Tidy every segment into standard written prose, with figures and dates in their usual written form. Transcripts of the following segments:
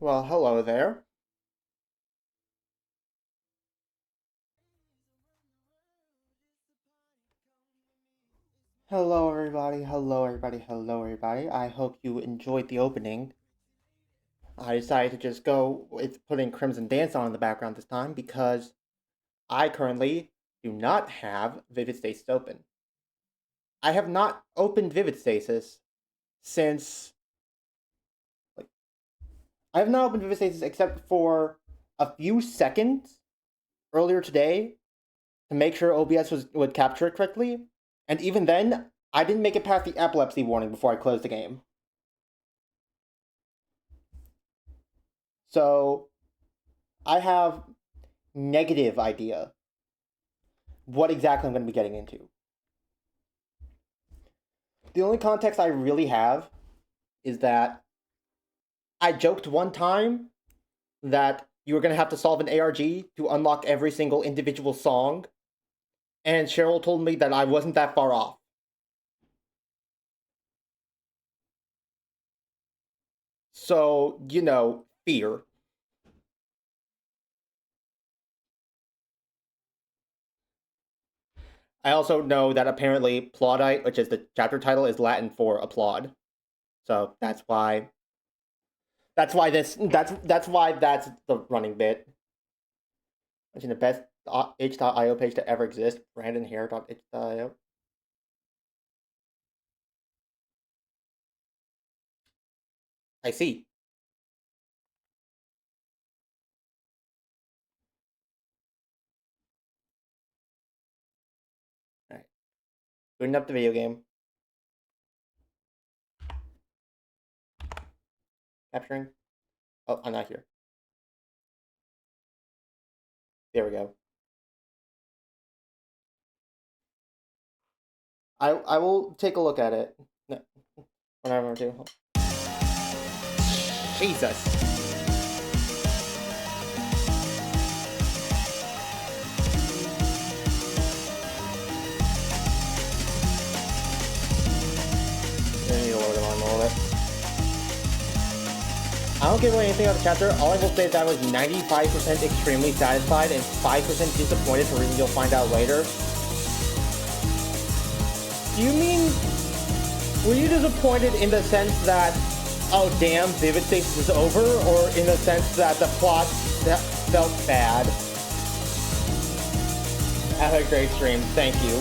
Well, hello there. Hello, everybody. Hello, everybody. Hello, everybody. I hope you enjoyed the opening. I decided to just go with putting Crimson Dance on in the background this time because I currently do not have Vivid Stasis open. I have not opened Vivid Stasis since. Like, I have not opened Vivid Stasis except for a few seconds earlier today to make sure OBS would capture it correctly. And even then, I didn't make it past the epilepsy warning before I closed the game. So I have negative idea what exactly I'm going to be getting into. The only context I really have is that I joked one time that you were going to have to solve an ARG to unlock every single individual song, and Cheryl told me that I wasn't that far off. So, fear. I also know that apparently plaudite, which is the chapter title, is Latin for applaud. So that's why that's why that's the running bit. Imagine the best h.io page to ever exist, brandonhair.h.io. I see. Alright. Booting up the video game. Capturing. Oh, I'm not here. There we go. I will take a look at it. No, whenever I do. Jesus. I need to load it on a little bit. I don't give away anything about the chapter. All I will say is that I was 95% extremely satisfied and 5% disappointed for reasons you'll find out later. Do you mean, were you disappointed in the sense that, oh damn, Vivid Stasis is over, or in the sense that the plot felt bad? Have a great stream, thank you.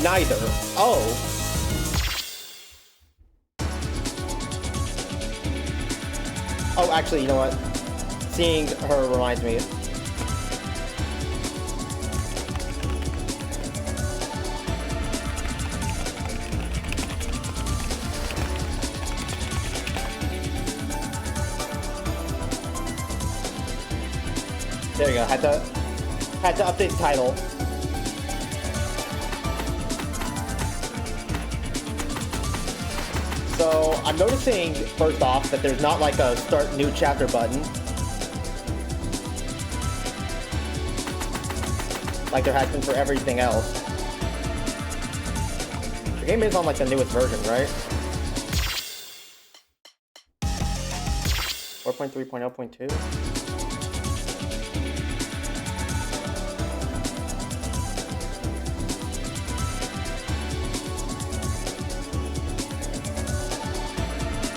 Neither. Oh. Oh, actually, you know what? Seeing her reminds me. There you go. Had to update the title. So I'm noticing first off that there's not like a start new chapter button, like there has been for everything else. The game is on like the newest version, right? 4.3.0.2.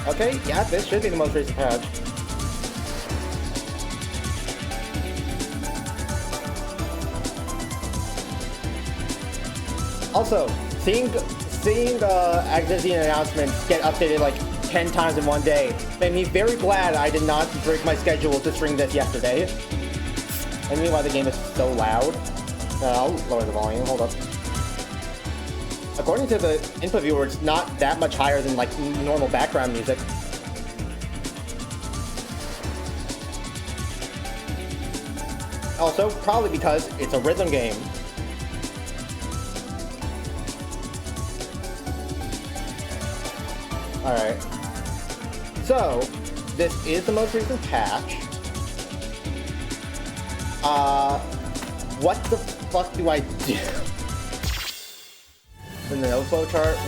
Okay, yeah, this should be the most recent patch. Also, seeing the Activision announcements get updated like 10 times in one day made me very glad I did not break my schedule to stream this yesterday. And meanwhile, the game is so loud. I'll lower the volume, hold up. According to the input viewer, it's not that much higher than like normal background music. Also, probably because it's a rhythm game. Alright. So, this is the most recent patch. What the fuck do I do? In the no flow chart.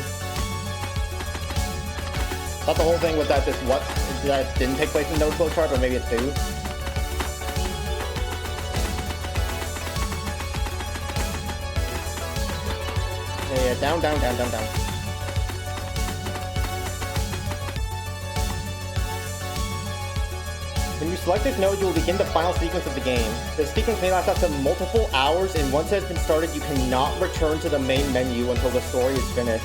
Thought the whole thing was that that didn't take place in no flowchart, but maybe it do. Yeah, down. When you select this node, you will begin the final sequence of the game. The sequence may last up to multiple hours, and once it has been started, you cannot return to the main menu until the story is finished.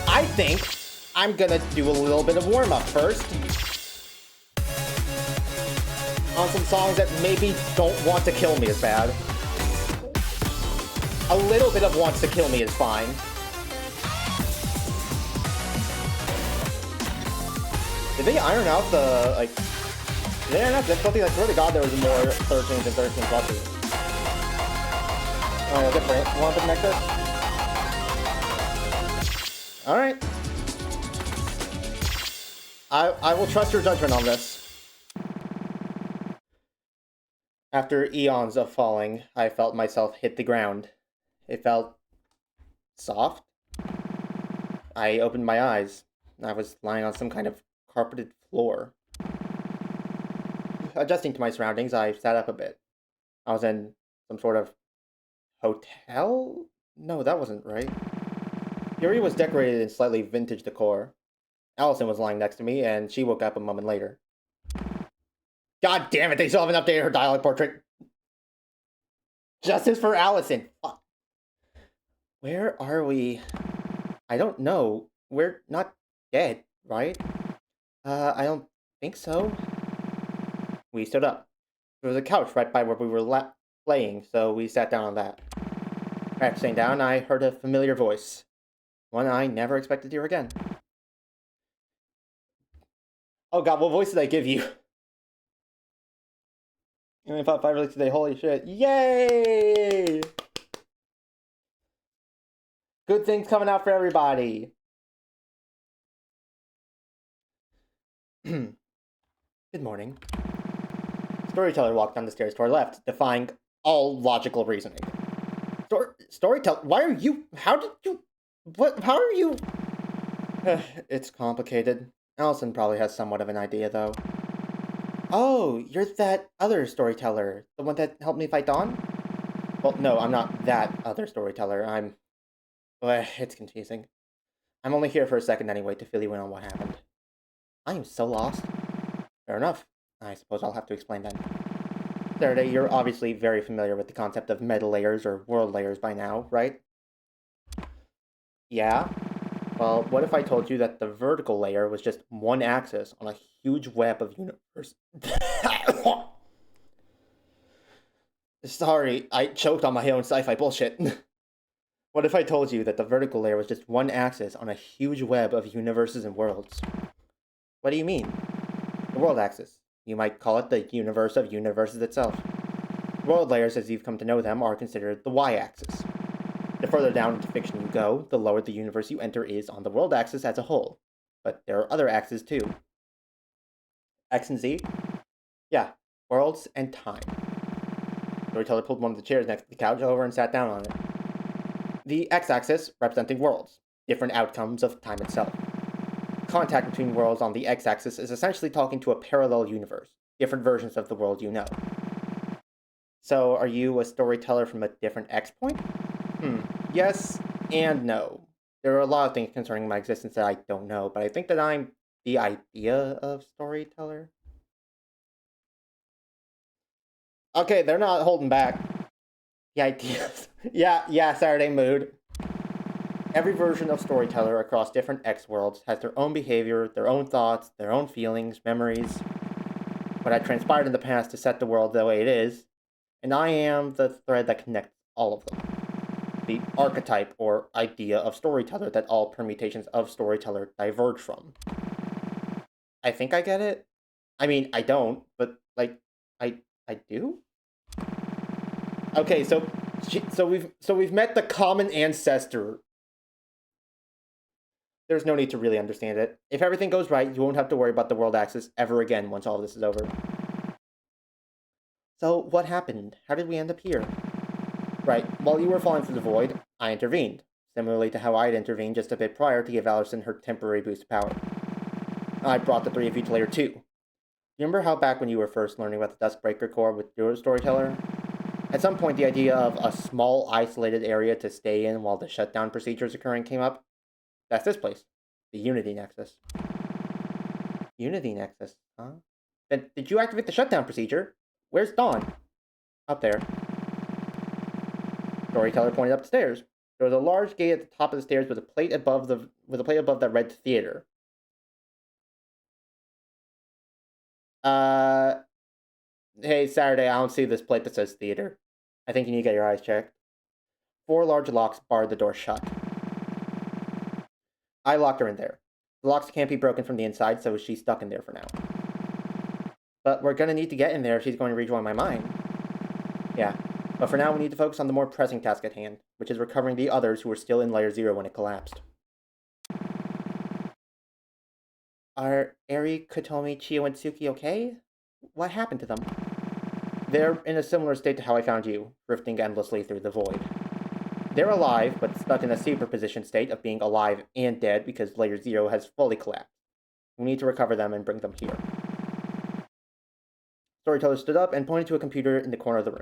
I think I'm gonna do a little bit of warm-up first on some songs that maybe don't want to kill me as bad. A little bit of wants to kill me is fine. Did they iron out the, like... Did they iron out the difficulty? I swear to God there was more 13s and 13 pluses. Alright, I'll get for it. Want the necklace? Alright. I will trust your judgment on this. After eons of falling, I felt myself hit the ground. It felt... soft? I opened my eyes. I was lying on some kind of carpeted floor. Adjusting to my surroundings, I sat up a bit. I was in some sort of hotel? No, that wasn't right. The area was decorated in slightly vintage decor. Allison was lying next to me, and she woke up a moment later. God damn it, they still haven't updated her dialogue portrait. Justice for Allison. Fuck. Where are we? I don't know. We're not dead, right? I don't think so. We stood up. There was a couch right by where we were playing, so we sat down on that. After sitting down, I heard a familiar voice. One I never expected to hear again. Oh god, what voice did I give you? You only fought 5 releases today, holy shit. Yay! Good things coming out for everybody. Good morning. Storyteller walked down the stairs to our left, defying all logical reasoning. Storyteller, why are you... How did you... What? How are you... It's complicated. Allison probably has somewhat of an idea, though. Oh, you're that other storyteller. The one that helped me fight Dawn? Well, no, I'm not that other storyteller. I'm... it's confusing. I'm only here for a second anyway to fill you in on what happened. I am so lost. Fair enough. I suppose I'll have to explain then. Saturday, you're obviously very familiar with the concept of meta layers or world layers by now, right? Yeah? Well, what if I told you that the vertical layer was just one axis on a huge web of universe? Sorry, I choked on my own sci-fi bullshit. What if I told you that the vertical layer was just one axis on a huge web of universes and worlds? What do you mean? The world axis. You might call it the universe of universes itself. World layers, as you've come to know them, are considered the y-axis. The further down into fiction you go, the lower the universe you enter is on the world axis as a whole. But there are other axes too. X and Z? Yeah, worlds and time. Storyteller pulled one of the chairs next to the couch over and sat down on it. The x-axis representing worlds, different outcomes of time itself. Contact between worlds on the x-axis is essentially talking to a parallel universe, different versions of the world you know. So, are you a storyteller from a different X point? Yes and no. There are a lot of things concerning my existence that I don't know, but I think that I'm the idea of storyteller. Okay, they're not holding back. The ideas. yeah, Saturday mood. Every version of storyteller across different X worlds has their own behavior, their own thoughts, their own feelings, memories, what had transpired in the past to set the world the way it is, and I am the thread that connects all of them. The archetype or idea of storyteller that all permutations of storyteller diverge from. I think I get it. I mean, I don't, but like, I do. Okay, so we've met the common ancestor. There's no need to really understand it. If everything goes right, you won't have to worry about the world axis ever again once all of this is over. So, what happened? How did we end up here? Right, while you were falling through the void, I intervened, similarly to how I had intervened just a bit prior to give Allison her temporary boost of power. I brought the three of you to Layer 2. You remember how back when you were first learning about the Dustbreaker Core with your storyteller? At some point, the idea of a small, isolated area to stay in while the shutdown procedure is occurring came up. That's this place, the Unity Nexus. Unity Nexus, huh? Then did you activate the shutdown procedure? Where's Dawn? Up there. Storyteller pointed up the stairs. There was a large gate at the top of the stairs with a plate above that read theater. Hey, Saturday, I don't see this plate that says theater. I think you need to get your eyes checked. 4 large locks barred the door shut. I locked her in there. The locks can't be broken from the inside, so she's stuck in there for now. But we're gonna need to get in there if she's going to rejoin my mind. Yeah, but for now we need to focus on the more pressing task at hand, which is recovering the others who were still in Layer 0 when it collapsed. Are Eri, Kotomi, Chio, and Tsuki okay? What happened to them? They're in a similar state to how I found you, drifting endlessly through the void. They're alive, but stuck in a superposition state of being alive and dead because Layer 0 has fully collapsed. We need to recover them and bring them here. Storyteller stood up and pointed to a computer in the corner of the room.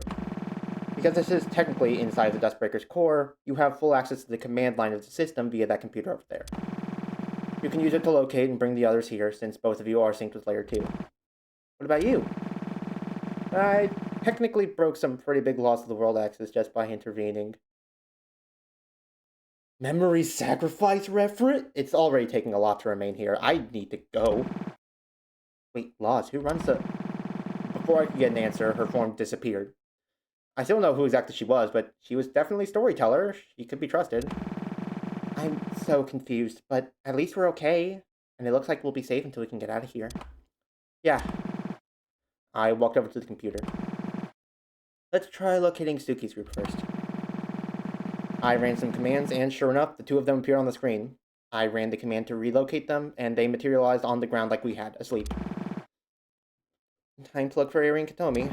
Because this is technically inside the Dustbreaker's core, you have full access to the command line of the system via that computer over there. You can use it to locate and bring the others here, since both of you are synced with Layer 2. What about you? I technically broke some pretty big laws of the world access just by intervening. Memory sacrifice referent? It's already taking a lot to remain here. I need to go. Wait, laws, who runs the... Before I could get an answer, her form disappeared. I still know who exactly she was, but she was definitely storyteller. She could be trusted. I'm so confused, but at least we're okay. And it looks like we'll be safe until we can get out of here. Yeah. I walked over to the computer. Let's try locating Suki's group first. I ran some commands, and sure enough, the two of them appeared on the screen. I ran the command to relocate them, and they materialized on the ground like we had, asleep. Time to look for Eri and Kotomi.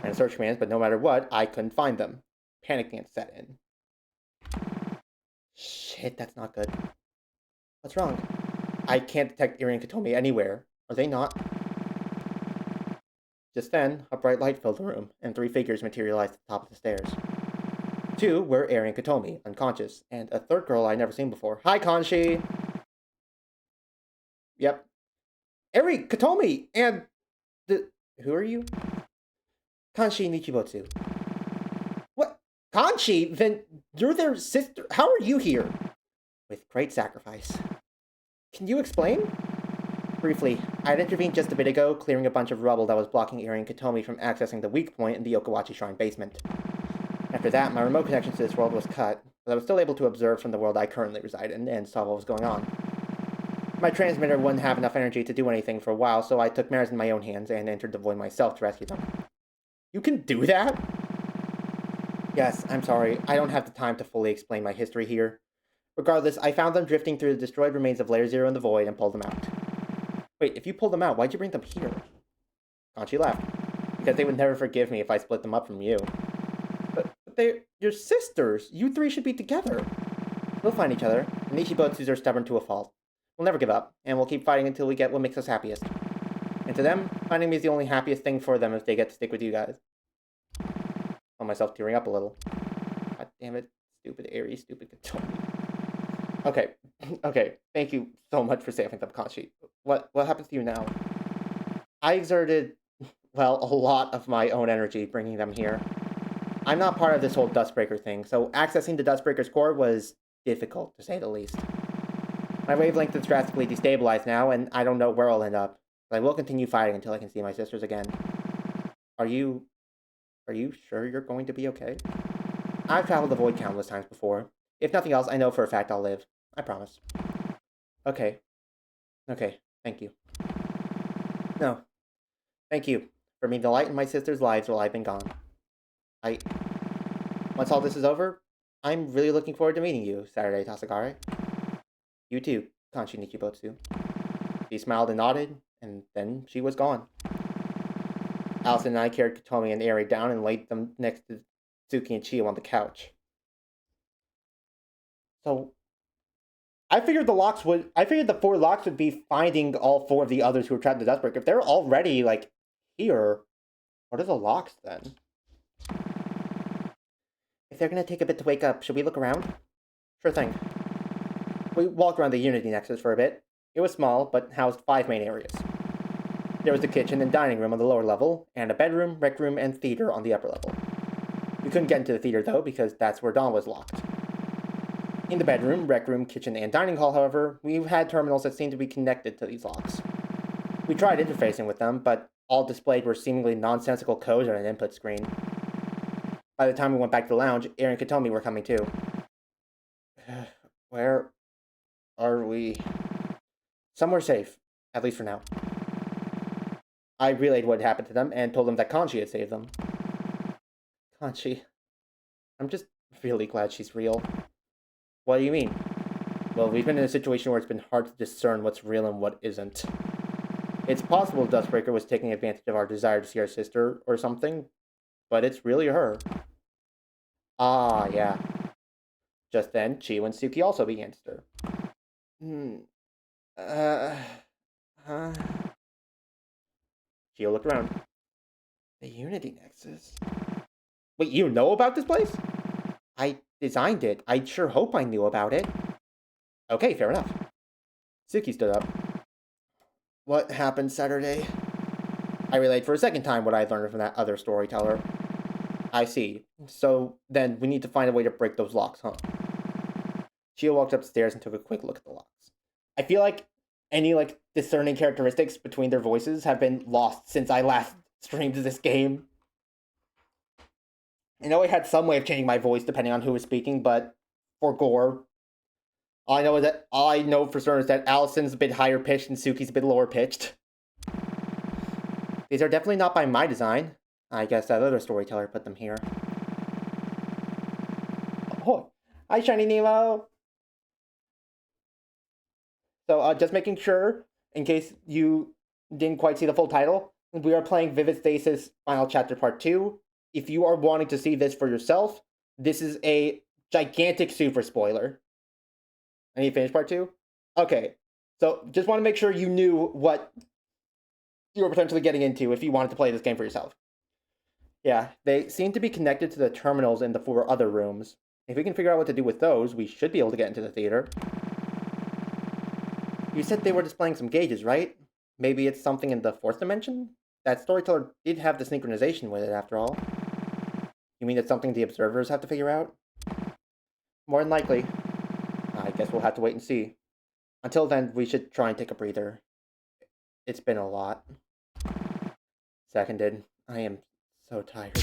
I ran search commands, but no matter what, I couldn't find them. Panic began to set in. Shit, that's not good. What's wrong? I can't detect Eri and Kotomi anywhere. Are they not? Just then, a bright light filled the room, and 3 figures materialized at the top of the stairs. 2 were Eri and Kotomi, unconscious, and a third girl I'd never seen before. Hi, Kanshi! Yep. Eri, Kotomi, and... Who are you? Kanshi Nichibotsu. What? Kanshi? Then you're their sister? How are you here? With great sacrifice. Can you explain? Briefly, I had intervened just a bit ago, clearing a bunch of rubble that was blocking Eri and Kotomi from accessing the weak point in the Yokowachi Shrine basement. After that, my remote connection to this world was cut, but I was still able to observe from the world I currently reside in and saw what was going on. My transmitter wouldn't have enough energy to do anything for a while, so I took matters in my own hands and entered the void myself to rescue them. You can do that? Yes, I'm sorry. I don't have the time to fully explain my history here. Regardless, I found them drifting through the destroyed remains of Layer 0 in the void and pulled them out. Wait, if you pulled them out, why'd you bring them here? Kanchi laughed. Because they would never forgive me if I split them up from you. But they're your sisters. You 3 should be together. We'll find each other. The Nichibotsus are stubborn to a fault. We'll never give up, and we'll keep fighting until we get what makes us happiest. And to them, finding me is the only happiest thing for them if they get to stick with you guys. I found myself tearing up a little. God damn it. Stupid Eri, stupid Kotomi. Okay. Thank you so much for saving them, Kanshi. What happens to you now? I exerted, well, a lot of my own energy bringing them here. I'm not part of this whole Dustbreaker thing, so accessing the Dustbreaker's core was difficult, to say the least. My wavelength is drastically destabilized now, and I don't know where I'll end up. But I will continue fighting until I can see my sisters again. Are you sure you're going to be okay? I've traveled the void countless times before. If nothing else, I know for a fact I'll live. I promise. Okay, thank you. No, thank you for being the light in my sisters' lives while I've been gone. Once all this is over, I'm really looking forward to meeting you, Saturday Tasagare. You too, Kanshi Nichibotsu. She smiled and nodded, and then she was gone. Allison and I carried Kotomi and Eri down and laid them next to Suki and Chio on the couch. So I figured the 4 locks would be finding all 4 of the others who were trapped in the Dustbreaker. If they're already, like, here, what are the locks then? If they're gonna take a bit to wake up, should we look around? Sure thing. We walked around the Unity Nexus for a bit. It was small, but housed 5 main areas. There was the kitchen and dining room on the lower level, and a bedroom, rec room, and theater on the upper level. We couldn't get into the theater, though, because that's where Dawn was locked. In the bedroom, rec room, kitchen, and dining hall, however, we had terminals that seemed to be connected to these locks. We tried interfacing with them, but all displayed were seemingly nonsensical codes on an input screen. By the time we went back to the lounge, Aaron could tell me we're coming too. Where are we? Somewhere safe, at least for now. I relayed what had happened to them and told them that Kanchi had saved them. Kanchi. I'm just really glad she's real. What do you mean? Well, we've been in a situation where it's been hard to discern what's real and what isn't. It's possible Dustbreaker was taking advantage of our desire to see our sister or something, but it's really her. Ah, yeah. Just then, Chio and Suki also began to stir. Huh? Chio looked around. The Unity Nexus? Wait, you know about this place? I designed it. I sure hope I knew about it. Okay, fair enough. Suki stood up. What happened Saturday? I relayed for a second time what I learned from that other storyteller. I see. So then we need to find a way to break those locks, huh? Chio walked upstairs and took a quick look at the locks. I feel like any discerning characteristics between their voices have been lost since I last streamed this game. I know I had some way of changing my voice depending on who was speaking, but for gore, all I know for certain is that Allison's a bit higher pitched and Suki's a bit lower pitched. These are definitely not by my design. I guess that other storyteller put them here. Oh, hi, Shiny Nemo! So, just making sure, in case you didn't quite see the full title, we are playing Vivid Stasis Final Chapter Part 2. If you are wanting to see this for yourself, this is a gigantic super spoiler. I need to finish Part 2? Okay. So, just want to make sure you knew what you were potentially getting into if you wanted to play this game for yourself. Yeah, they seem to be connected to the terminals in the 4 other rooms. If we can figure out what to do with those, we should be able to get into the theater. You said they were displaying some gauges, right? Maybe it's something in the 4th dimension? That storyteller did have the synchronization with it, after all. You mean it's something the observers have to figure out? More than likely. I guess we'll have to wait and see. Until then, we should try and take a breather. It's been a lot. Seconded. I am so tired.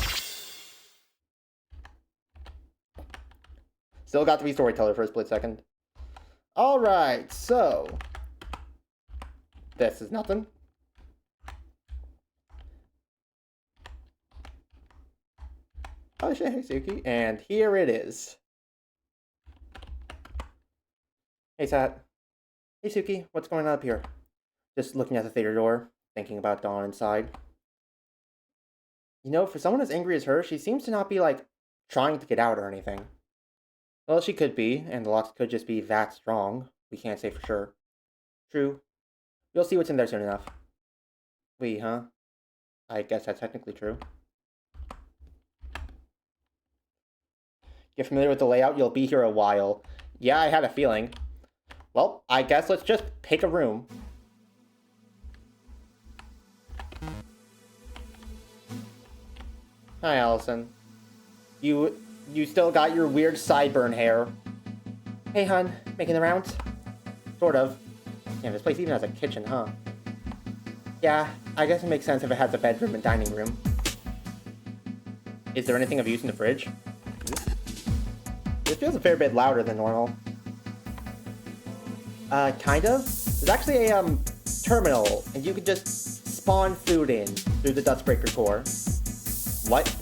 Still got to be storyteller for a split second. Alright, so... this is nothing. Oh shit, hey Suki. And here it is. Hey Sat. Hey Suki, what's going on up here? Just looking at the theater door, thinking about Dawn inside. You know, for someone as angry as her, she seems to not be, trying to get out or anything. Well, she could be, and the locks could just be that strong. We can't say for sure. True. You'll see what's in there soon enough. We, huh? I guess that's technically true. Get familiar with the layout, you'll be here a while. Yeah, I had a feeling. Well, I guess let's just pick a room. Hi, Allison. You still got your weird sideburn hair. Hey, hun. Making the rounds? Sort of. Damn, this place even has a kitchen, huh? Yeah, I guess it makes sense if it has a bedroom and dining room. Is there anything of use in the fridge? This feels a fair bit louder than normal. Kind of. There's actually a, terminal, and you can just spawn food in through the Dustbreaker core. What?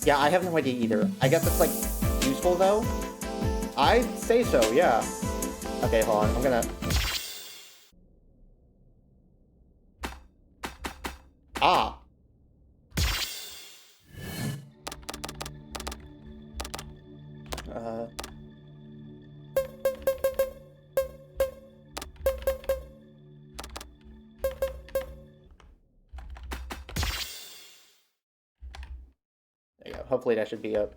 Yeah, I have no idea either. I guess it's, useful, though? I'd say so, yeah. Okay, hold on. I'm gonna... Ah! There you go. Hopefully that should be a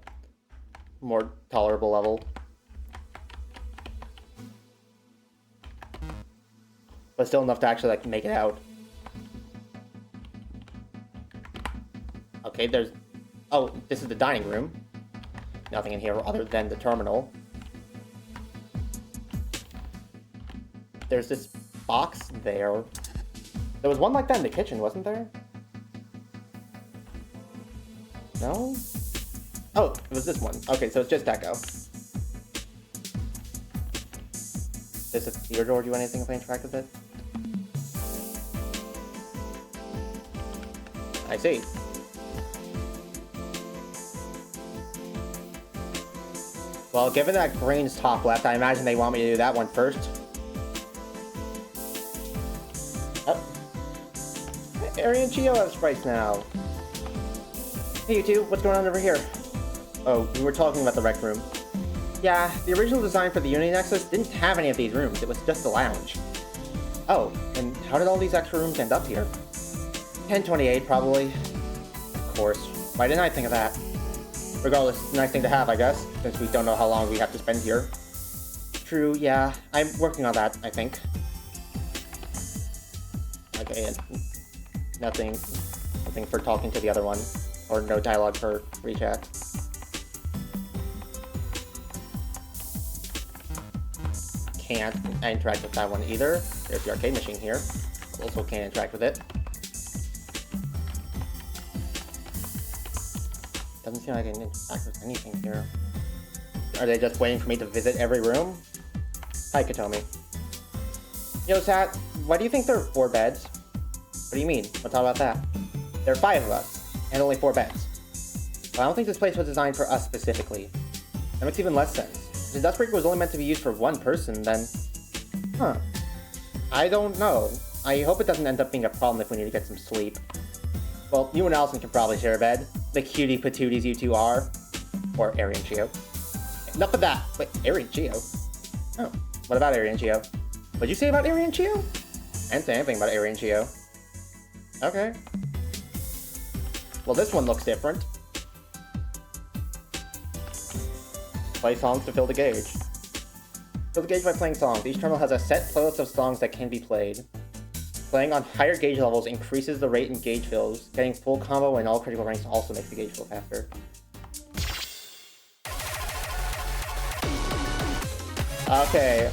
more tolerable level. But still enough to actually, like, make it out. Okay, there's... Oh, this is the dining room. Nothing in here other than the terminal. There's this box there. There was one like that in the kitchen, wasn't there? No? Oh, it was this one. Okay, so it's just Deco. Does the theater door do anything if I interact with it? I see. Well, given that Green's top left, I imagine they want me to do that one first. Oh. Ari and Chio have sprites now. Hey, you two, what's going on over here? Oh, we were talking about the rec room. Yeah, the original design for the Unity Nexus didn't have any of these rooms. It was just a lounge. Oh, and how did all these extra rooms end up here? 1028, probably. Of course. Why didn't I think of that? Regardless, it's a nice thing to have, I guess, since we don't know how long we have to spend here. True, yeah. I'm working on that, I think. Okay, and nothing for talking to the other one, or no dialogue for rechat. Can't interact with that one either. There's the arcade machine here. Also can't interact with it. Doesn't seem like I can interact with anything here. Are they just waiting for me to visit every room? Hi, Katomi. Yo, Sat, why do you think there are 4 beds? What do you mean? Let's talk about that. There are 5 of us, and only 4 beds. Well, I don't think this place was designed for us specifically. That makes even less sense. If the dust breaker was only meant to be used for 1 person, then... Huh. I don't know. I hope it doesn't end up being a problem if we need to get some sleep. Well, you and Allison can probably share a bed. The cutie patooties you two are. Or Ari and Chio. Enough of that! Wait, Ari and Chio? Oh, what about Ari and Chio? What'd you say about Ari and Chio? I didn't say anything about Ari and Chio. Okay. Well, this one looks different. Play songs to fill the gauge. Fill the gauge by playing songs. Each terminal has a set playlist of songs that can be played. Playing on higher gauge levels increases the rate and gauge fills. Getting full combo in all critical ranks also makes the gauge fill faster. Okay.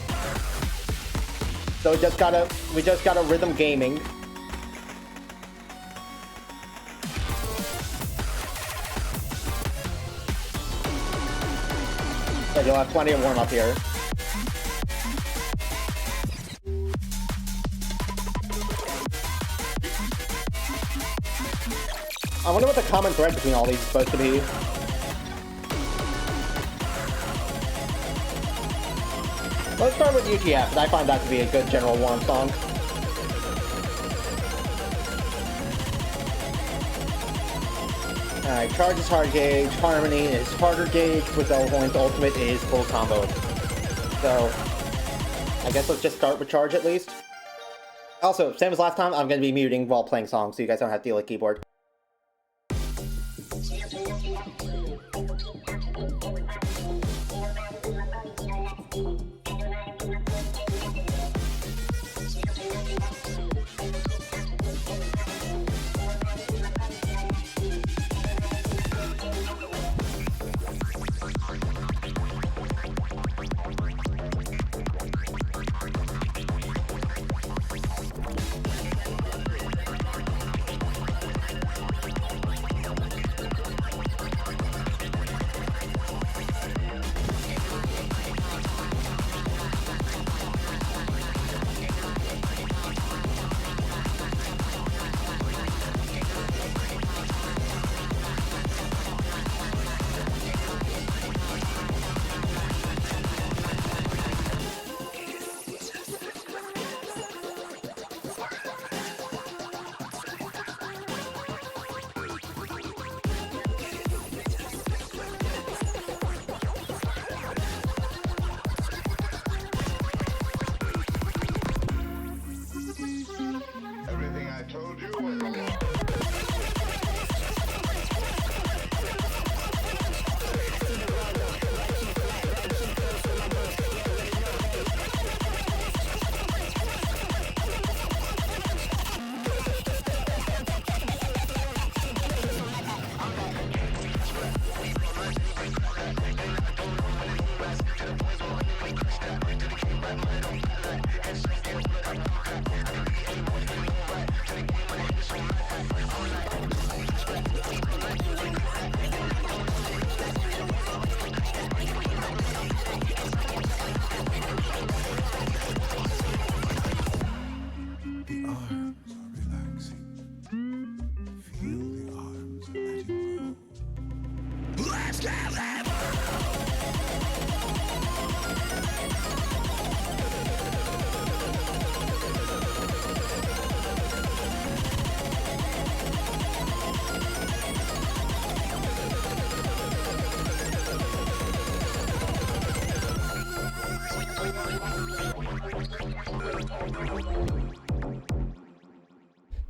So we just got a rhythm gaming. So you'll have plenty of warm up here. I wonder what the common thread between all these is supposed to be. Let's start with UTF, because I find that to be a good general warm song. Alright, Charge is hard gauge, Harmony is harder gauge, with Point's ultimate is full combo. So, I guess let's just start with Charge at least. Also, same as last time, I'm going to be muting while playing songs, so you guys don't have to deal with keyboard.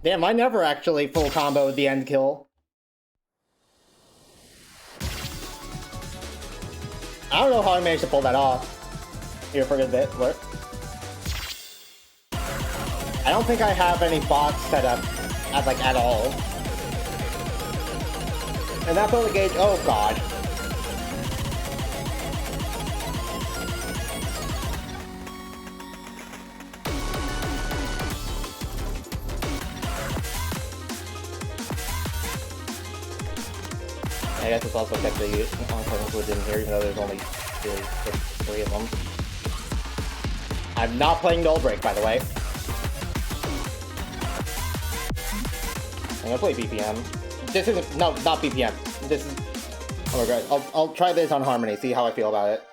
Damn, I never actually full comboed the end kill. I don't know how I managed to pull that off. Here for a bit. What? I don't think I have any bots set up at all. And that build gauge. Oh god. I guess it's also kept the on-current wood in here, even though there's only really three of them. I'm not playing Null Break, by the way. I'm gonna play BPM. This isn't, no, not BPM. This is, oh my god, I'll try this on Harmony, see how I feel about it.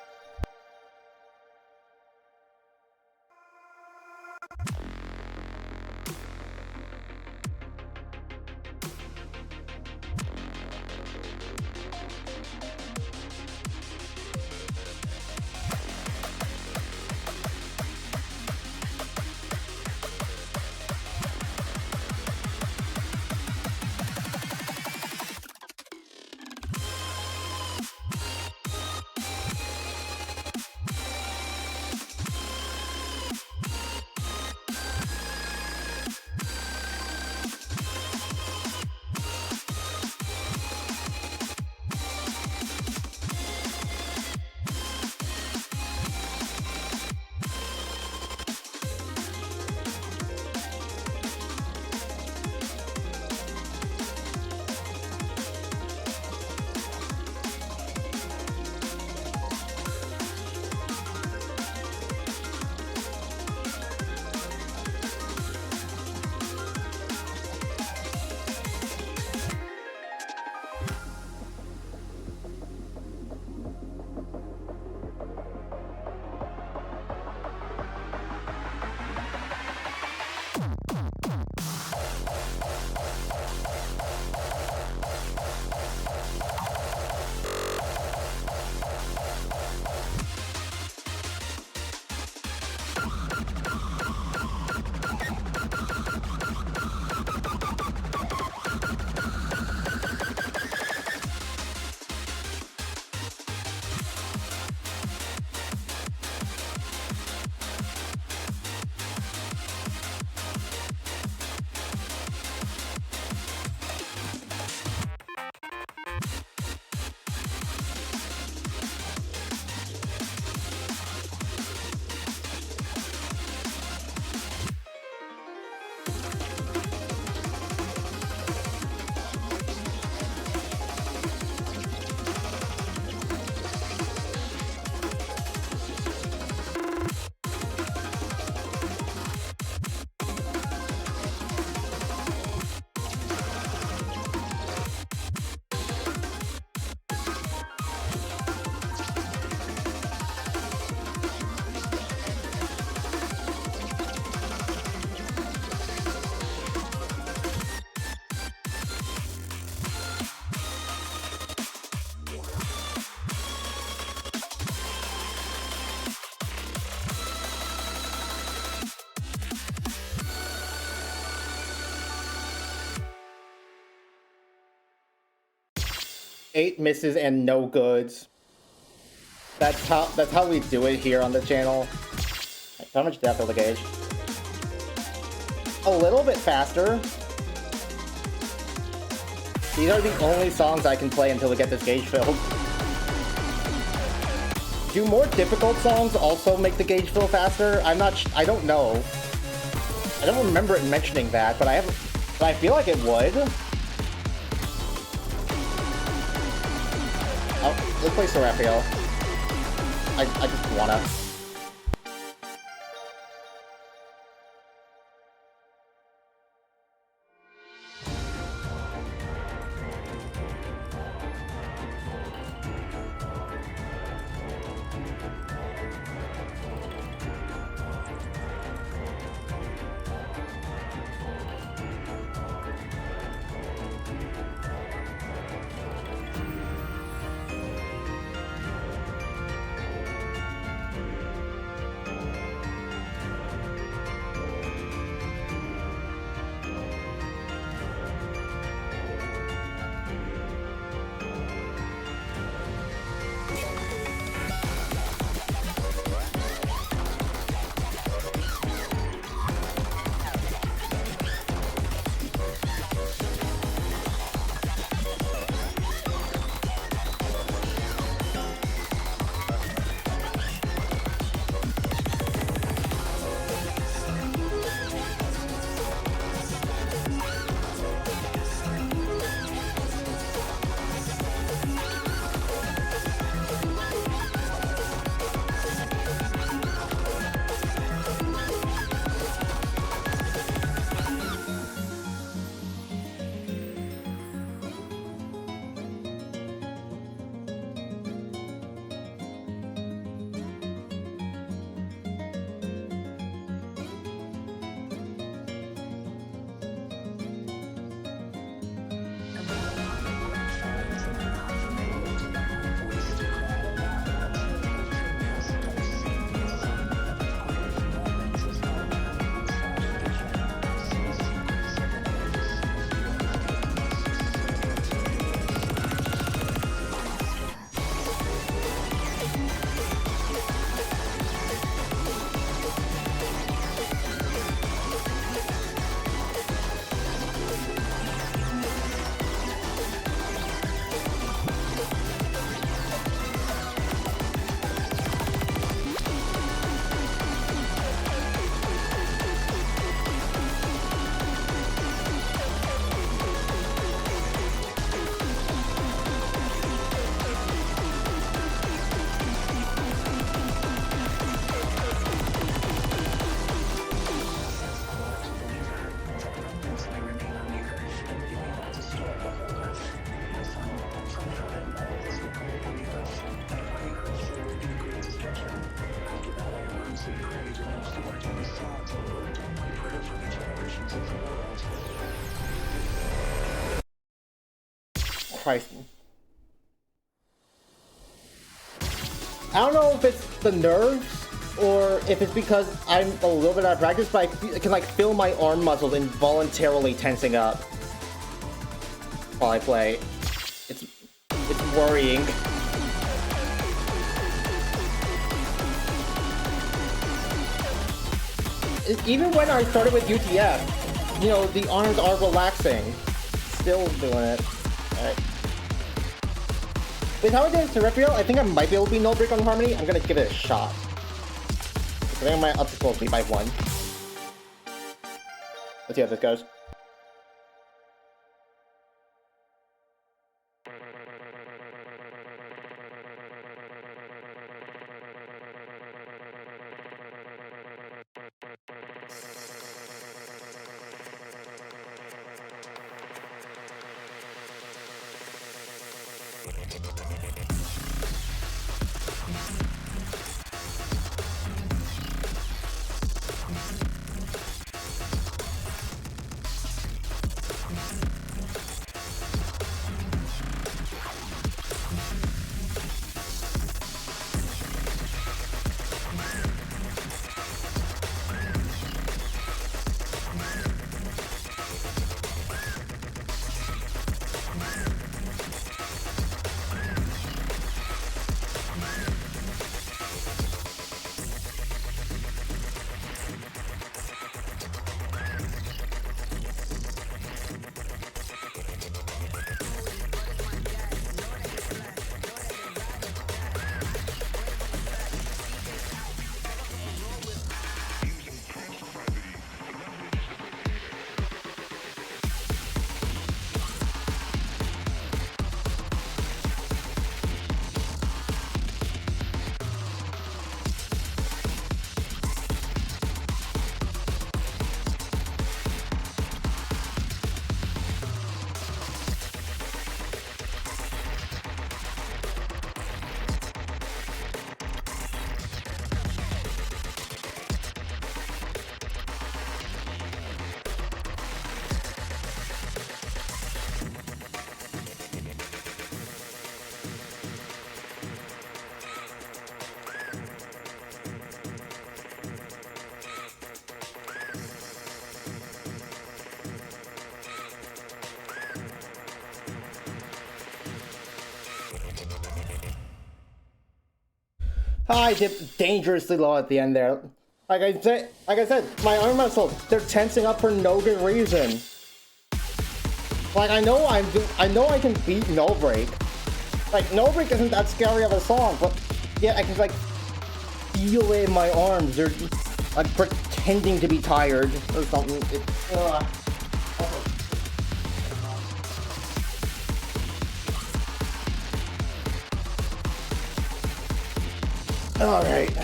Eight misses and no goods. That's how we do it here on the channel. How much did I fill the gauge? A little bit faster. These are the only songs I can play until we get this gauge filled. Do more difficult songs also make the gauge fill faster? I don't know. I don't remember it mentioning that, but I feel like it would. Oh, let's play Serapio. I just wanna. try. I don't know if it's the nerves or if it's because I'm a little bit out of practice, but I can like feel my arm muscles involuntarily tensing up while I play. It's worrying. Even when I started with UTF, you know, the arms are relaxing. Still doing it. Alright. With how I did Terrestrial, I think I might be able to be no break on Harmony. I'm gonna give it a shot. I think I might up to full speed by 1. Let's see how this goes. I dipped dangerously low at the end there. Like I said, my arm muscles, they're tensing up for no good reason. Like I know I can beat No Break. Like No Break isn't that scary of a song, but yeah, I can like feel it in my arms. They're like pretending to be tired or something. Alright.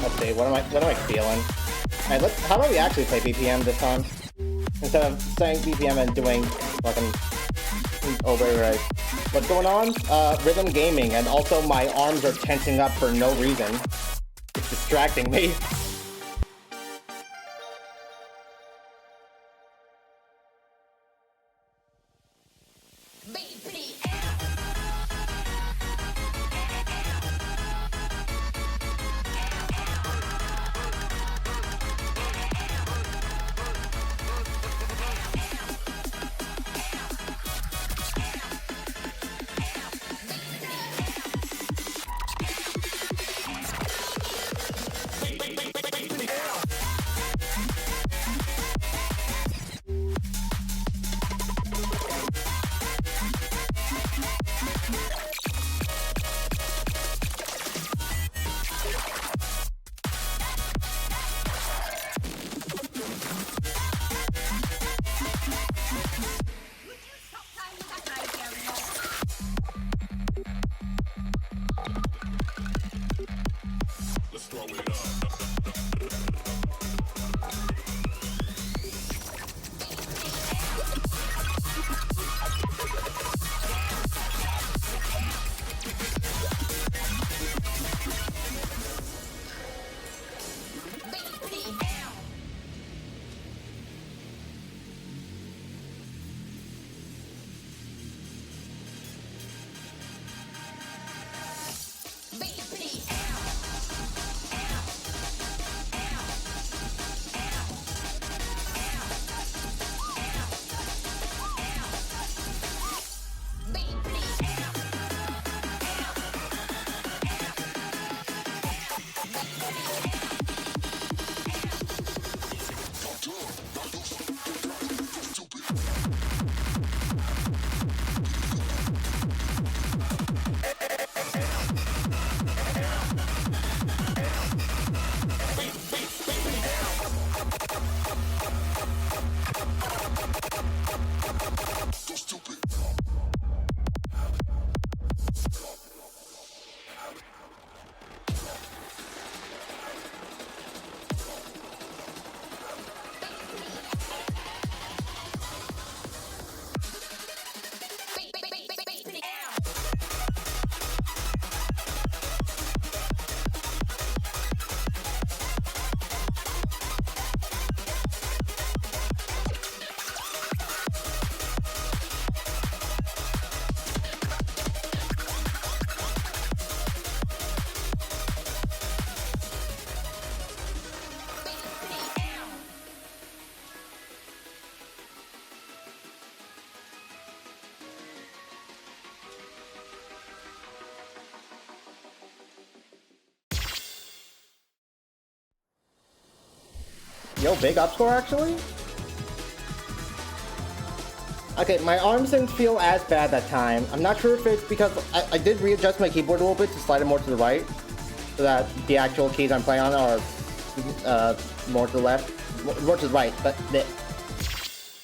Let's see, what am I feeling? Alright, how about we actually play BPM this time? Instead of saying BPM and doing fucking override. What's going on? Rhythm gaming, and also my arms are tensing up for no reason. It's distracting me. Yo, big up score, actually? Okay, my arms didn't feel as bad that time. I'm not sure if it's because I did readjust my keyboard a little bit to slide it more to the right, so that the actual keys I'm playing on are more to the left, more to the right, but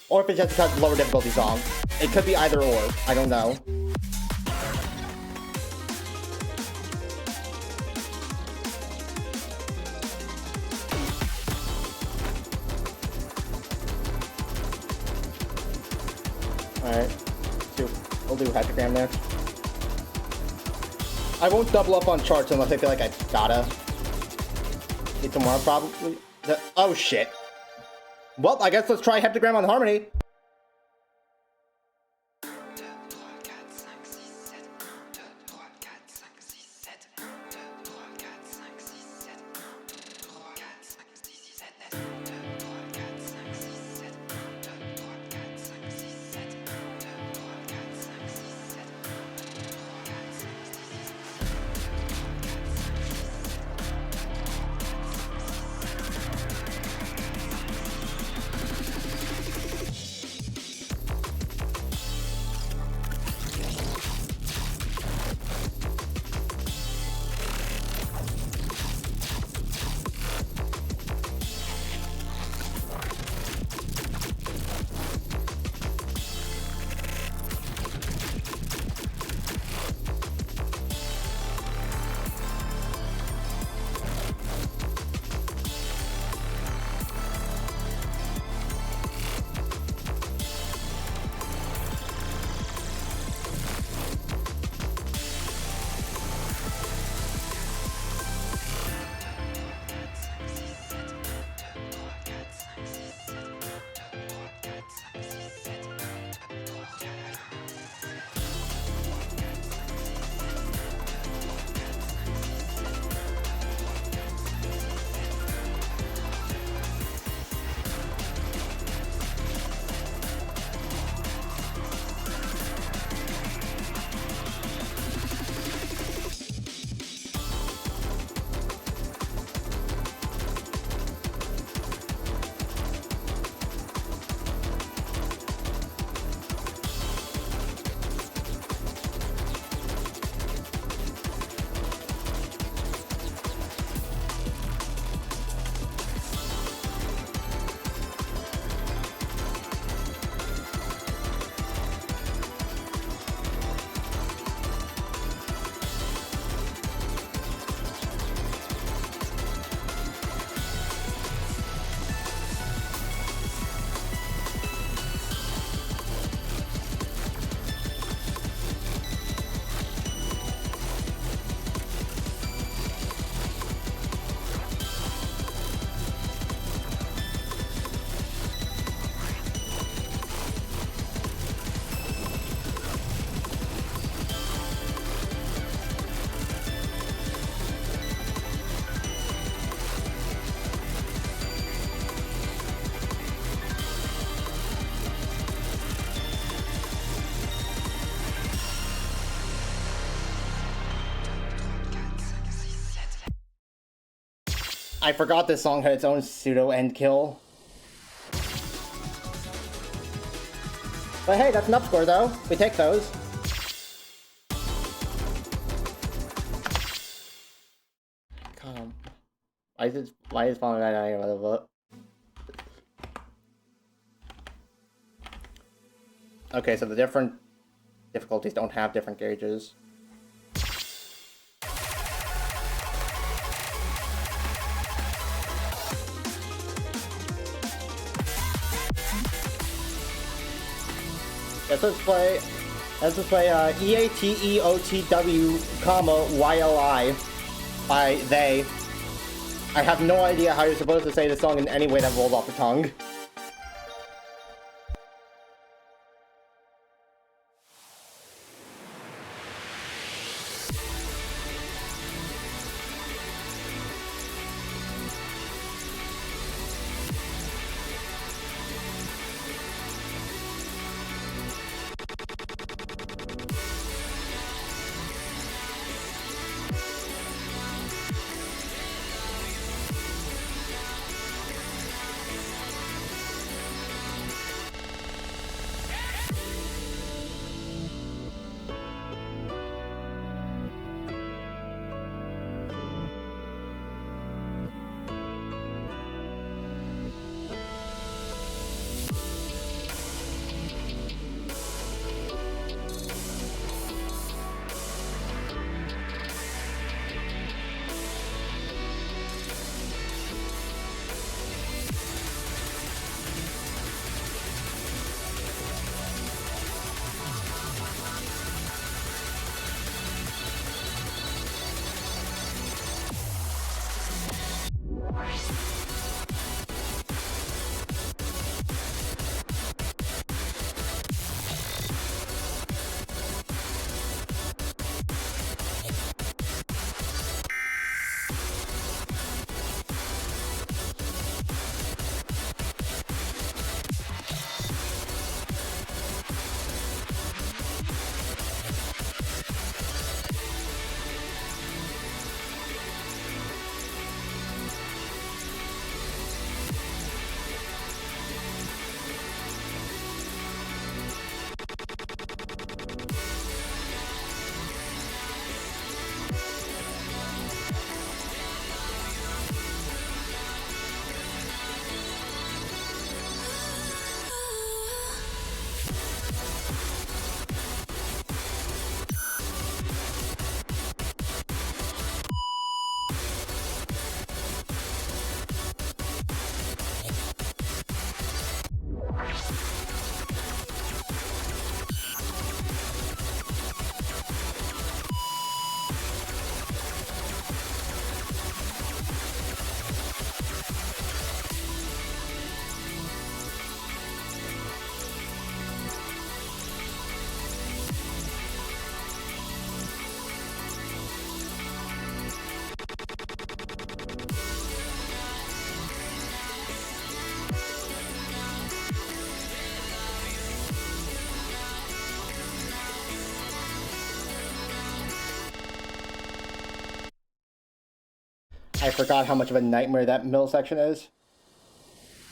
or if it's just because of lower difficulty song. It could be either or, I don't know. Alright, we'll do hexagram there. I won't double up on charts unless I feel like I gotta. Need some more, probably. Oh shit. Well, I guess let's try heptagram on harmony. I forgot this song had its own pseudo end kill. But hey, that's an up score though. We take those. Come. Why is falling right out here with a vote? Okay, so the different difficulties don't have different gauges. Let's just play EATEOTW, YLI by they. I have no idea how you're supposed to say the song in any way that rolls off the tongue. I forgot how much of a nightmare that middle section is.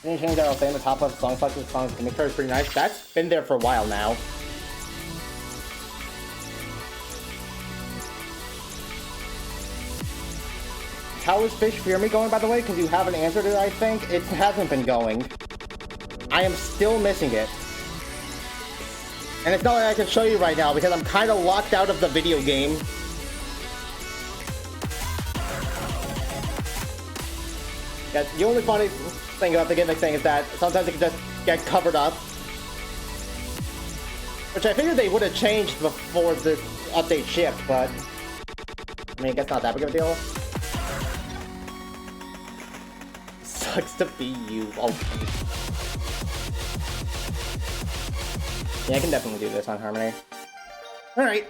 Any change that I'll say in the top left song selection songs to make sure it's pretty nice. That's been there for a while now. How is Fish Fear Me going, by the way? Because you haven't answered it, I think. It hasn't been going. I am still missing it. And it's not like I can show you right now because I'm kind of locked out of the video game. Yeah, the only funny thing about the gimmick thing is that sometimes it can just get covered up. Which I figured they would have changed before this update shipped, but... I mean, I guess not that big of a deal. Sucks to be you. Oh. Yeah, I can definitely do this on Harmony. Alright.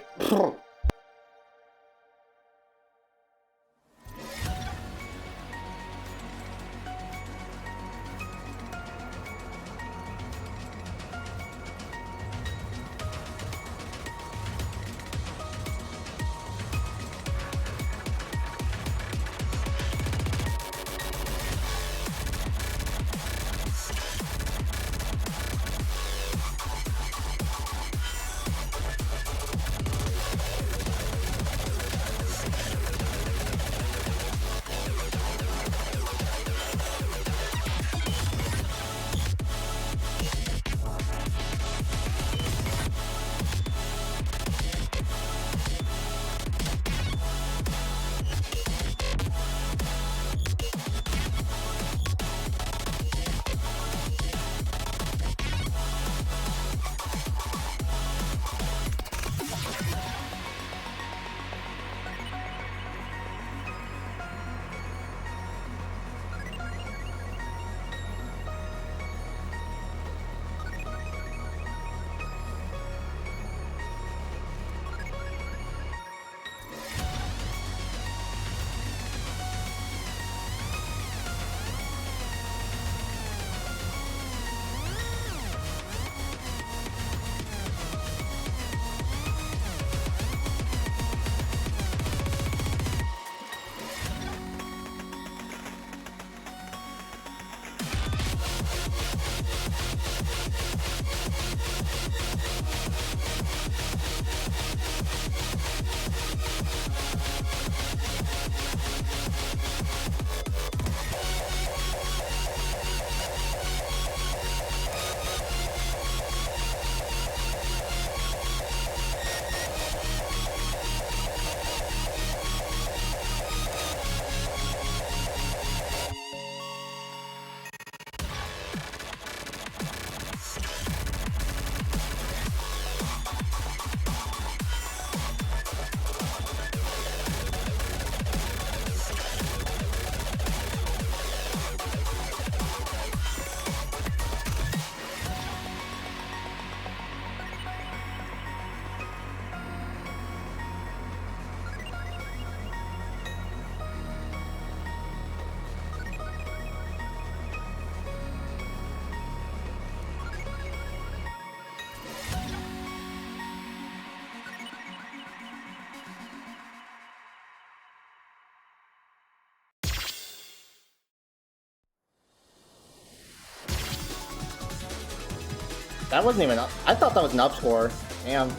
That wasn't even up. I thought that was an up score. Damn.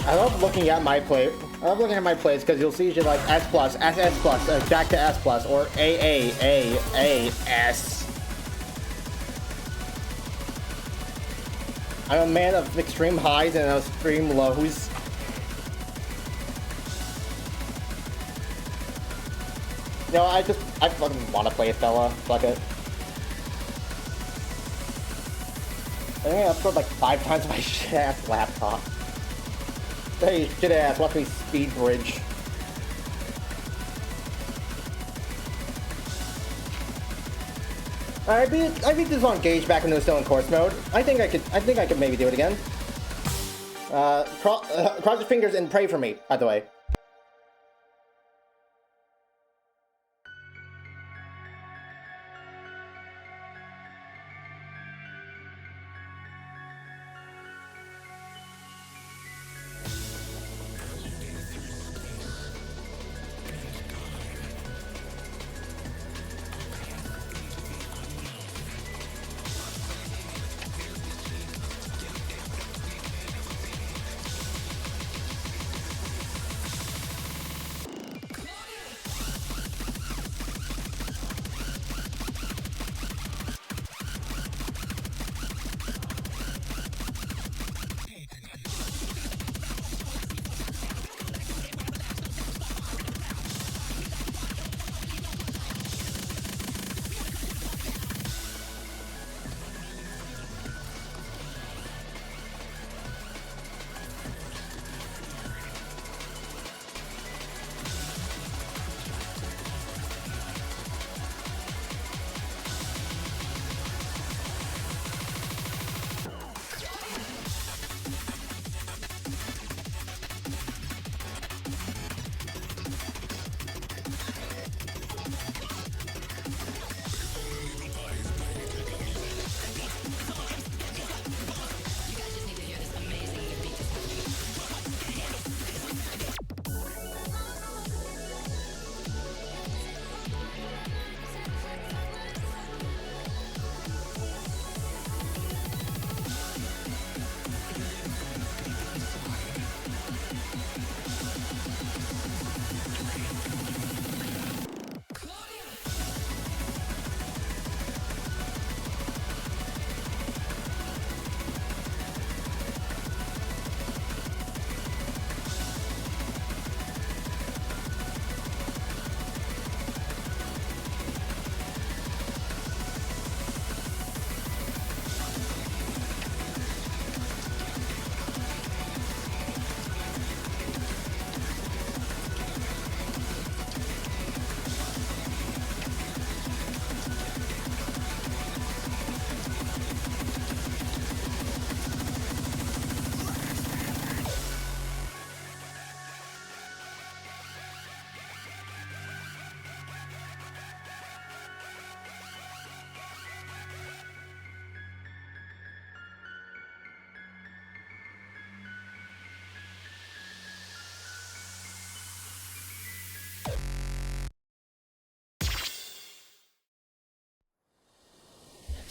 I love looking at my play. I love looking at my plays because you'll see shit like S plus, SS plus, back to S plus, or AAAAS. I'm a man of extreme highs and extreme lows. You know, I fucking want to play Stella. Fuck it. I think I uploaded like 5 times my shit-ass laptop. Hey, shit-ass, watch me speed bridge. I beat this on Gauge back when it was still in course mode. I think I could maybe do it again. Cross your fingers and pray for me, by the way.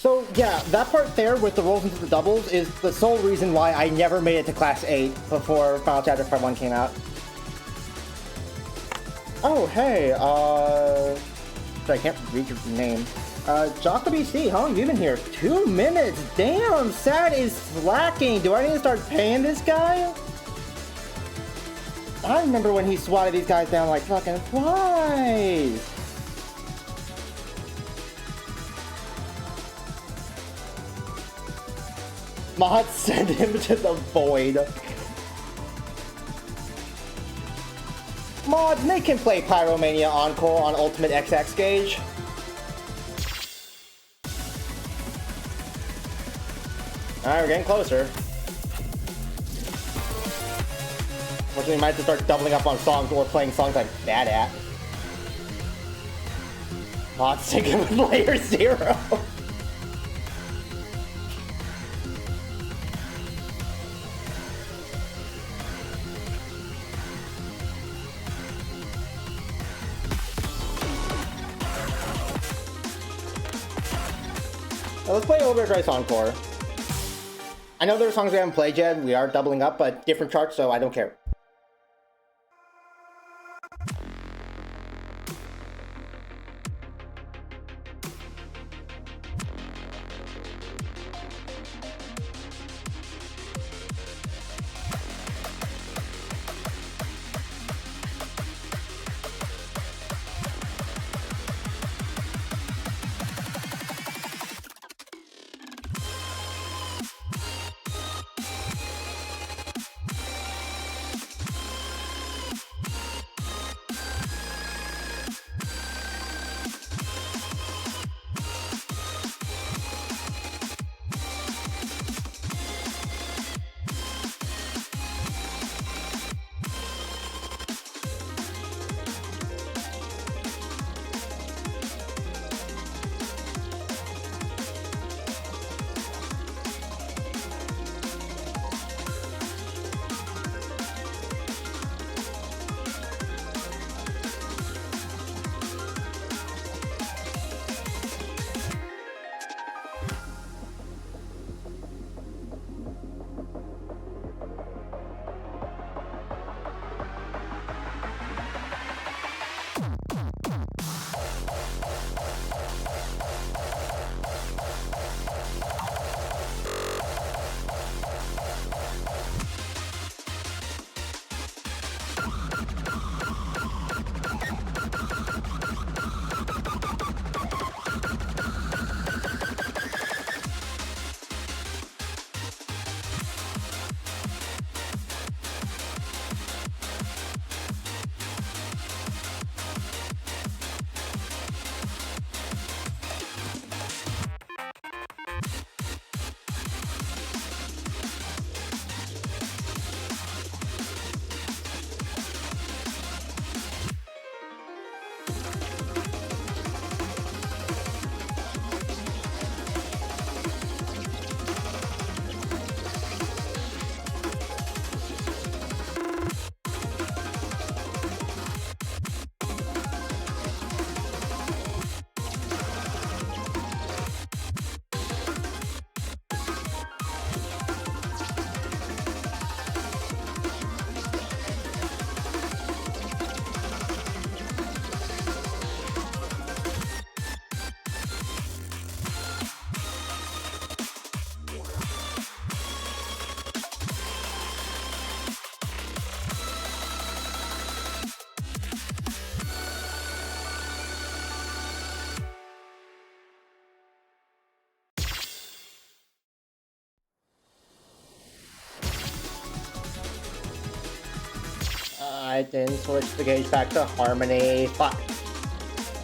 So yeah, that part there with the rolls into the doubles is the sole reason why I never made it to Class 8 before Final Chapter Part 1 came out. Oh, hey, I can't read your name. Jocko BC, how long have you been here? 2 minutes! Damn, Sad is slacking! Do I need to start paying this guy? I remember when he swatted these guys down like fucking flies! Mod, send him to the void. Mod, make him play Pyromania Encore on Ultimate XX Gauge. Alright, we're getting closer. Unfortunately, we might have to start doubling up on songs or playing songs I'm bad at. Mod, take him with Layer 0. Let's play Overdrive Encore. I know there are songs we haven't played yet, we are doubling up, but different charts, so I don't care. I didn't switch the gauge back to Harmony. Fuck.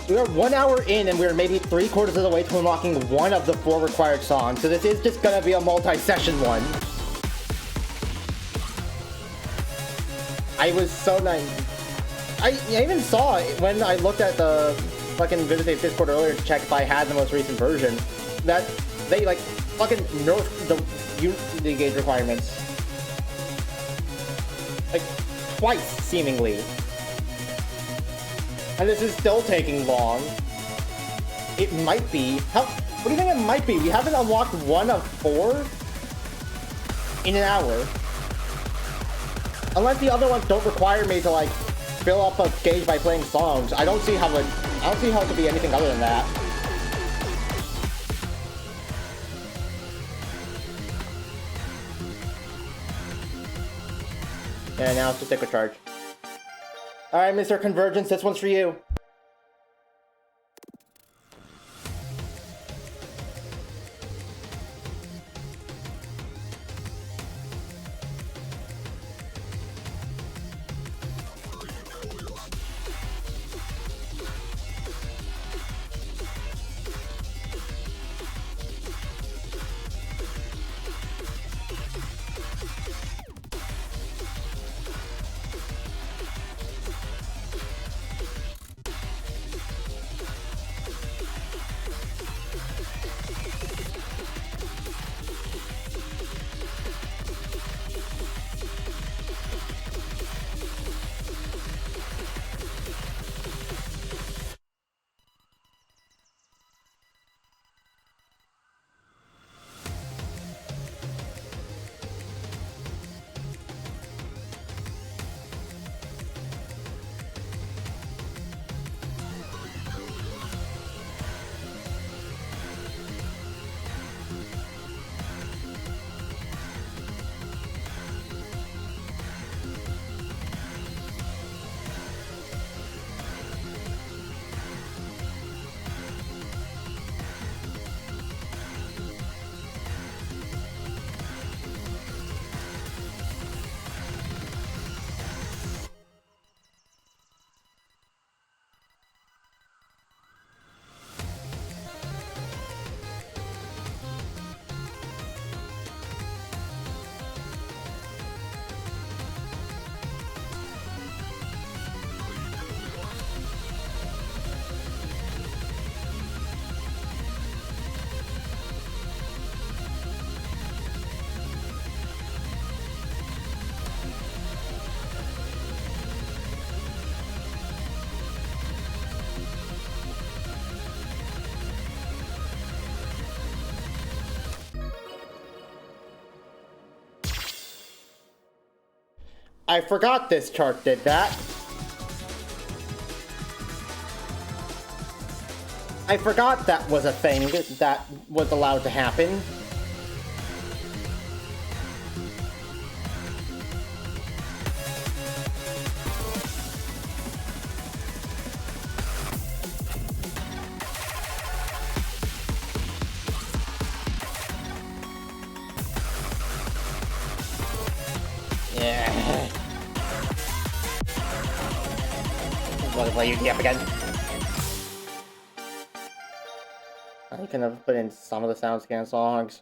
We are 1 hour in and we're maybe 3/4 of the way to unlocking one of the 4 required songs, so this is just gonna be a multi-session one. I was so nice. I even saw it when I looked at the fucking Visited Discord earlier to check if I had the most recent version, that they like fucking nerfed the gauge requirements. Like, twice, seemingly. And this is still taking long. It might be. What do you think it might be? We haven't unlocked 1 of 4 in an hour. Unless the other ones don't require me to, like, fill up a gauge by playing songs. I don't see how it could be anything other than that. And now it's the sticker charge. Alright, Mr. Convergence, this one's for you. I forgot this chart did that. I forgot that was a thing that was allowed to happen. Yeah. Want to play UTF again? I can have put in some of the sound scan songs.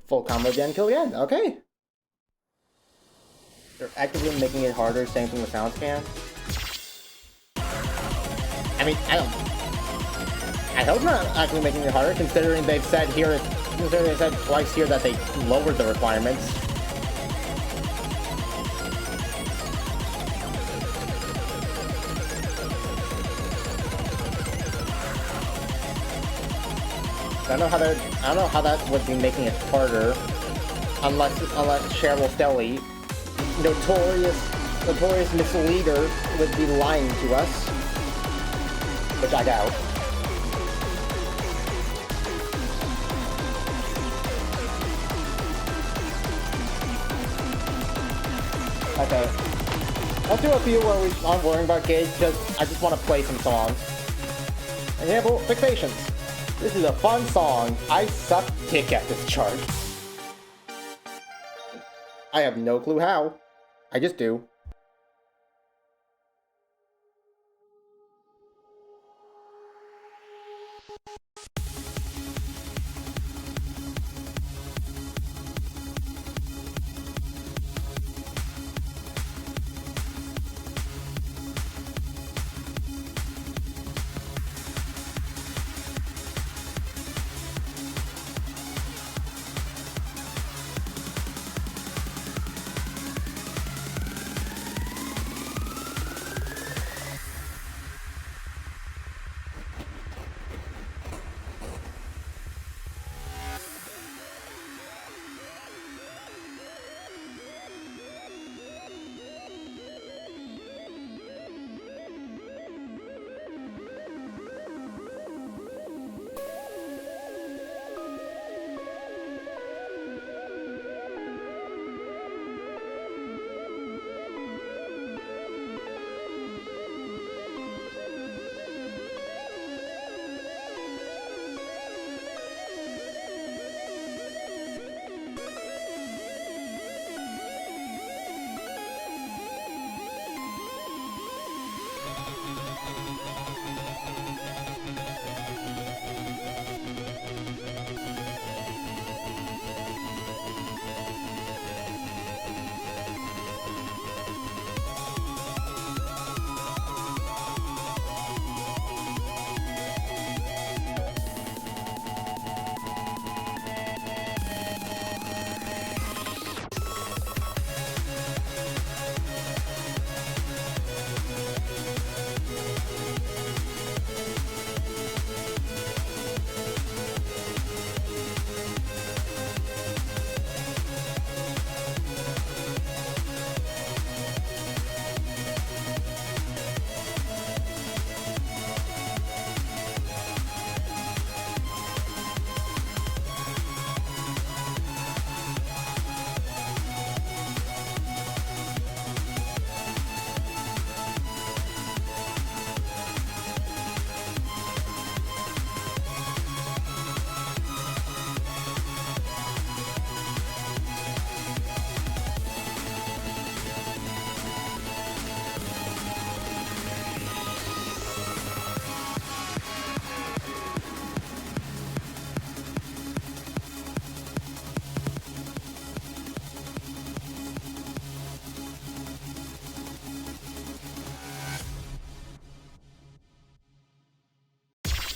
Full combo again, kill again. Okay. They're actively making it harder, same thing with sound scan. I mean, I hope not actually making it harder, considering they've said here, considering they said twice here that they lowered the requirements. I don't know how that would be making it harder, unless Cheryl STELLI, notorious misleader, would be lying to us, which I doubt. Okay, let's do a few where we aren't worrying about gauge. I just want to play some songs. Example, Fixations. This is a fun song. I suck dick at this chart. I have no clue how. I just do.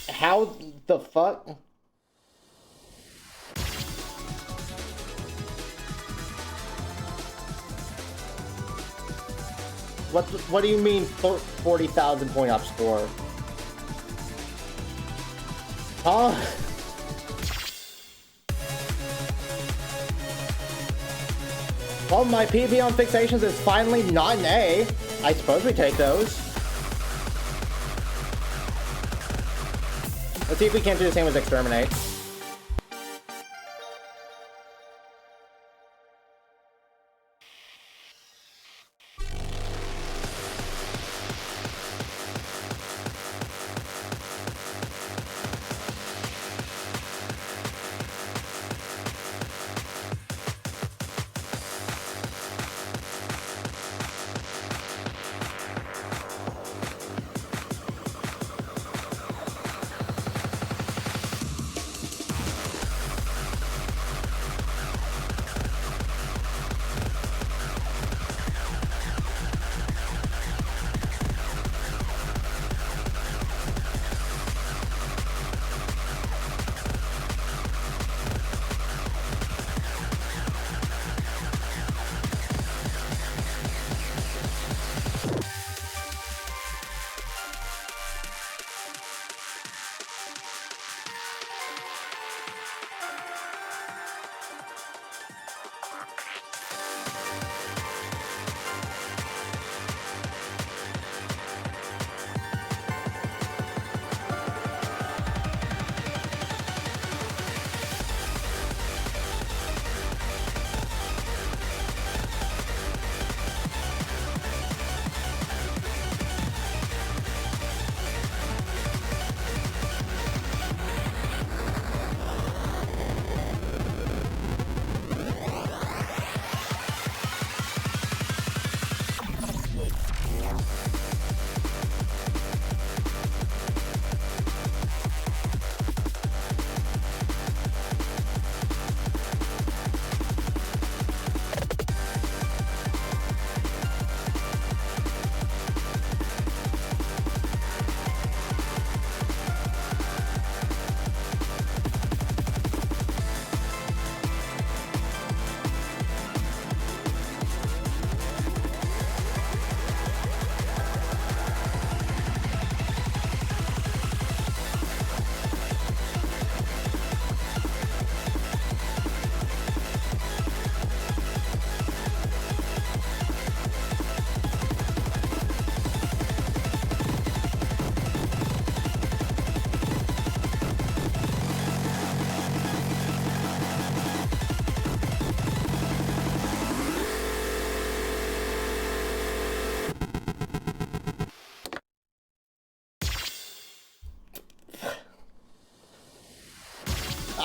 How the fuck? What do you mean 40,000 point up score? Huh? Well, my PV on Fixations is finally not an A. I suppose we take those. Let's see if we can't do the same as Exterminate.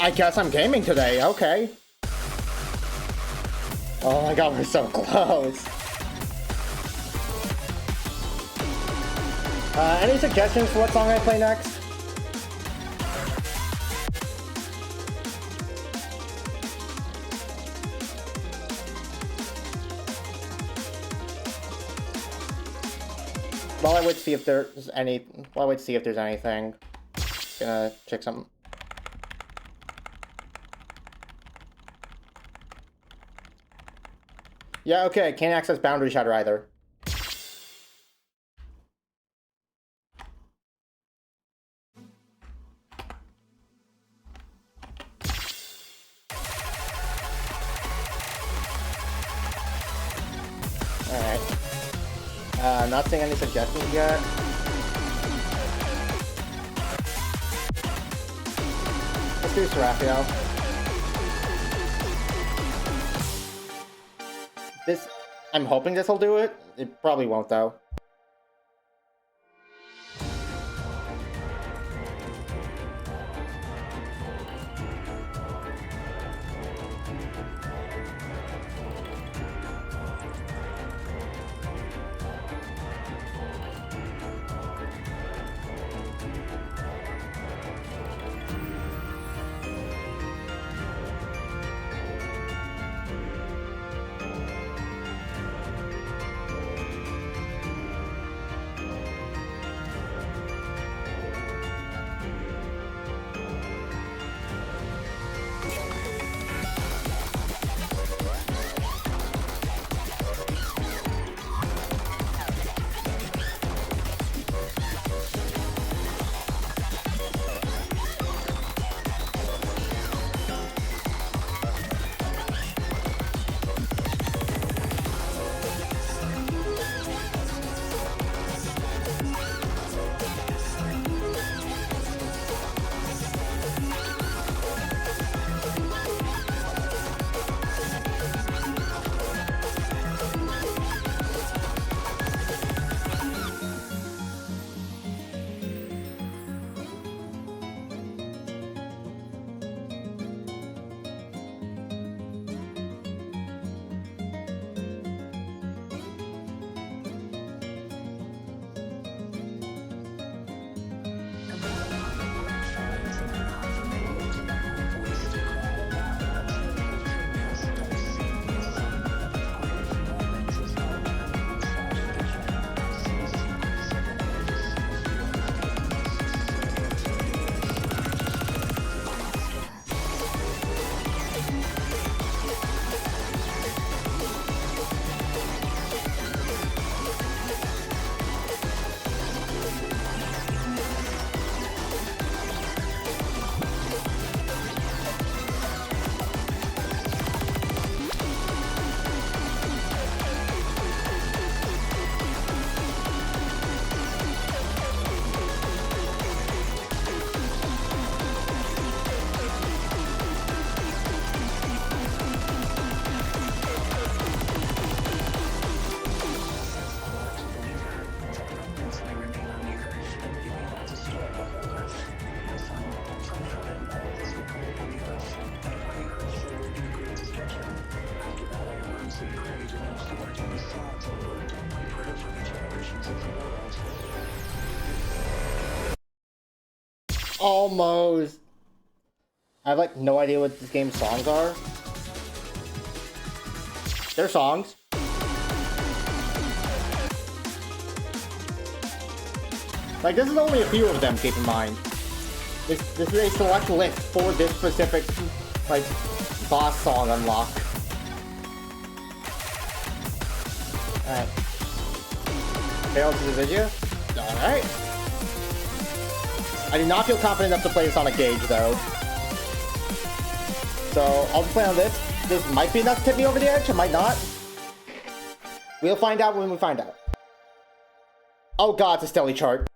I guess I'm gaming today, okay. Oh my god, we're so close. Any suggestions for what song I play next? While I wait to see if there's anything. Gonna check something. Yeah, okay, can't access Boundary Shatter either. Alright. Not seeing any suggestions yet. Let's do Seraphiel. I'm hoping this will do it. It probably won't, though. Almost. I have like no idea what this game's songs are. They're songs. Like, this is only a few of them, keep in mind. This is a select list for this specific, like, boss song unlock. Alright. Failed to the video? Alright. I do not feel confident enough to play this on a gauge, though. So, I'll just play on this. This might be enough to tip me over the edge, it might not. We'll find out when we find out. Oh god, it's a STELLI chart.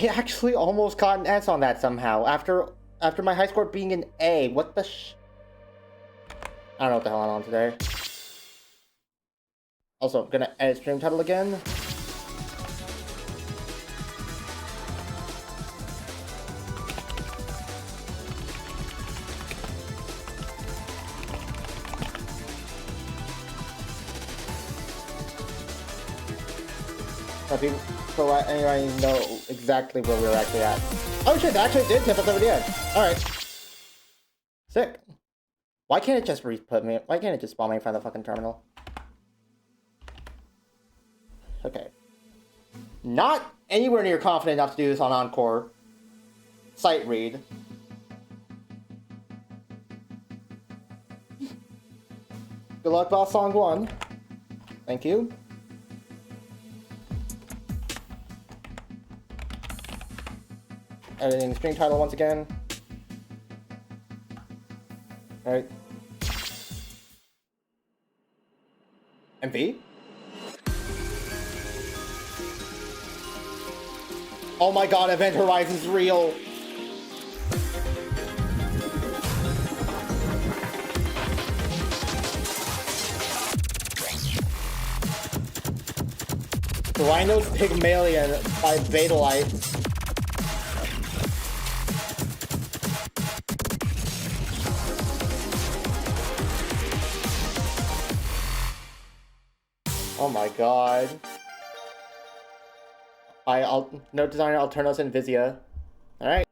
I actually almost got an S on that somehow. After my high score being an A. What the I don't know what the hell I'm on today. Also, I'm gonna edit stream title again. So anyway, I know exactly where we were actually at. Oh shit, that actually did tip us over the edge. Alright. Sick. Why can't it just re-put me? Why can't it just spawn me in front of the fucking terminal? Okay. Not anywhere near confident enough to do this on Encore. Sight read. Good luck, boss song 1. Thank you. Editing stream title once again. Alright. MV? Oh my god, Event Horizon's real! Rhino's Pygmalion by Betalite. Oh my god. Note designer Alternos and Vizia. Alright.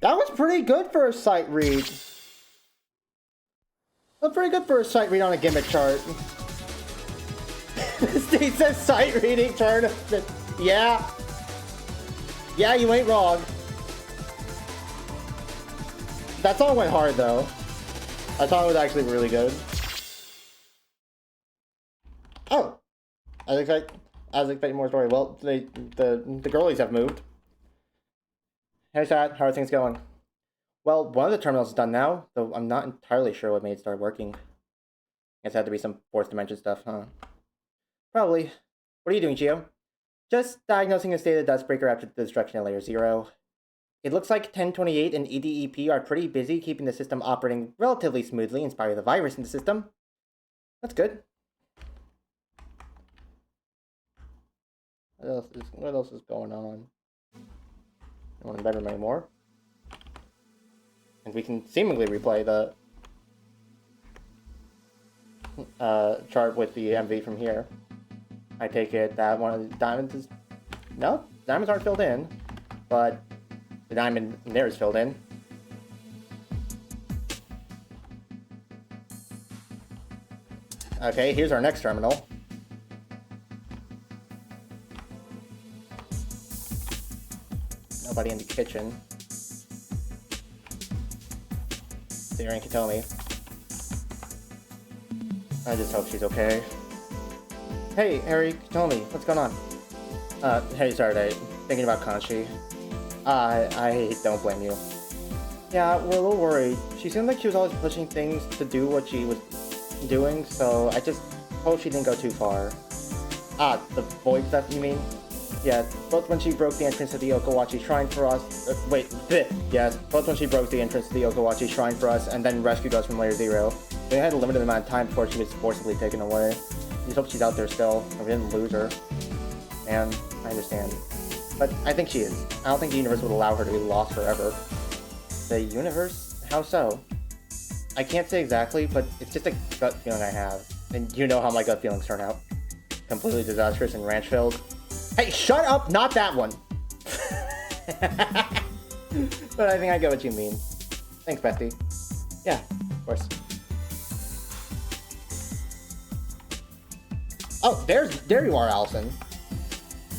That was pretty good for a sight read. That's pretty good for a sight read on a gimmick chart. Steve says sight reading tournament. Yeah. Yeah, you ain't wrong. That song went hard though. That song was actually really good. Oh. I was expecting more story. Well, the girlies have moved. Hey chat, how are things going? Well, one of the terminals is done now, though I'm not entirely sure what made it start working. I guess it had to be some fourth dimension stuff, huh? Probably. What are you doing, Gio? Just diagnosing the state of the Dustbreaker after the destruction at Layer 0. It looks like 1028 and EDEP are pretty busy keeping the system operating relatively smoothly in spite of the virus in the system. That's good. What else is going on? No one in the bedroom anymore. And we can seemingly replay the chart with the MV from here. I take it that one of the diamonds is... No, diamonds aren't filled in, but the diamond in there is filled in. Okay, here's our next terminal. Nobody in the kitchen. Darren Katomi. I just hope she's okay. Hey, Harry Katomi, what's going on? Hey, Saturday. Thinking about Kanchi. I don't blame you. Yeah, we're a little worried. She seemed like she was always pushing things to do what she was doing, so I just hope she didn't go too far. The void stuff, you mean? Yeah, both when she broke the entrance to the Okawachi Shrine for us... yes, both when she broke the entrance to the Okawachi Shrine for us and then rescued us from Layer 0. They had a limited amount of time before she was forcibly taken away. I just hope she's out there still, and we didn't lose her. And I understand. But I think she is. I don't think the universe would allow her to be lost forever. The universe? How so? I can't say exactly, but it's just a gut feeling I have. And you know how my gut feelings turn out. Completely disastrous and ranch-filled. Hey, shut up! Not that one! But I think I get what you mean. Thanks, bestie. Yeah, of course. Oh, there you are, Allison.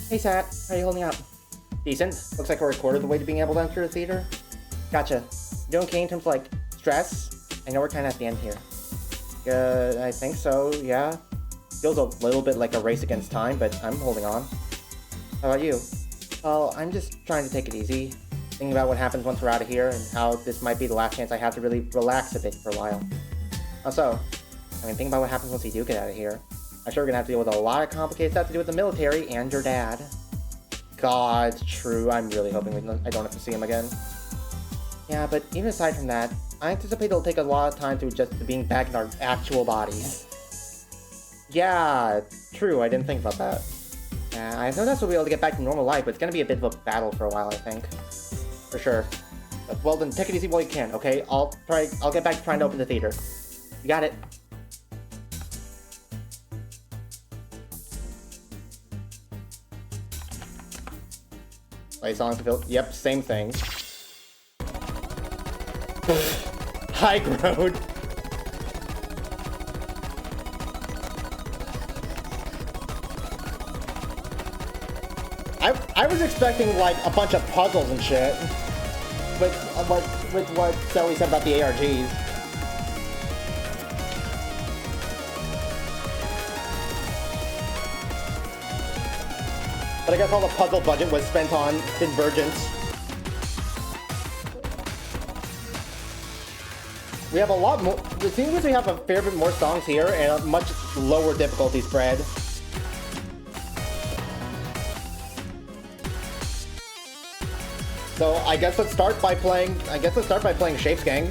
Hey, Sat. How are you holding up? Decent. Looks like we're recorded the way to being able to enter the theater. Gotcha. You doing okay in terms of, like, stress? I know we're kind of at the end here. I think so, yeah. Feels a little bit like a race against time, but I'm holding on. How about you? Well, I'm just trying to take it easy. Thinking about what happens once we're out of here, and how this might be the last chance I have to really relax a bit for a while. Also, thinking about what happens once we do get out of here. I'm sure we're gonna have to deal with a lot of complicated stuff to do with the military and your dad. God, true. I'm really hoping I don't have to see him again. Yeah, but even aside from that, I anticipate it'll take a lot of time to adjust to being back in our actual bodies. Yeah, true. I didn't think about that. I have no doubt we'll be able to get back to normal life, but it's gonna be a bit of a battle for a while, I think. For sure. But, well, then take it easy while you can, okay? I'll get back to trying to open the theater. You got it. Play songs to fill. Yep, same thing. High road. I was expecting like a bunch of puzzles and shit, with what Stelli said about the ARGs. But I guess all the puzzle budget was spent on Convergence. We have a lot more. It seems we have a fair bit more songs here and a much lower difficulty spread. So I guess let's start by playing. Shapes Gang.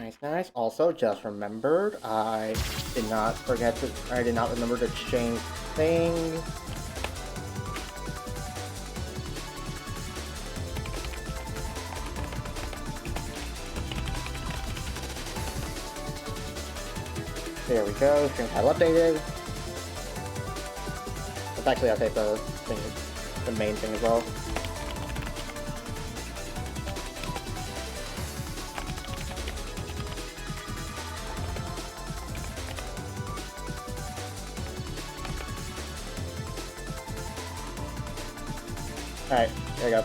Nice, nice. Also, just remembered, I did not remember to change things. There we go, stream title updated. Let's actually update the thing, the main thing as well. Alright, there we go.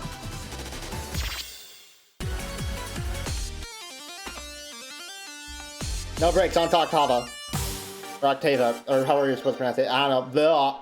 No breaks on Octava. Or Octava, or however you're supposed to pronounce it. I don't know. Blah.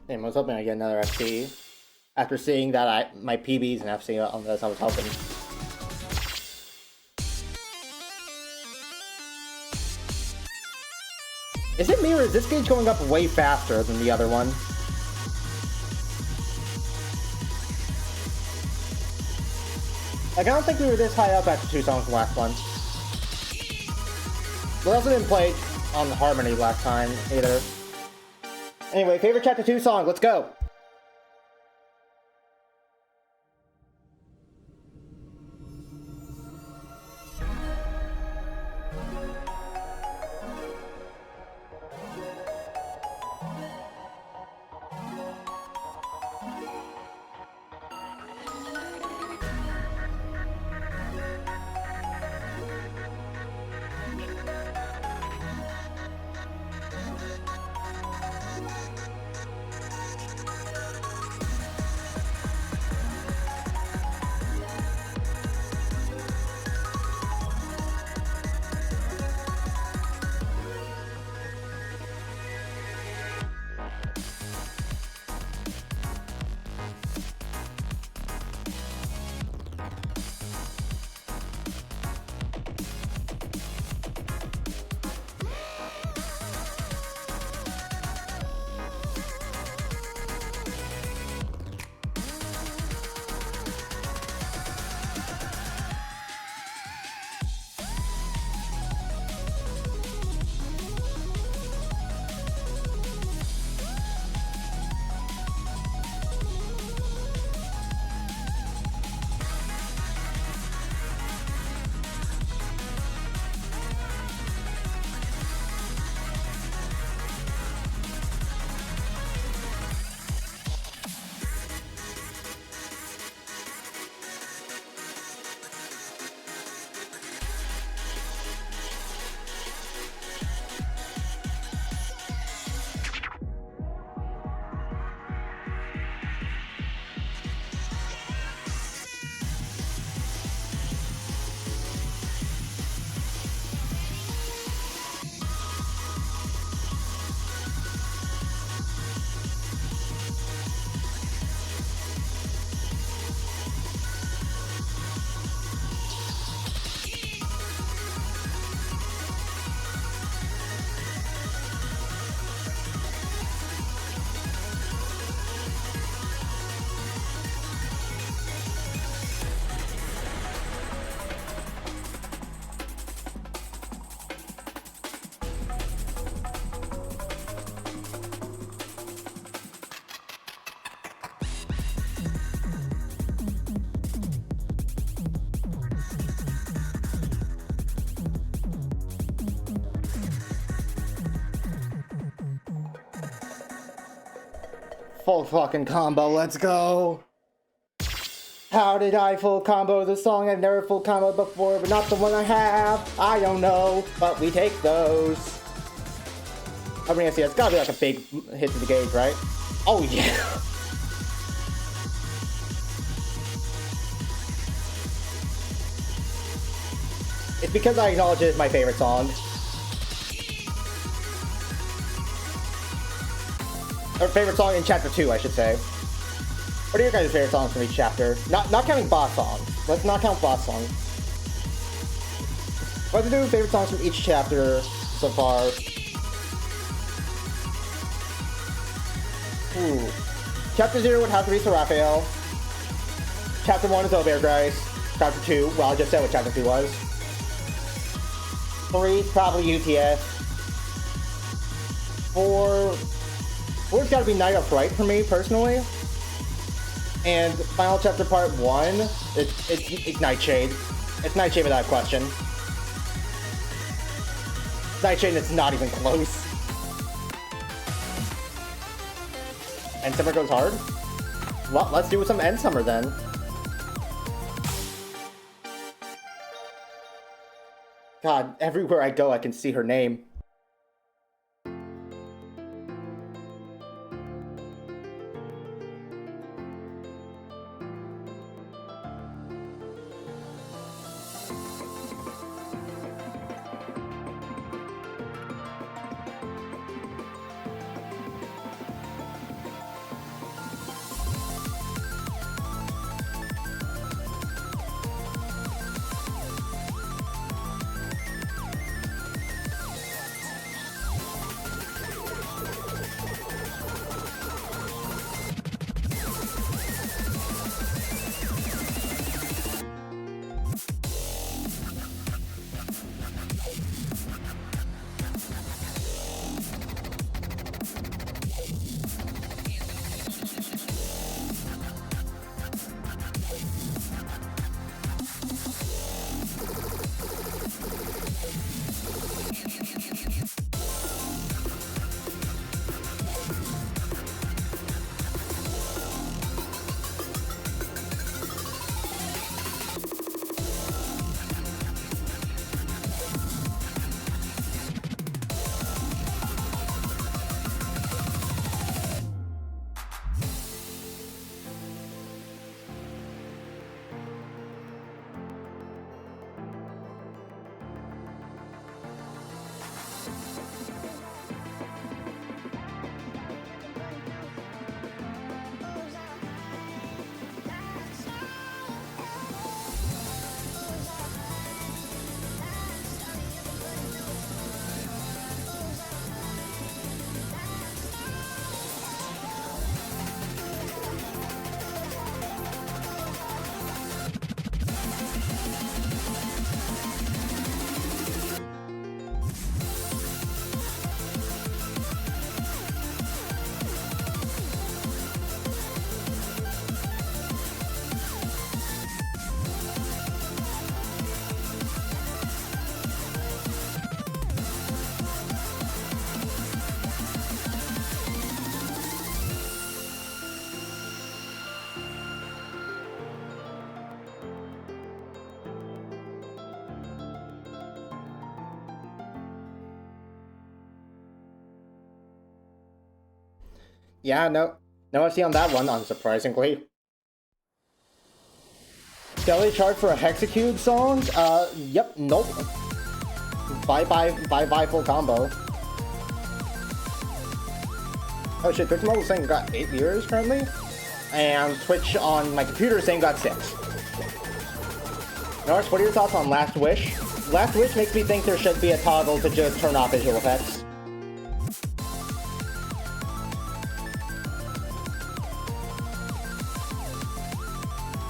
Damn, I was hoping I'd get another FC. After seeing that my PBs and FC on this, I was hoping. Is it me or is this gauge going up way faster than the other one? Like, I don't think we were this high up after 2 songs from the last one. We also didn't play on Harmony last time, either. Anyway, favorite Chapter 2 song, let's go! full fucking combo, let's go! How did I full combo the song? I've never full combo before, but not the one I have. I don't know, but we take those. I'm gonna see, it's gotta be like a big hit to the gauge, right? Oh yeah! It's because I acknowledge it as my favorite song. Or favorite song in chapter 2, I should say. What are your guys' favorite songs from each chapter? Not counting boss songs. Let's not count boss songs. Let's do favorite songs from each chapter so far. Ooh. Chapter 0 would have to be Sir Raphael. Chapter 1 is Obergeist. Chapter 2, well, I just said what chapter 2 was. 3 is probably UTS. 4's gotta be Night of Fright for me, personally. And final chapter part 1, it's Nightshade. It's Nightshade without question. Nightshade, it's not even close. End Summer goes hard? Well, let's do some End Summer then. God, everywhere I go I can see her name. Yeah, no FC on that one, unsurprisingly. STELLI chart for a Hexacube song? Yep, nope. Bye full combo. Oh shit, Twitch Mobile saying got 8 viewers currently? And Twitch on my computer saying got 6. Norris, what are your thoughts on Last Wish? Last Wish makes me think there should be a toggle to just turn off visual effects.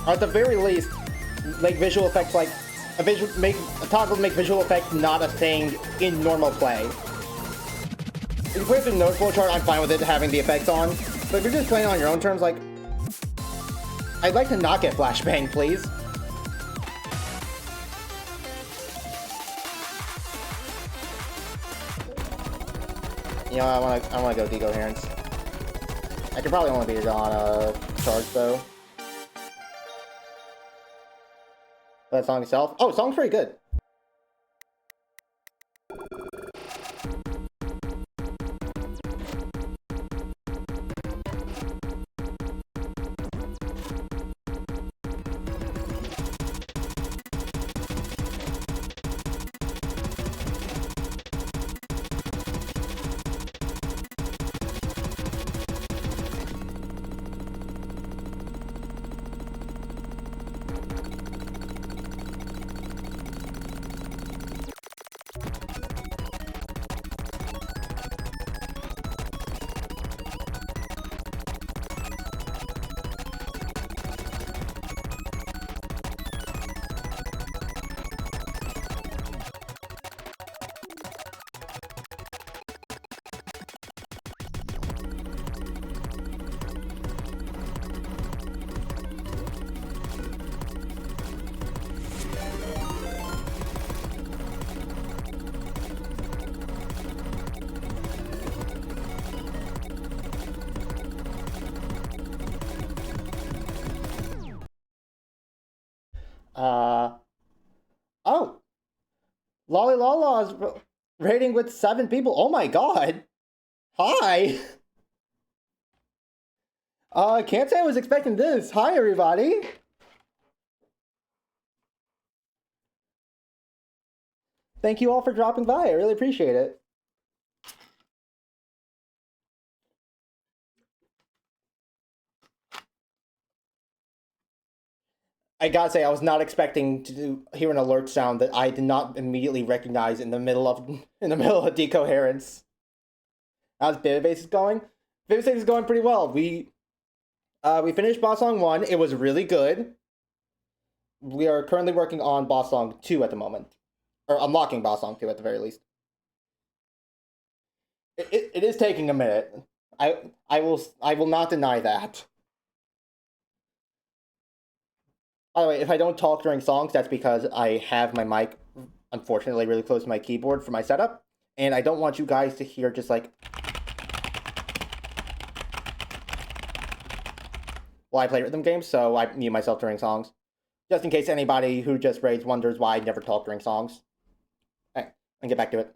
Or at the very least, make visual effects like a toggle to make visual effects not a thing in normal play. If you play through the noticeable chart, I'm fine with it having the effects on. But if you're just playing on your own terms, like, I'd like to not get flashbang, please. You know, I wanna go decoherence. I could probably only beat it on charge though. That song itself. Oh, song's pretty good. Oh, Lolly Lala's rating with 7 people. Oh my god. Hi. Can't say I was expecting this. Hi, everybody. Thank you all for dropping by. I really appreciate it. I gotta say, I was not expecting to hear an alert sound that I did not immediately recognize in the middle of decoherence. How's Base is going? Base is going pretty well. We finished Boss Song 1. It was really good. We are currently working on Boss Song 2 at the moment. Or unlocking Boss Song 2 at the very least. It is taking a minute. I will not deny that. By the way, if I don't talk during songs, that's because I have my mic, unfortunately, really close to my keyboard for my setup. And I don't want you guys to hear just like... while I play rhythm games, so I mute myself during songs. Just in case anybody who just raids wonders why I never talk during songs. Alright, and get back to it.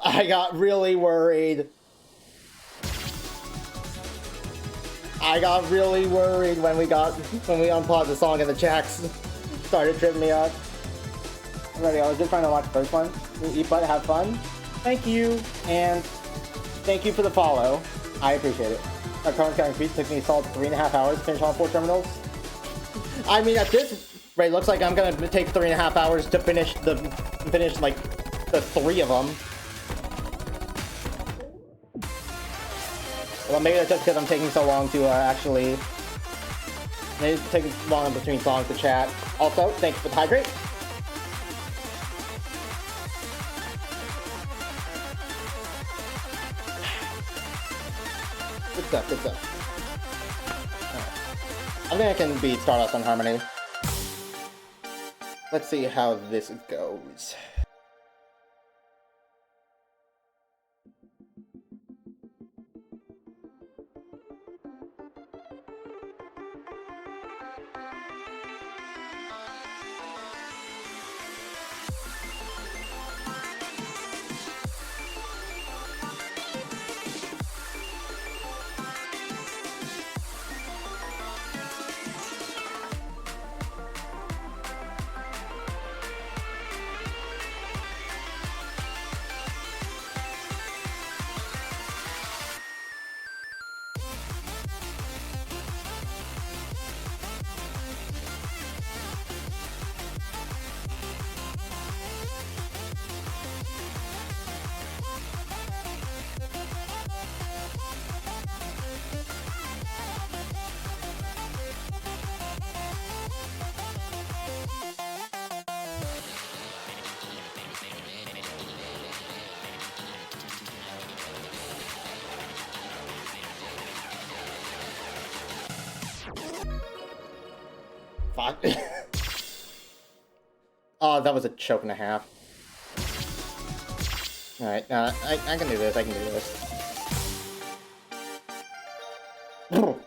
I got really worried. when we unpaused the song and the tracks started tripping me up. Alrighty, I was just trying to watch the first one. Eat butt, have fun. Thank you, and thank you for the follow. I appreciate it. Our current counting feat took me a solid 3.5 hours to finish all 4 terminals. I mean, at this rate, looks like I'm gonna take 3.5 hours to finish like the 3 of them. Well, maybe that's just because I'm taking so long to actually... Maybe it's taking long in between songs to chat. Also, thanks for the hydrate. Good stuff, good stuff. Right. I think I can beat Stardust on Harmony. Let's see how this goes. fuck. Oh, that was a choke and a half. Alright, I can do this, I can do this. Alright.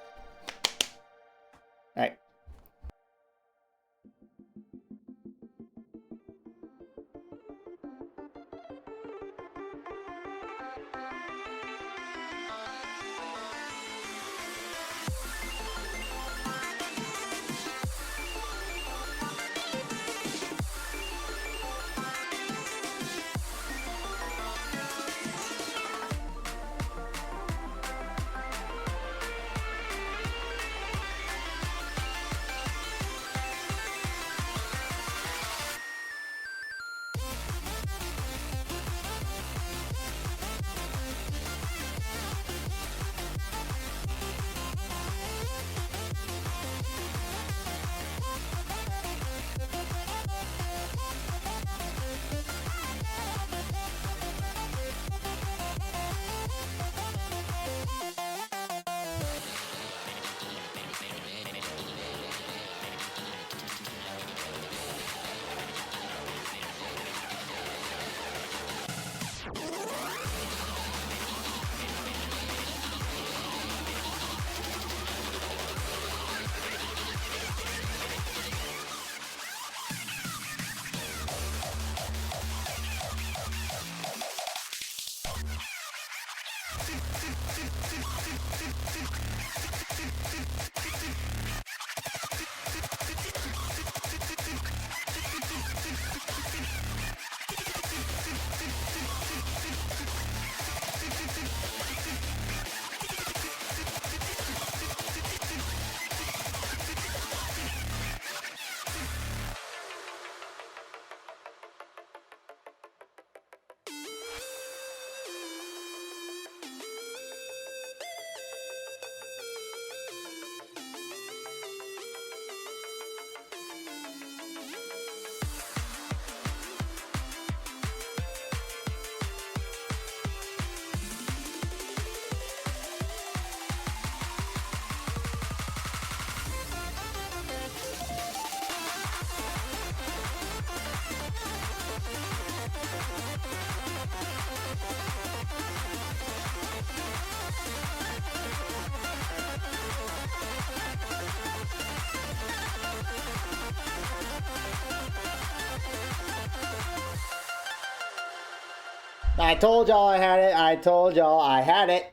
I told y'all I had it. I told y'all I had it. Is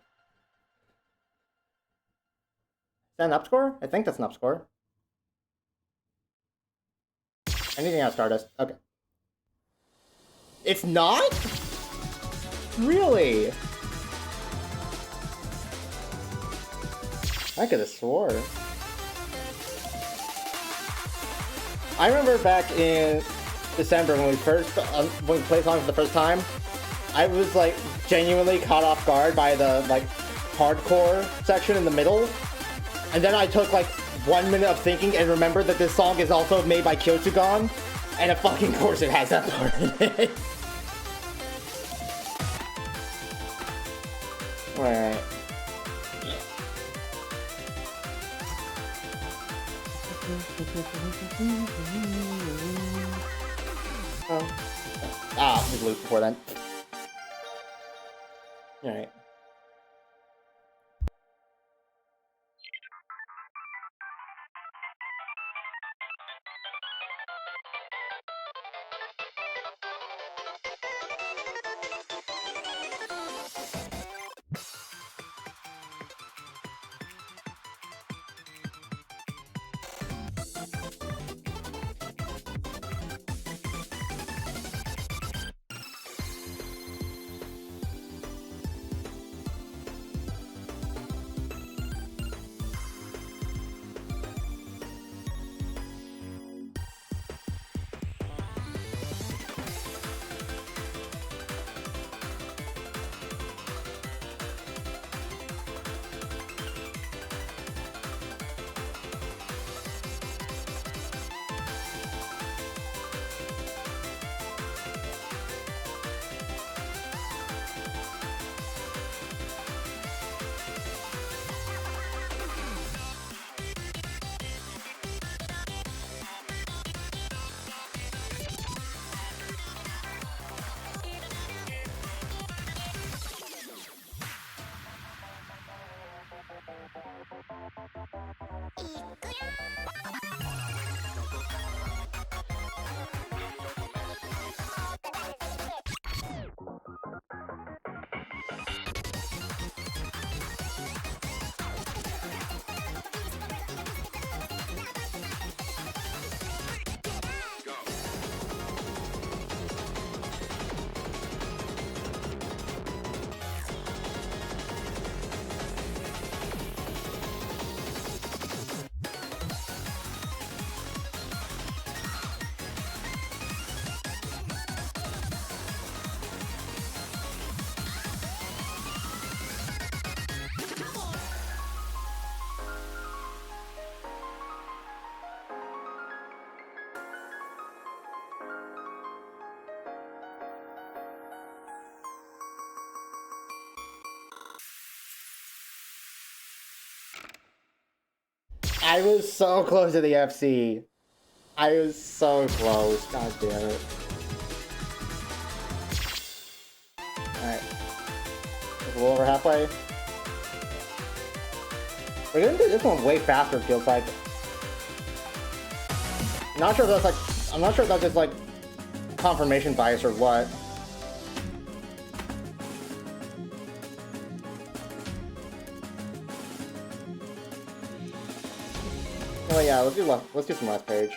that an up score? I think that's an up score. Anything else, Stardust? Okay. It's not? Really? I could have swore. I remember back in December when we played songs for the first time, I was like genuinely caught off guard by the like hardcore section in the middle, and then I took like 1 minute of thinking and remembered that this song is also made by Kyosugon, and of fucking course it has that part in it. Alright. We looped before then. Alright. I was so close to the FC. I was so close. God damn it. Alright. A little over halfway. We're gonna do this one way faster, it feels like. Not sure if that's like, I'm not sure if that's just like confirmation bias or what. Oh yeah, let's do some last page.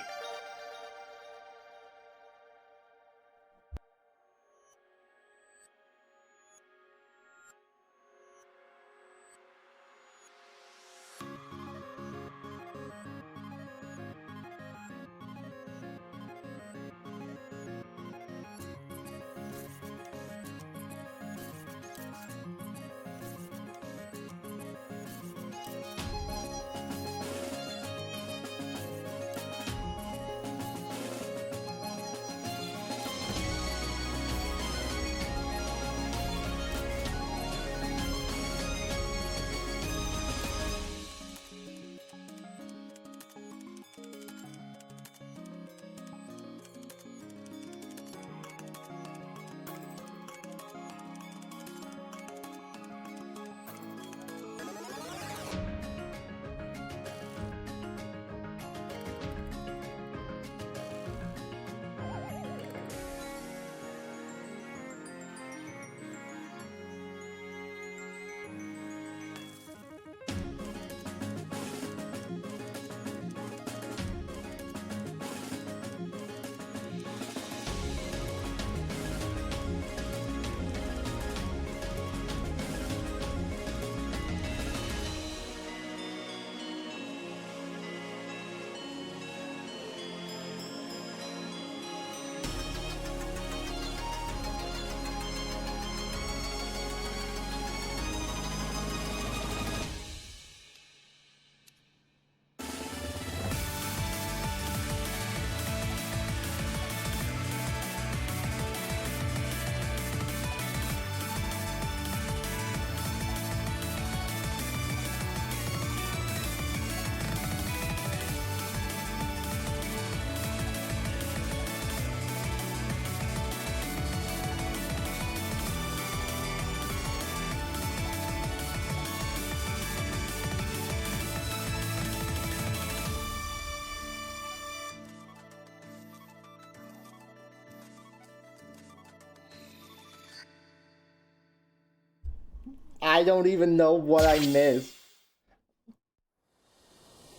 I don't even know what I missed.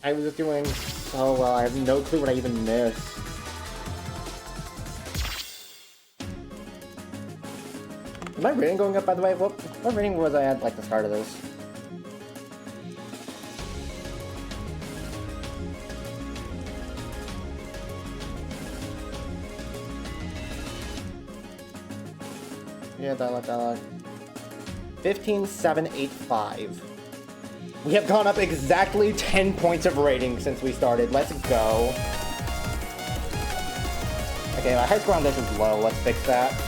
I was just doing so well, I have no clue what I even missed. Is my rating going up, by the way? What rating was I at, like, the start of this? Yeah, dialogue. 15,785. We have gone up exactly 10 points of rating since we started. Let's go. Okay, my high score on this is low. Let's fix that.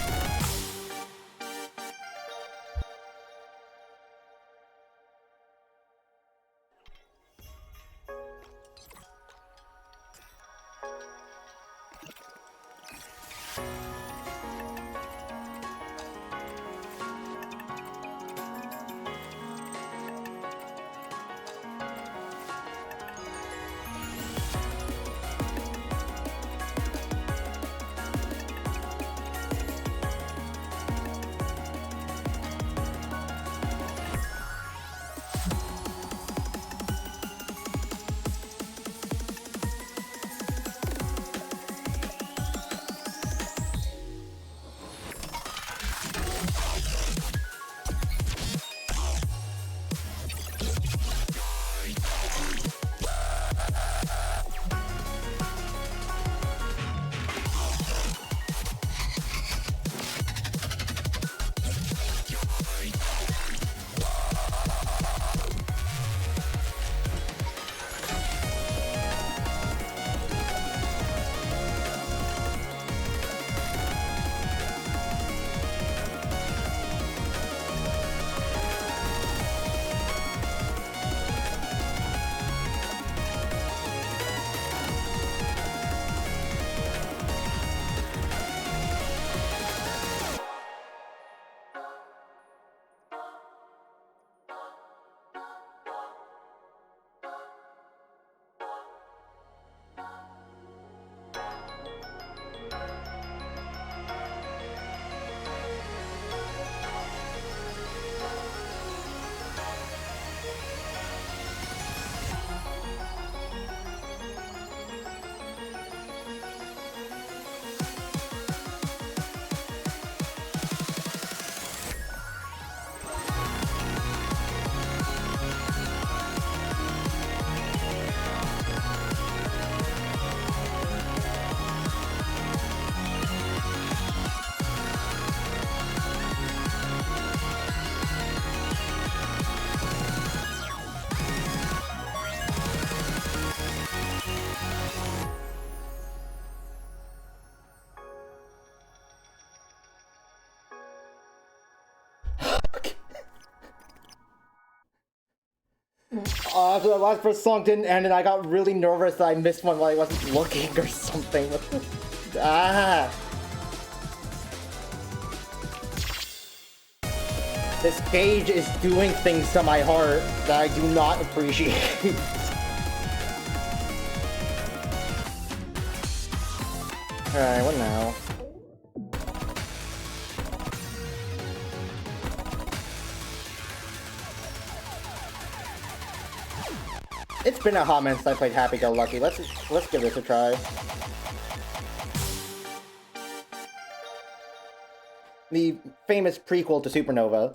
After the last first song didn't end and I got really nervous that I missed one while I wasn't looking or something. Ah! This gauge is doing things to my heart that I do not appreciate. Alright, what now? It's been a hot minute since I played Happy Go Lucky. Let's give this a try. The famous prequel to Supernova.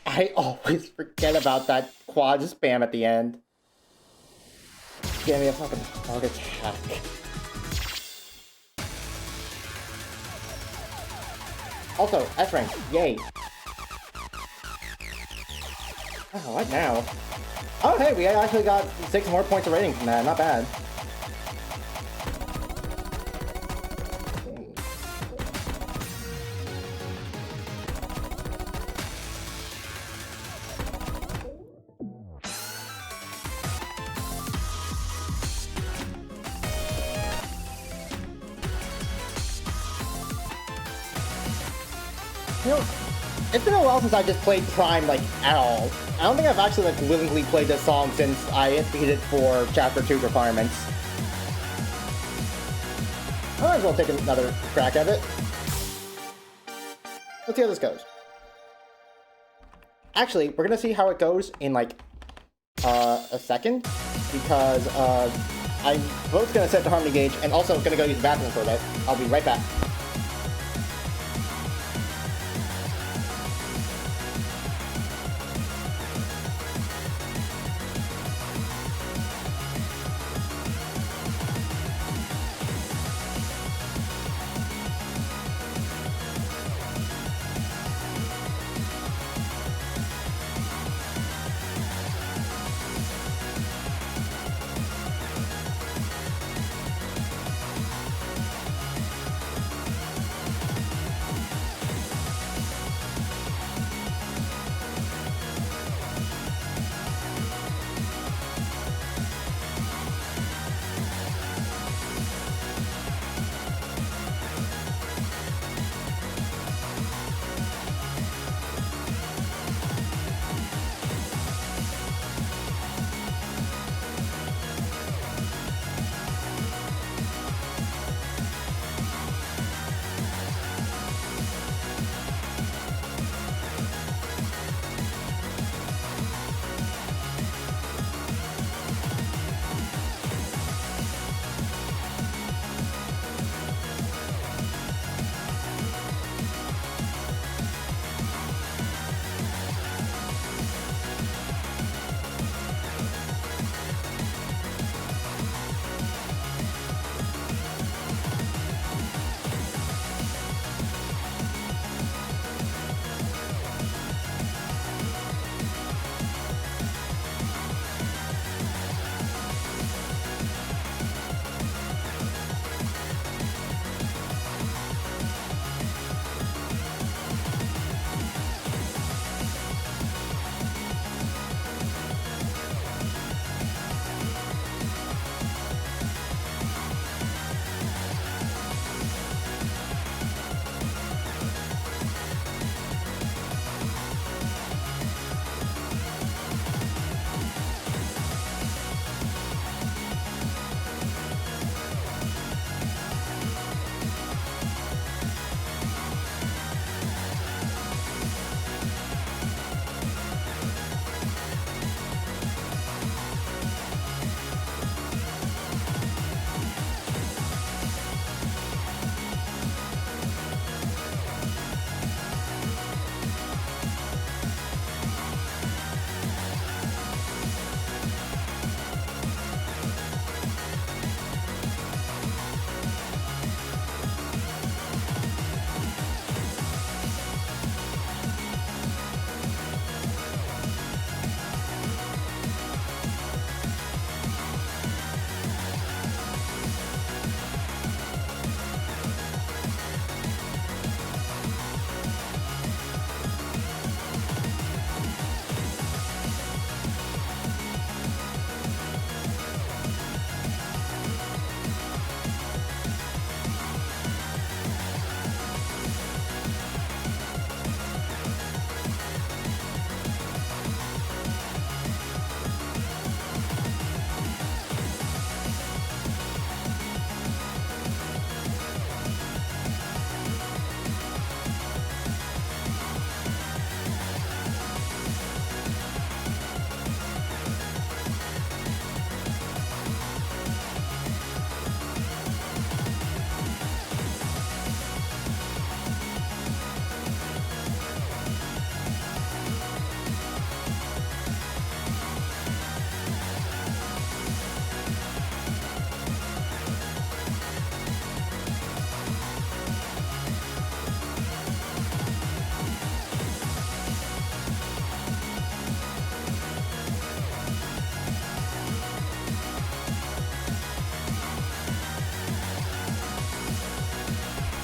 I always forget about that quad spam at the end. Give me a fucking heart attack. Also, S rank, yay. Oh, what now? Oh hey, we actually got 6 more points of rating from that, not bad. You know, it's been a while since I just played Prime, like, at all. I don't think I've actually, like, willingly played this song since I beat it for Chapter 2 requirements. I might as well take another crack at it. Let's see how this goes. Actually, we're gonna see how it goes in, like, a second, because, I'm both gonna set the harmony gauge, and also gonna go use the bathroom for a bit. I'll be right back.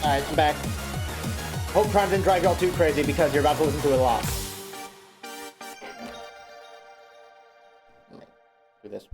Alright, I'm back. Hope Prime didn't drive y'all too crazy because you're about to listen to it a lot. Do this.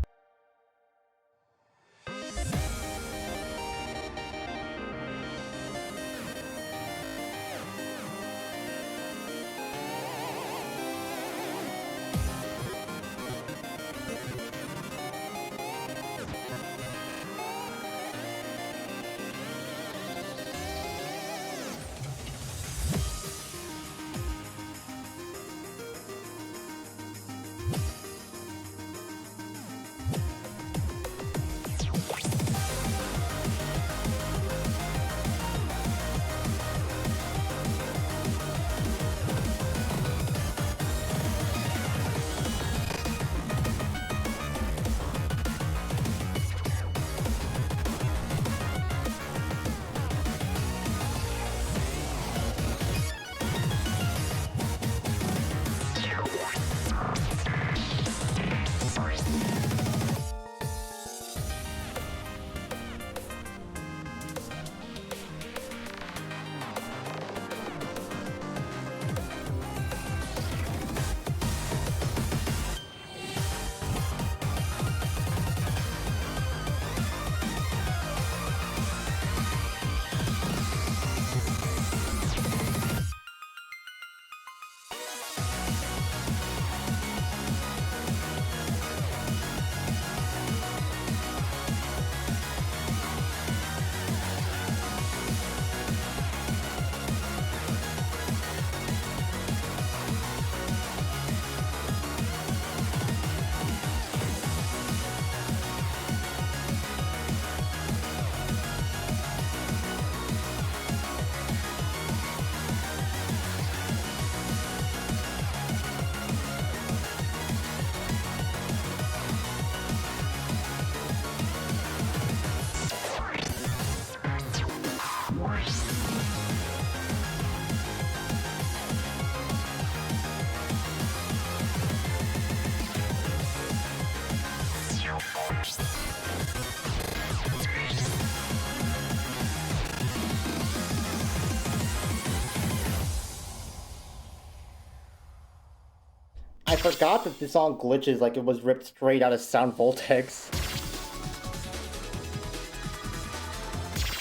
I forgot that the song glitches like it was ripped straight out of Sound Voltex.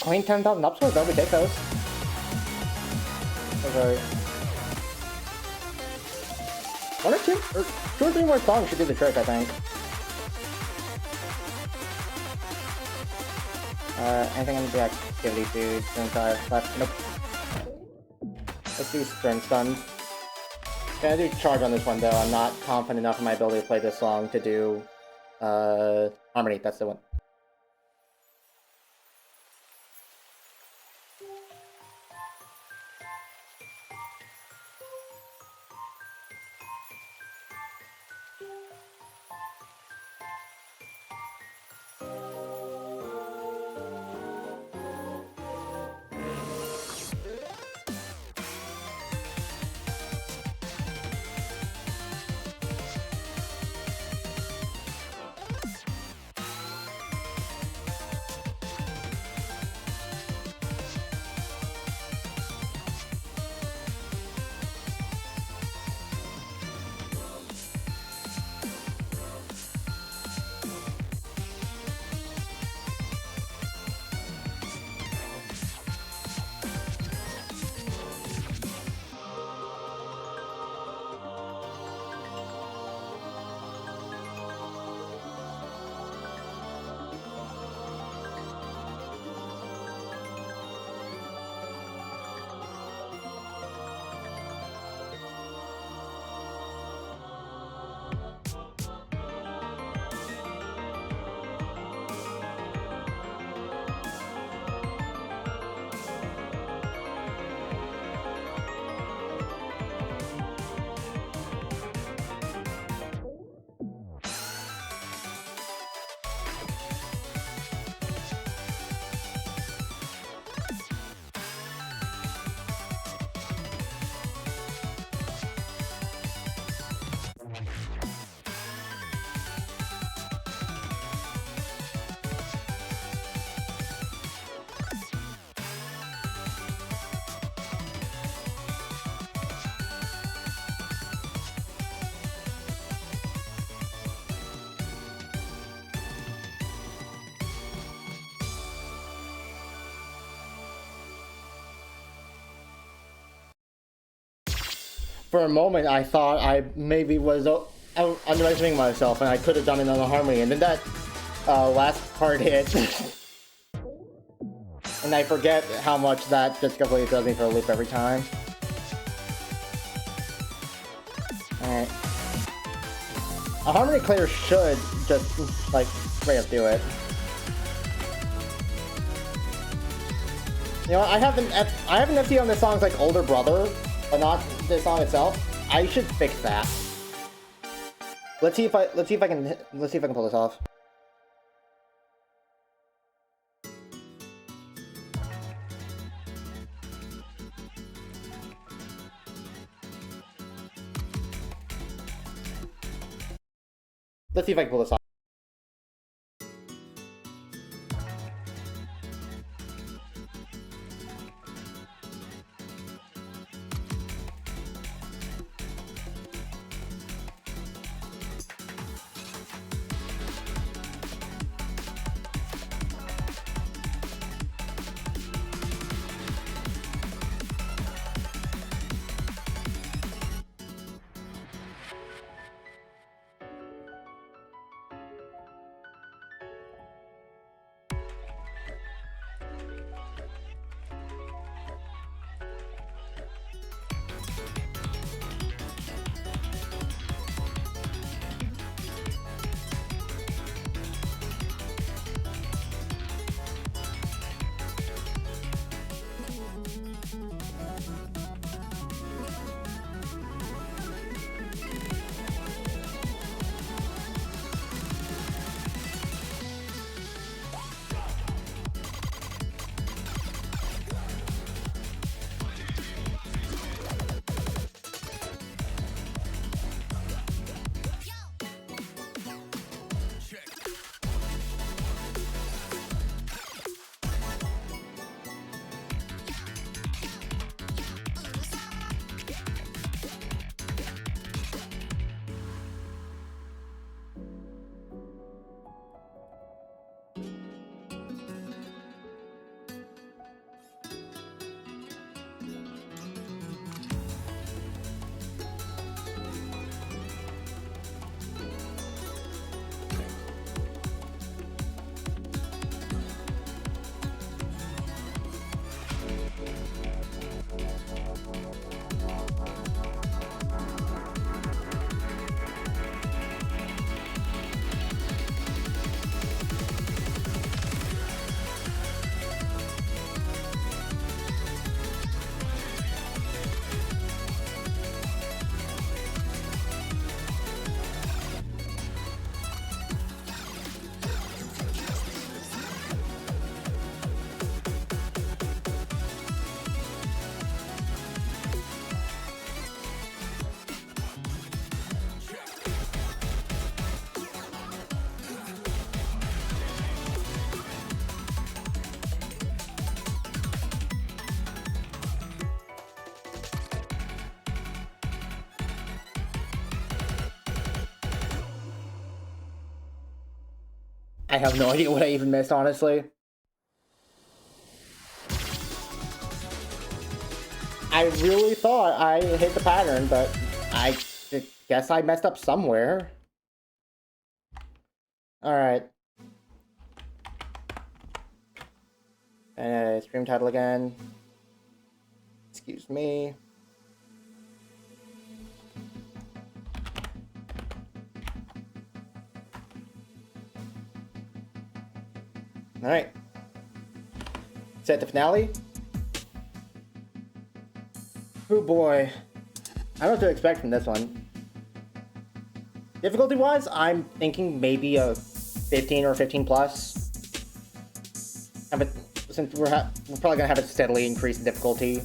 Clean 10,000 upswings, though, we take those. Okay. One or two or three more songs should do the trick, I think. Anything on the activity, dude? Since I left. Nope. Let's do Sprint Stuns. Gonna do Charge on this one, though. I'm not confident enough in my ability to play this song to do, Harmony. That's the one. For a moment, I thought I maybe was underestimating myself, and I could have done another harmony, and then that last part hit. And I forget how much that just completely throws me for a loop every time. Alright. A harmony clear should just, like, straight up do it. You know, I have an FT on this song's like older brother, but not this song itself. I should fix that. Let's see if I can pull this off. Let's see if I can pull this off. I have no idea what I even missed, honestly. I really thought I hit the pattern, but I guess I messed up somewhere. Alright. And stream title again. Excuse me. Alright. Set the finale. Oh boy. I don't know what to expect from this one. Difficulty-wise, I'm thinking maybe a 15 or 15 plus. But since we're probably gonna have it steadily increase in difficulty.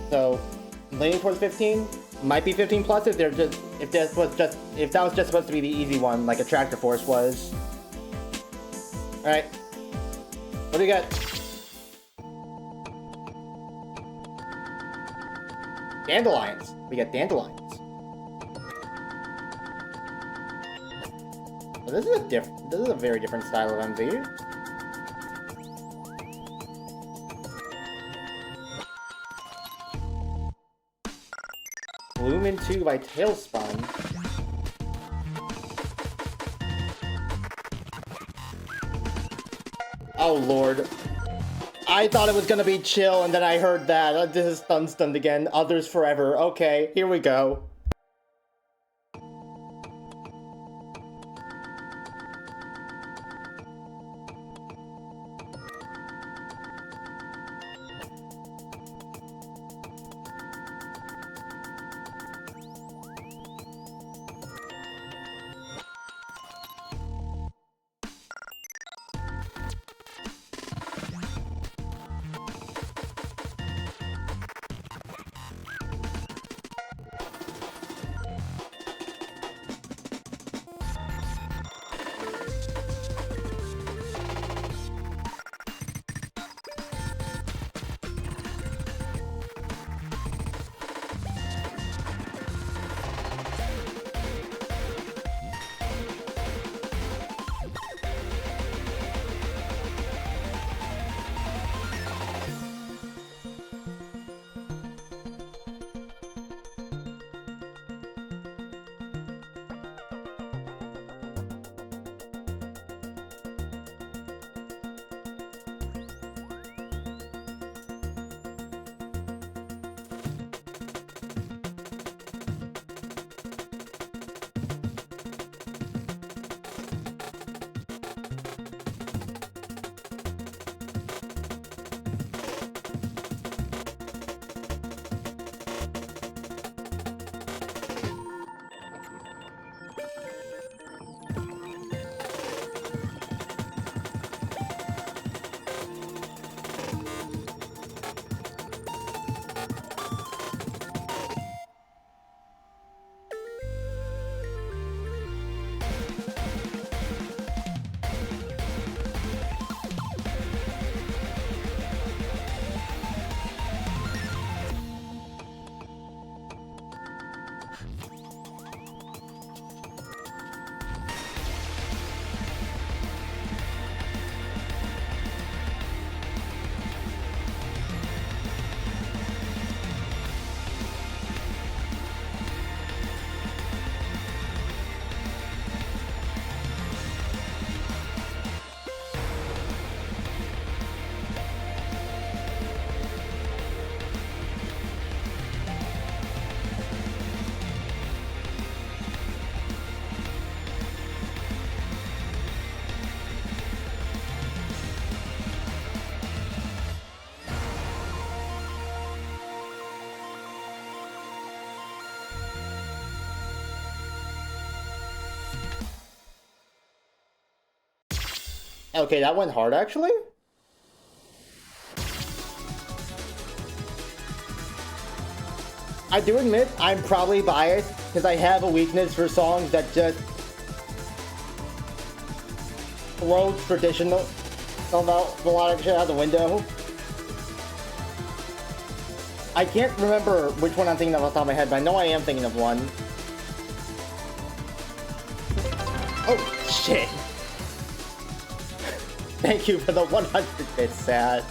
So, leaning towards 15. Might be 15 plus if that was just supposed to be the easy one, like Attractor Force was. Alright. What do we got? Dandelions. We got dandelions. Well, this is a very different style of MV. Lumen 2 by Tailspun. Oh lord. I thought it was gonna be chill, and then I heard that. This is stunned again. Others forever. Okay, here we go. Okay, that went hard, actually? I do admit I'm probably biased, because I have a weakness for songs that just throw traditional melodic shit out the window. I can't remember which one I'm thinking of off the top of my head, but I know I am thinking of one. Oh, shit. Thank you for the 100 bits, Sad.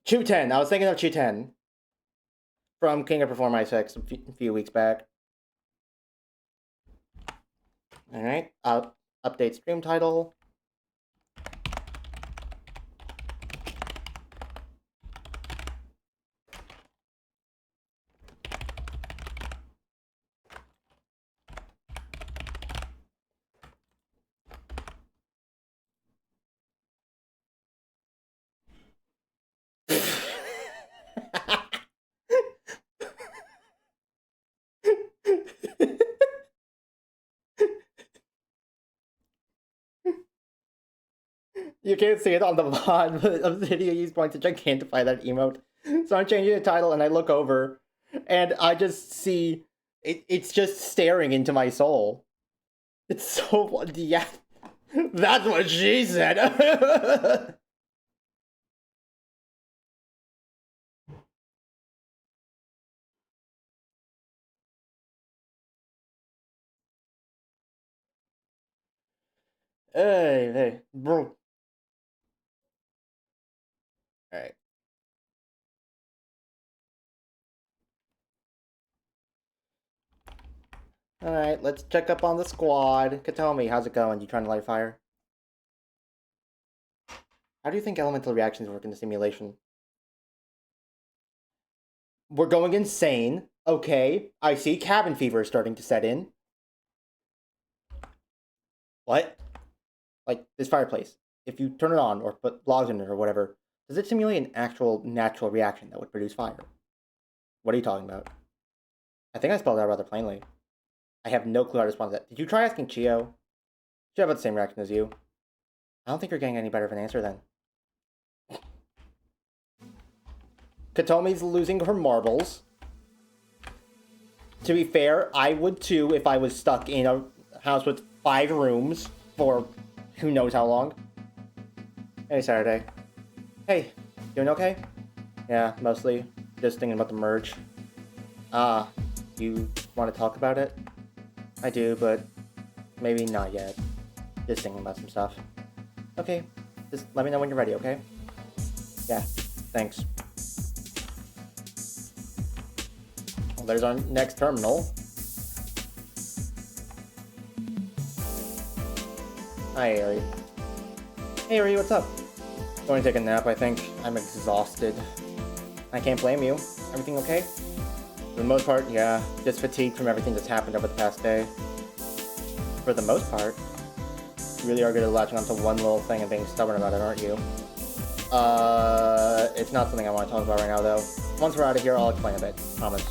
Chu-10. I was thinking of Chu-10 from King of Perform Ice X a few weeks back. Alright, update stream title. You can't see it on the VOD, but Obsidian used point to gigantify that emote. So I'm changing the title and I look over and I just see it's just staring into my soul. It's so, yeah, that's what she said. Hey, bro. Alright. Alright, let's check up on the squad. Katomi, how's it going? You trying to light a fire? How do you think elemental reactions work in the simulation? We're going insane. Okay, I see cabin fever starting to set in. What? Like, this fireplace. If you turn it on or put logs in it or whatever, does it simulate an actual natural reaction that would produce fire? What are you talking about? I think I spelled it out rather plainly. I have no clue how to respond to that. Did you try asking Chio? She had about the same reaction as you. I don't think you're getting any better of an answer then. Katomi's losing her marbles. To be fair, I would too if I was stuck in a house with 5 rooms for who knows how long. Hey, Saturday. Hey, doing okay? Yeah, mostly. Just thinking about the merge. You want to talk about it? I do, but maybe not yet. Just thinking about some stuff. Okay, just let me know when you're ready, okay? Yeah, thanks. Well, there's our next terminal. Hi, Ari. Hey, Ari, what's up? Going to take a nap, I think. I'm exhausted. I can't blame you. Everything okay? For the most part, yeah. Just fatigued from everything that's happened over the past day. For the most part, you really are good at latching onto one little thing and being stubborn about it, aren't you? It's not something I want to talk about right now, though. Once we're out of here, I'll explain a bit. Promise.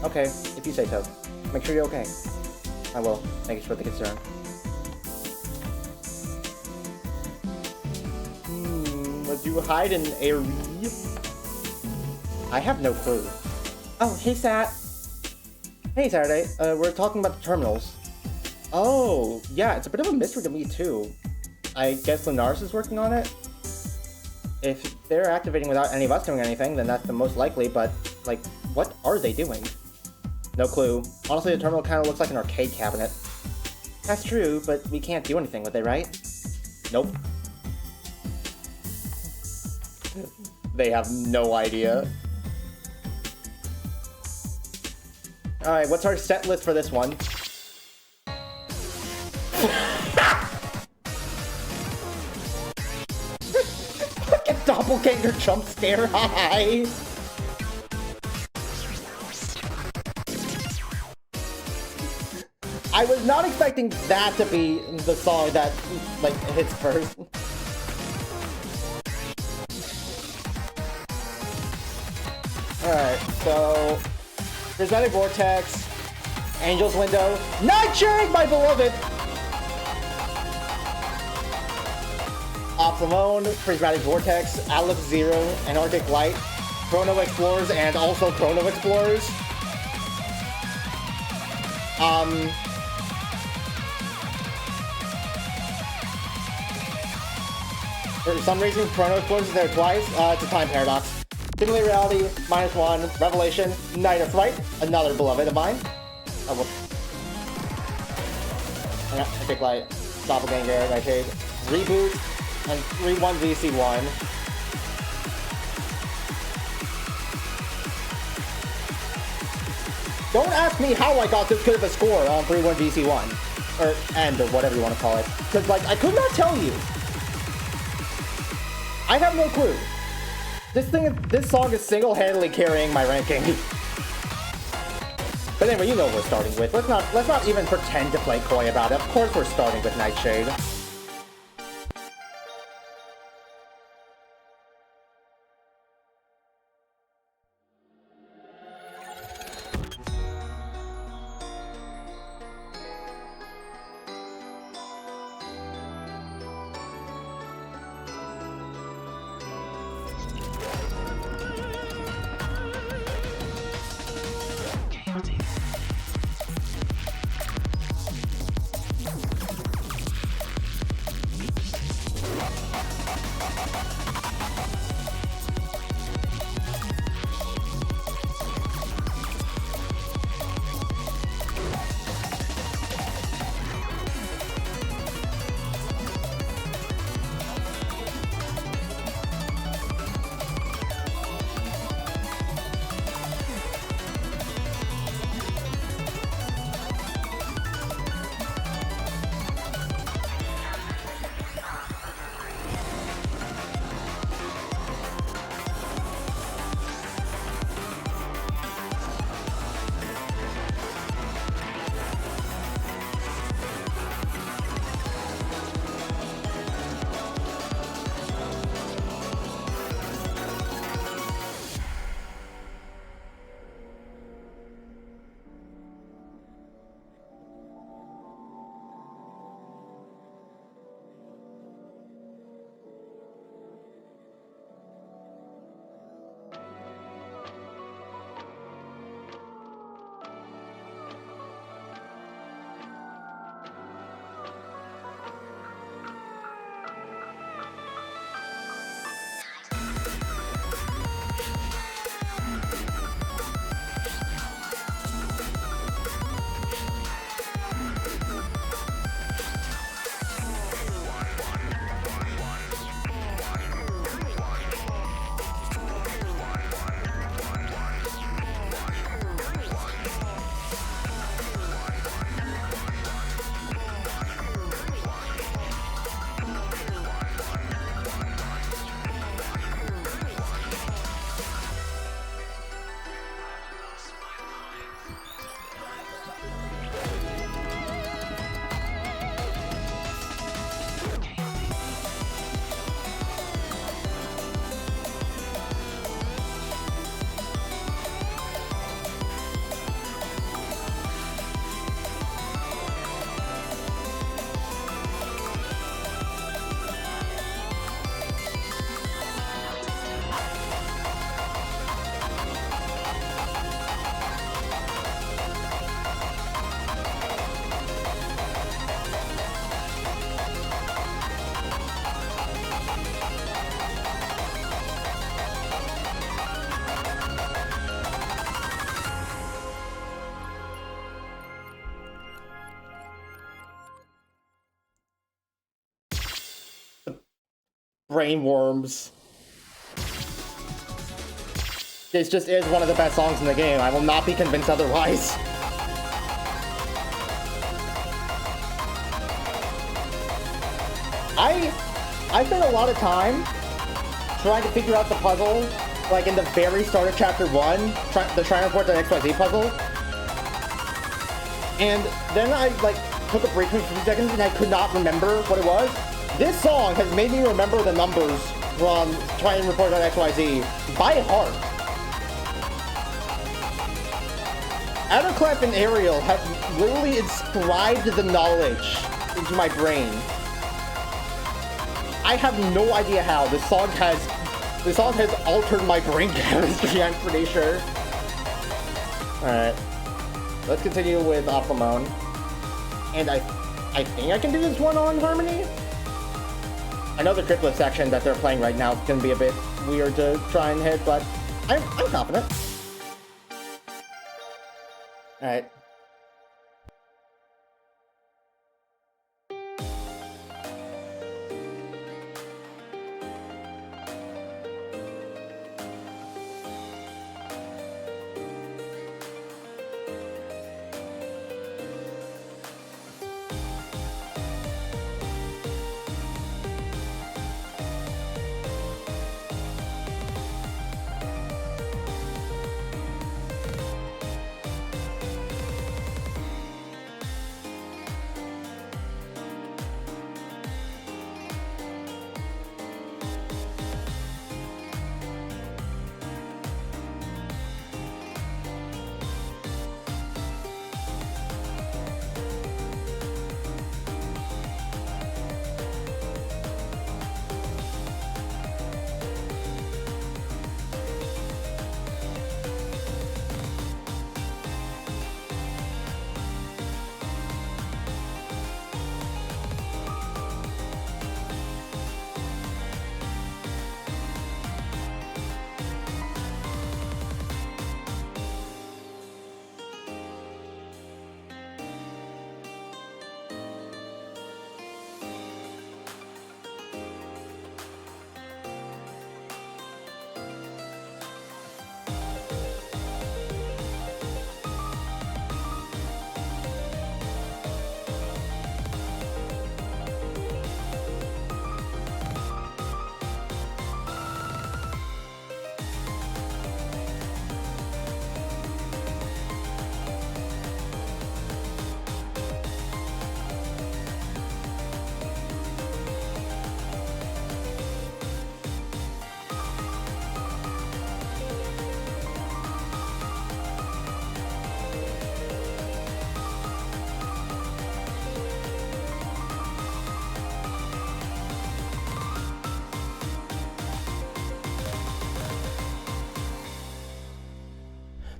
Okay, if you say so. Make sure you're okay. I will. Thank you for the concern. Would you hide an area? I have no clue. Oh, hey, Sat. Hey, Saturday. We're talking about the terminals. Oh, yeah, it's a bit of a mystery to me, too. I guess Lunaris is working on it? If they're activating without any of us doing anything, then that's the most likely, but, like, what are they doing? No clue. Honestly, the terminal kind of looks like an arcade cabinet. That's true, but we can't do anything with it, right? Nope. They have no idea. Alright, what's our set list for this one? Fucking doppelganger jump scare, hi! I was not expecting that to be the song that, like, hits first. Alright, so... Prismatic Vortex, Angel's Window, Nightshade, my beloved! Optimone, Prismatic Vortex, Atlas Zero, Antarctic Light, Chrono Explorers, and also Chrono Explorers. For some reason, Chrono Explorers is there twice. It's a time paradox. Simulate Reality, -1, Revelation, Night of Fright, another beloved of mine. Epic Light, Doppelganger, Nightshade, Reboot, and 3-1 VC1. Don't ask me how I got this good of a score on 3-1 VC1. Or End, or whatever you want to call it. Because, like, I could not tell you. I have no clue. This song is single-handedly carrying my ranking. But anyway, you know what we're starting with. Let's not even pretend to play coy about it. Of course we're starting with Nightshade. Brainworms. This just is one of the best songs in the game. I will not be convinced otherwise. I spent a lot of time trying to figure out the puzzle, like in the very start of chapter 1, the Shrine Report to XYZ puzzle. And then I like took a break for a few seconds and I could not remember what it was. This song has made me remember the numbers from Shrine Report on XYZ by heart. Adderclef and Ariel have literally inscribed the knowledge into my brain. I have no idea how. This song has altered my brain chemistry, I'm pretty sure. Alright. Let's continue with Aquamon. And I think I can do this one on Harmony? I know the Cryptlic section that they're playing right now is going to be a bit weird to try and hit, but I'm confident. Alright.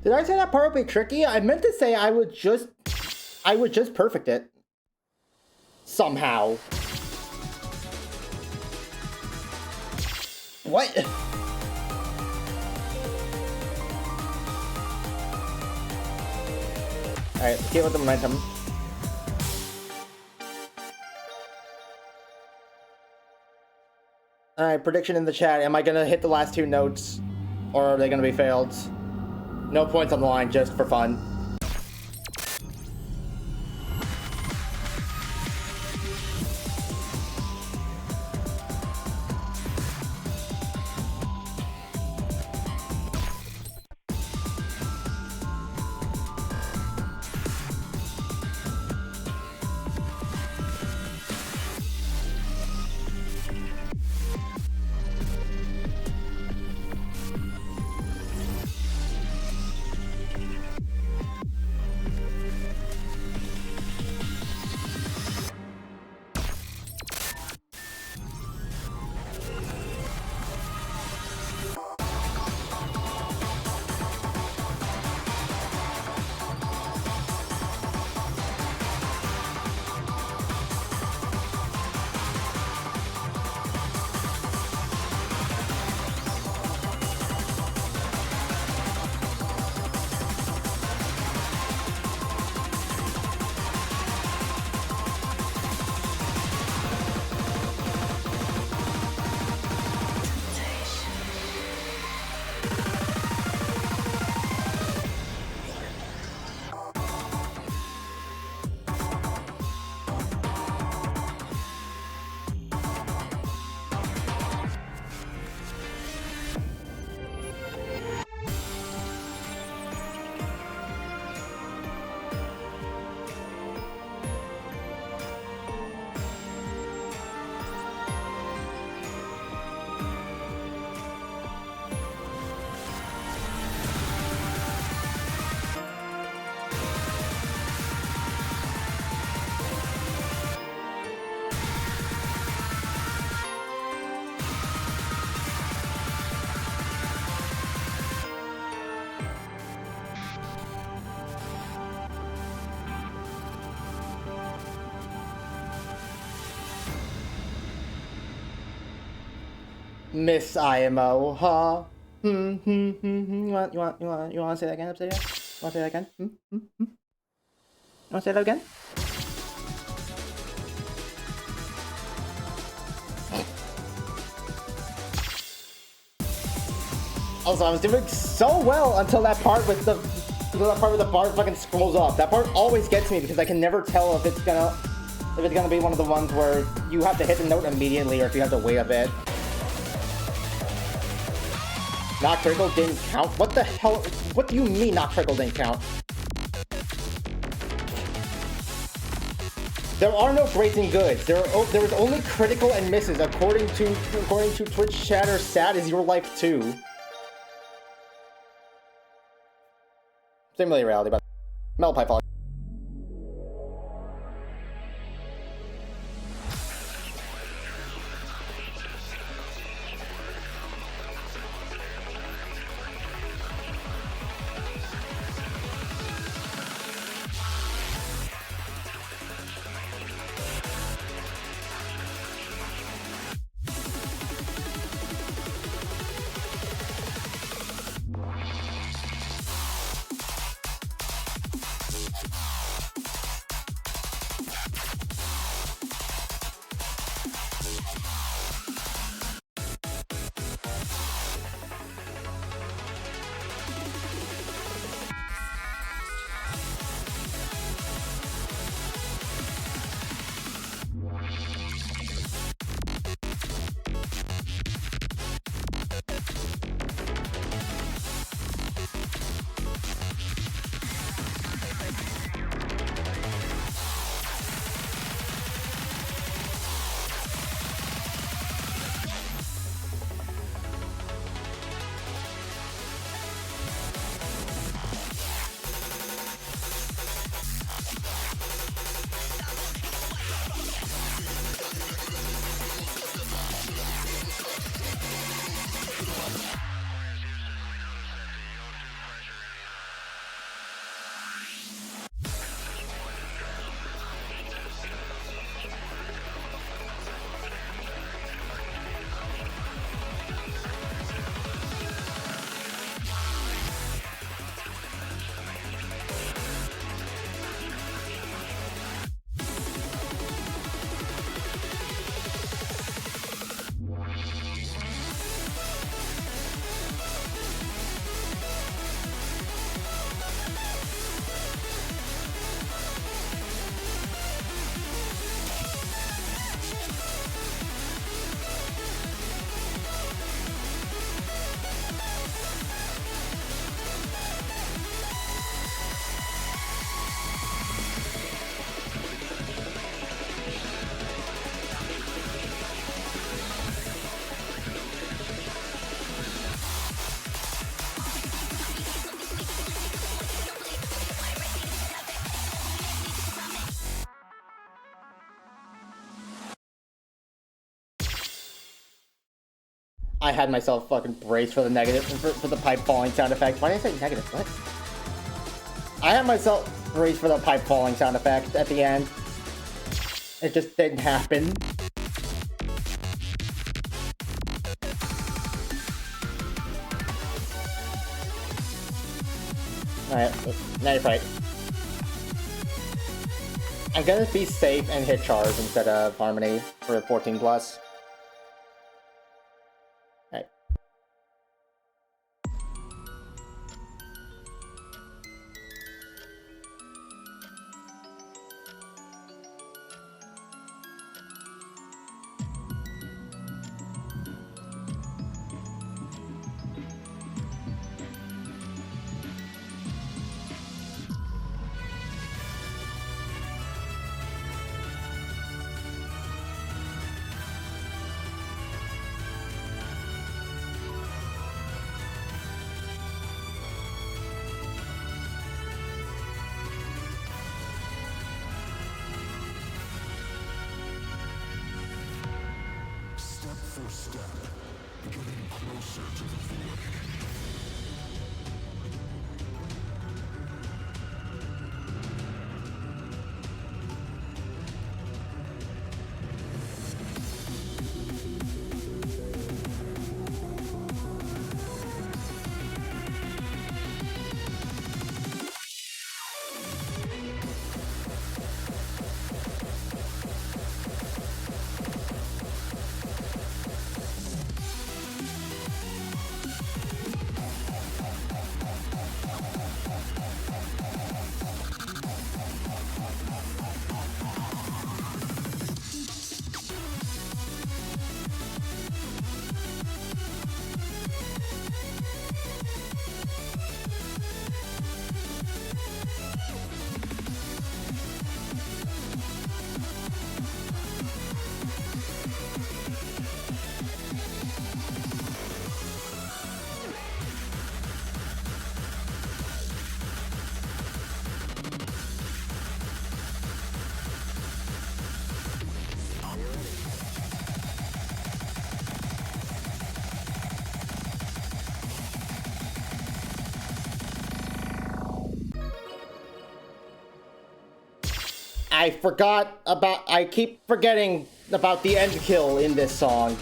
Did I say that part would be tricky? I meant to say I would just perfect it. Somehow. What? Alright, let's get with the momentum. Alright, prediction in the chat. Am I gonna hit the last two notes? Or are they gonna be failed? No points on the line, just for fun. Miss IMO, huh? You want to say that again, Obsidian? You want to say that again? You want to say that again? Also, I was doing so well until that part with the bar fucking scrolls off. That part always gets me because I can never tell if it's gonna be one of the ones where you have to hit the note immediately or if you have to wait a bit. Not critical didn't count? What the hell? What do you mean not critical didn't count? There are no greats and goods. There was only critical and misses according to Twitch chatter. Sad is your life too. Simulated reality, but metal pipe fall. I had myself fucking braced for the negative, for the pipe falling sound effect. Why did I say negative? What? I had myself braced for the pipe falling sound effect at the end. It just didn't happen. Alright, now you're right. I'm gonna be safe and hit charge instead of Harmony for 14 plus. Alright. I forgot about. I keep forgetting about the end kill in this song.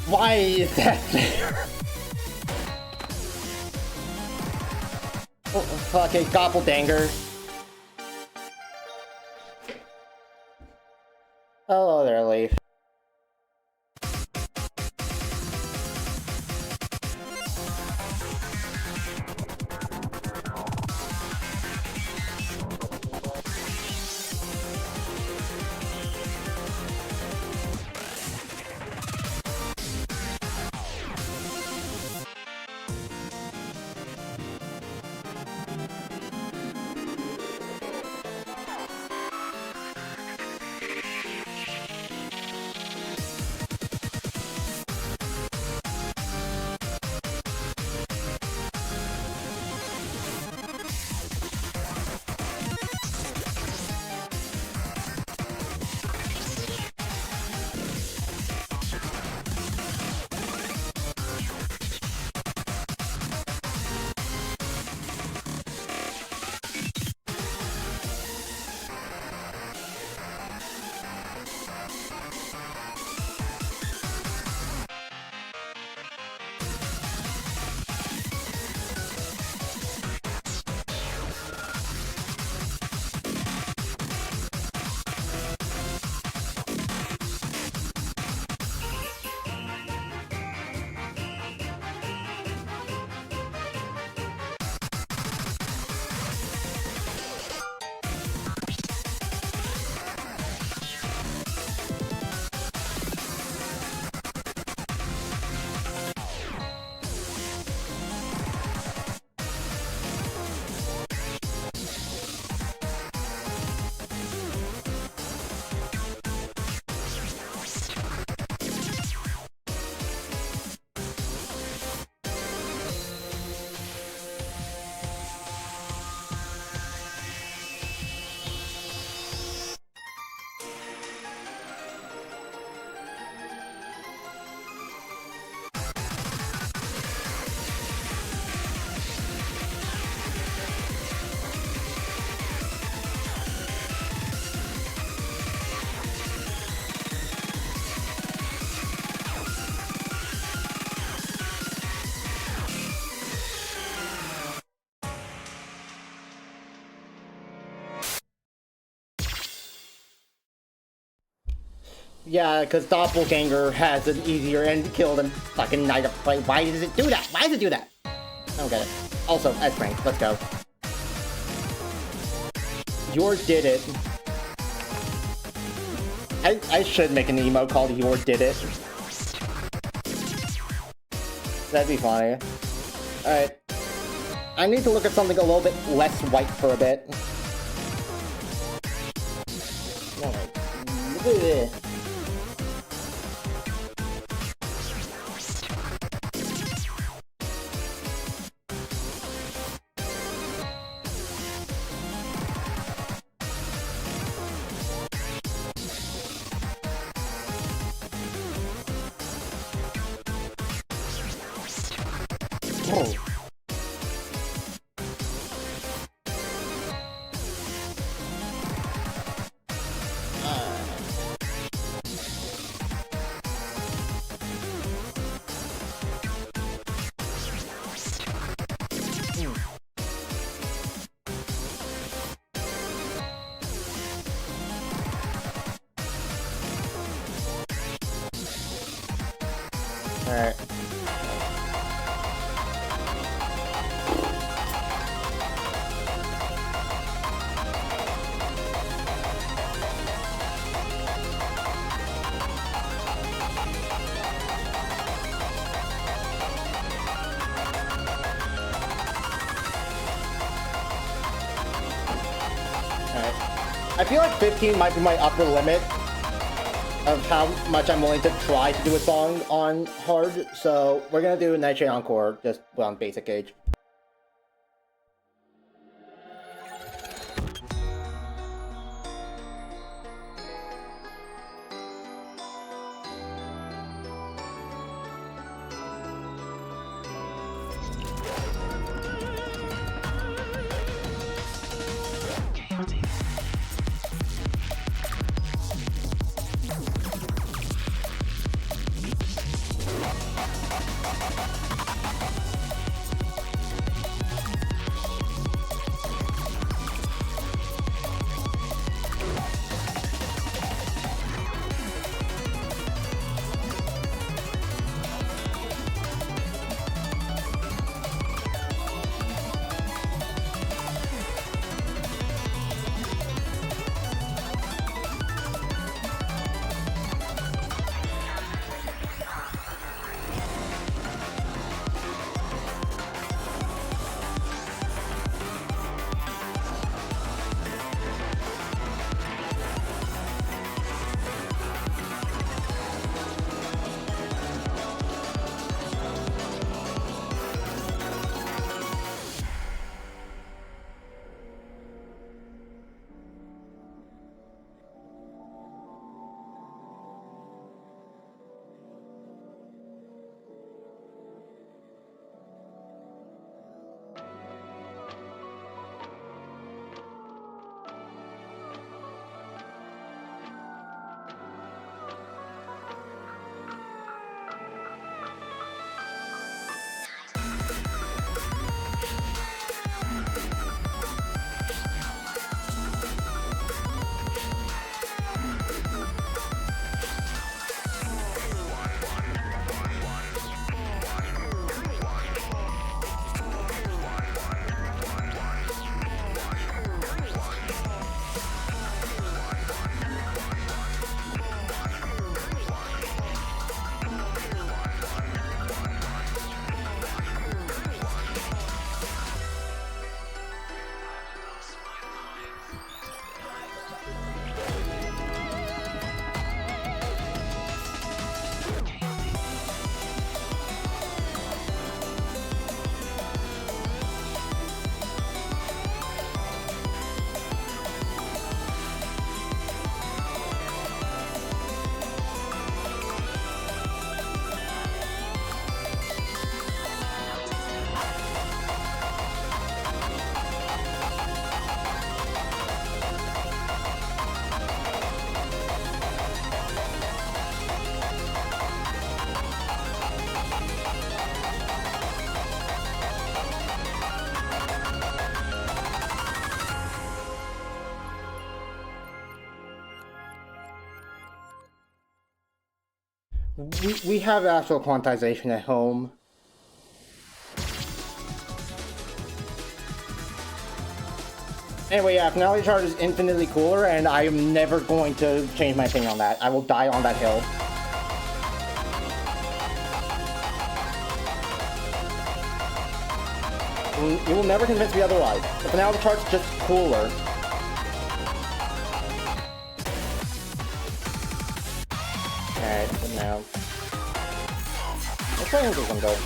Why is that there? Oh, fucking Doppelganger. Hello there, Leaf. Yeah, because Doppelganger has an easier end kill than fucking Night of Play. Why does it do that? Why does it do that? I don't get it. Also, S-Rank, let's go. Yor did it. I should make an emote called Yor did it. That'd be funny. Alright. I need to look at something a little bit less white for a bit. Alright. Oh. Alright. I feel like 15 might be my upper limit of how much I'm willing to try to do a song on hard, so we're gonna do Nightshade Encore just on basic gauge. We have actual quantization at home. Anyway, yeah, finality charge is infinitely cooler, and I am never going to change my opinion on that. I will die on that hill. You will never convince me otherwise. The finality charge is just cooler. Alright, so now. Let's try and do some good.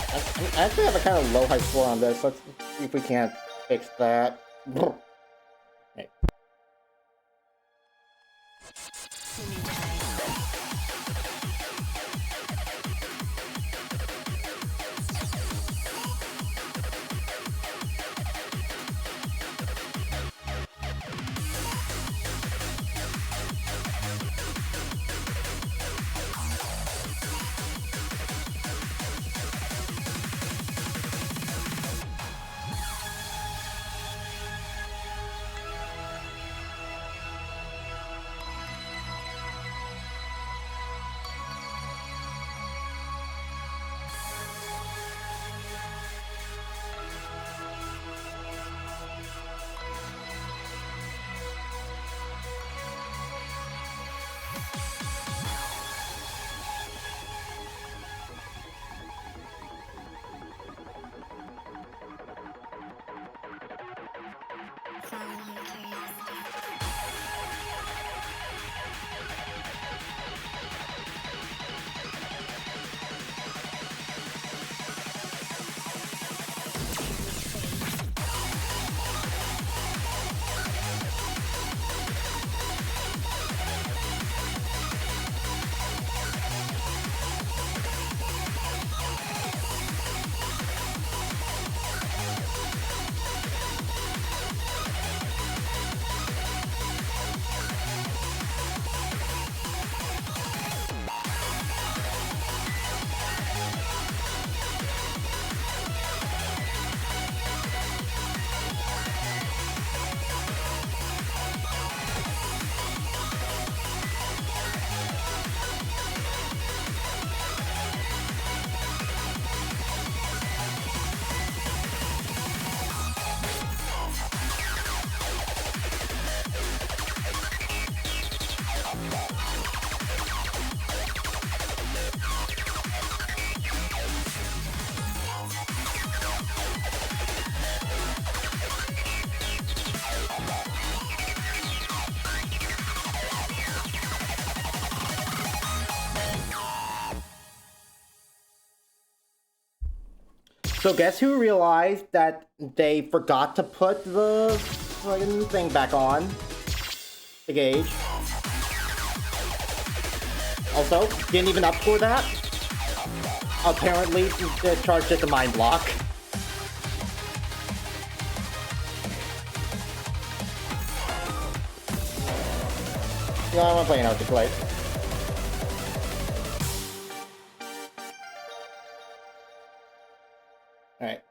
I actually have a kind of low high score on this. Let's see if we can't fix that. Right. So guess who realized that they forgot to put the fucking thing back on? The gauge. Also, didn't even upscore that. Apparently, the charge just a mind block. No, I want to play an articulate. Alright.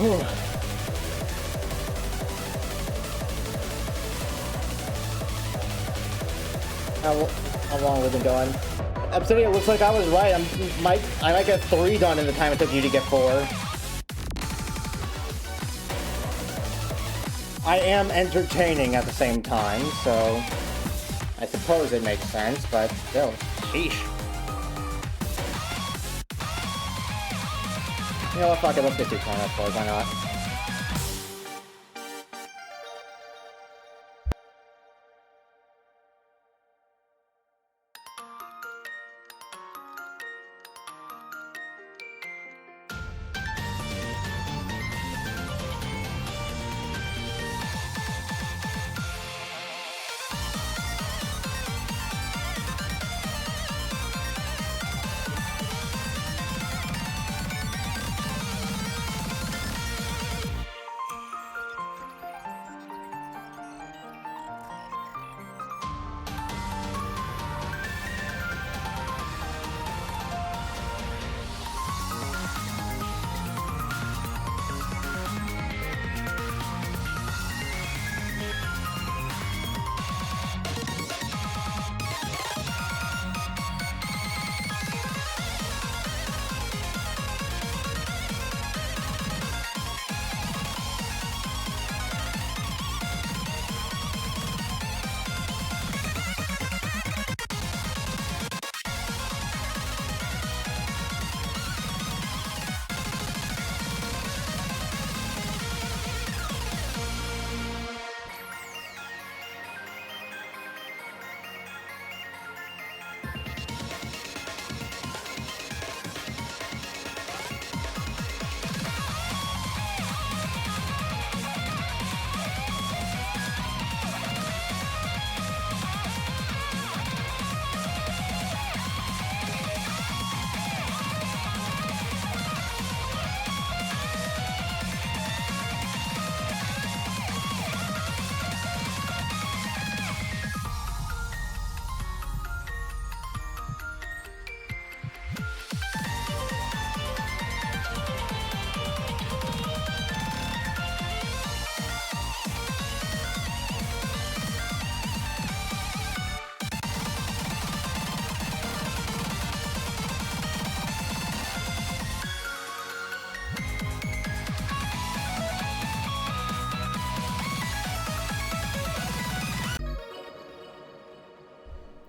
How long have we been going? Obsidian, it looks like I was right. I might get 3 done in the time it took you to get 4. I am entertaining at the same time, so I suppose it makes sense, but still, sheesh. You know what, fuck it, let's get 2 corner floors, why not?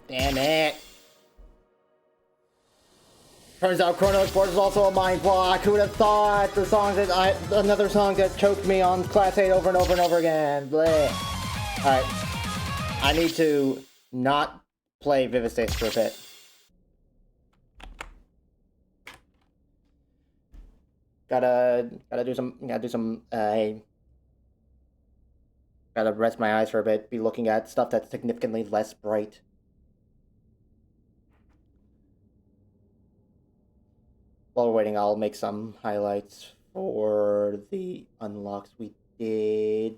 Damn it. Turns out Chrono Sports is also a mind block. Who would have thought? The song that another song that choked me on Class 8 over and over and over again. Bleh. Alright. I need to not play Vivid States for a bit. Gotta rest my eyes for a bit, be looking at stuff that's significantly less bright. While we're waiting, I'll make some highlights for the unlocks we did.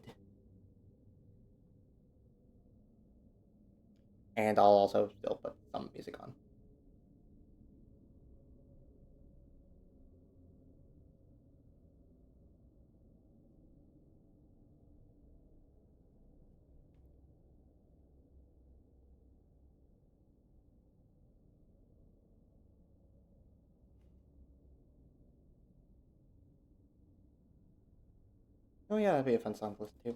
And I'll also still put some music on. Oh yeah, that'd be a fun song to listen to.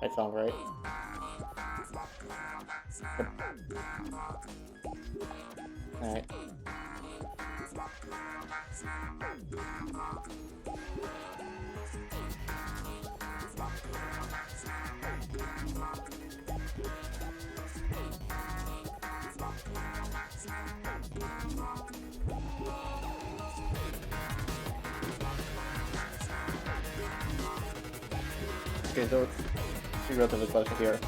That song, right? Alright. Okay, so it's relatively close to here.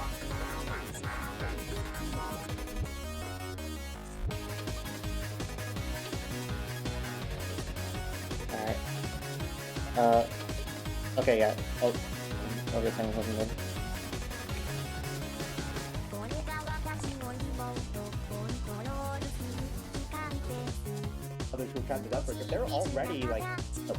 Alright. Okay, yeah. Oh, this thing wasn't good. Other two catches up because they're already like. Oh.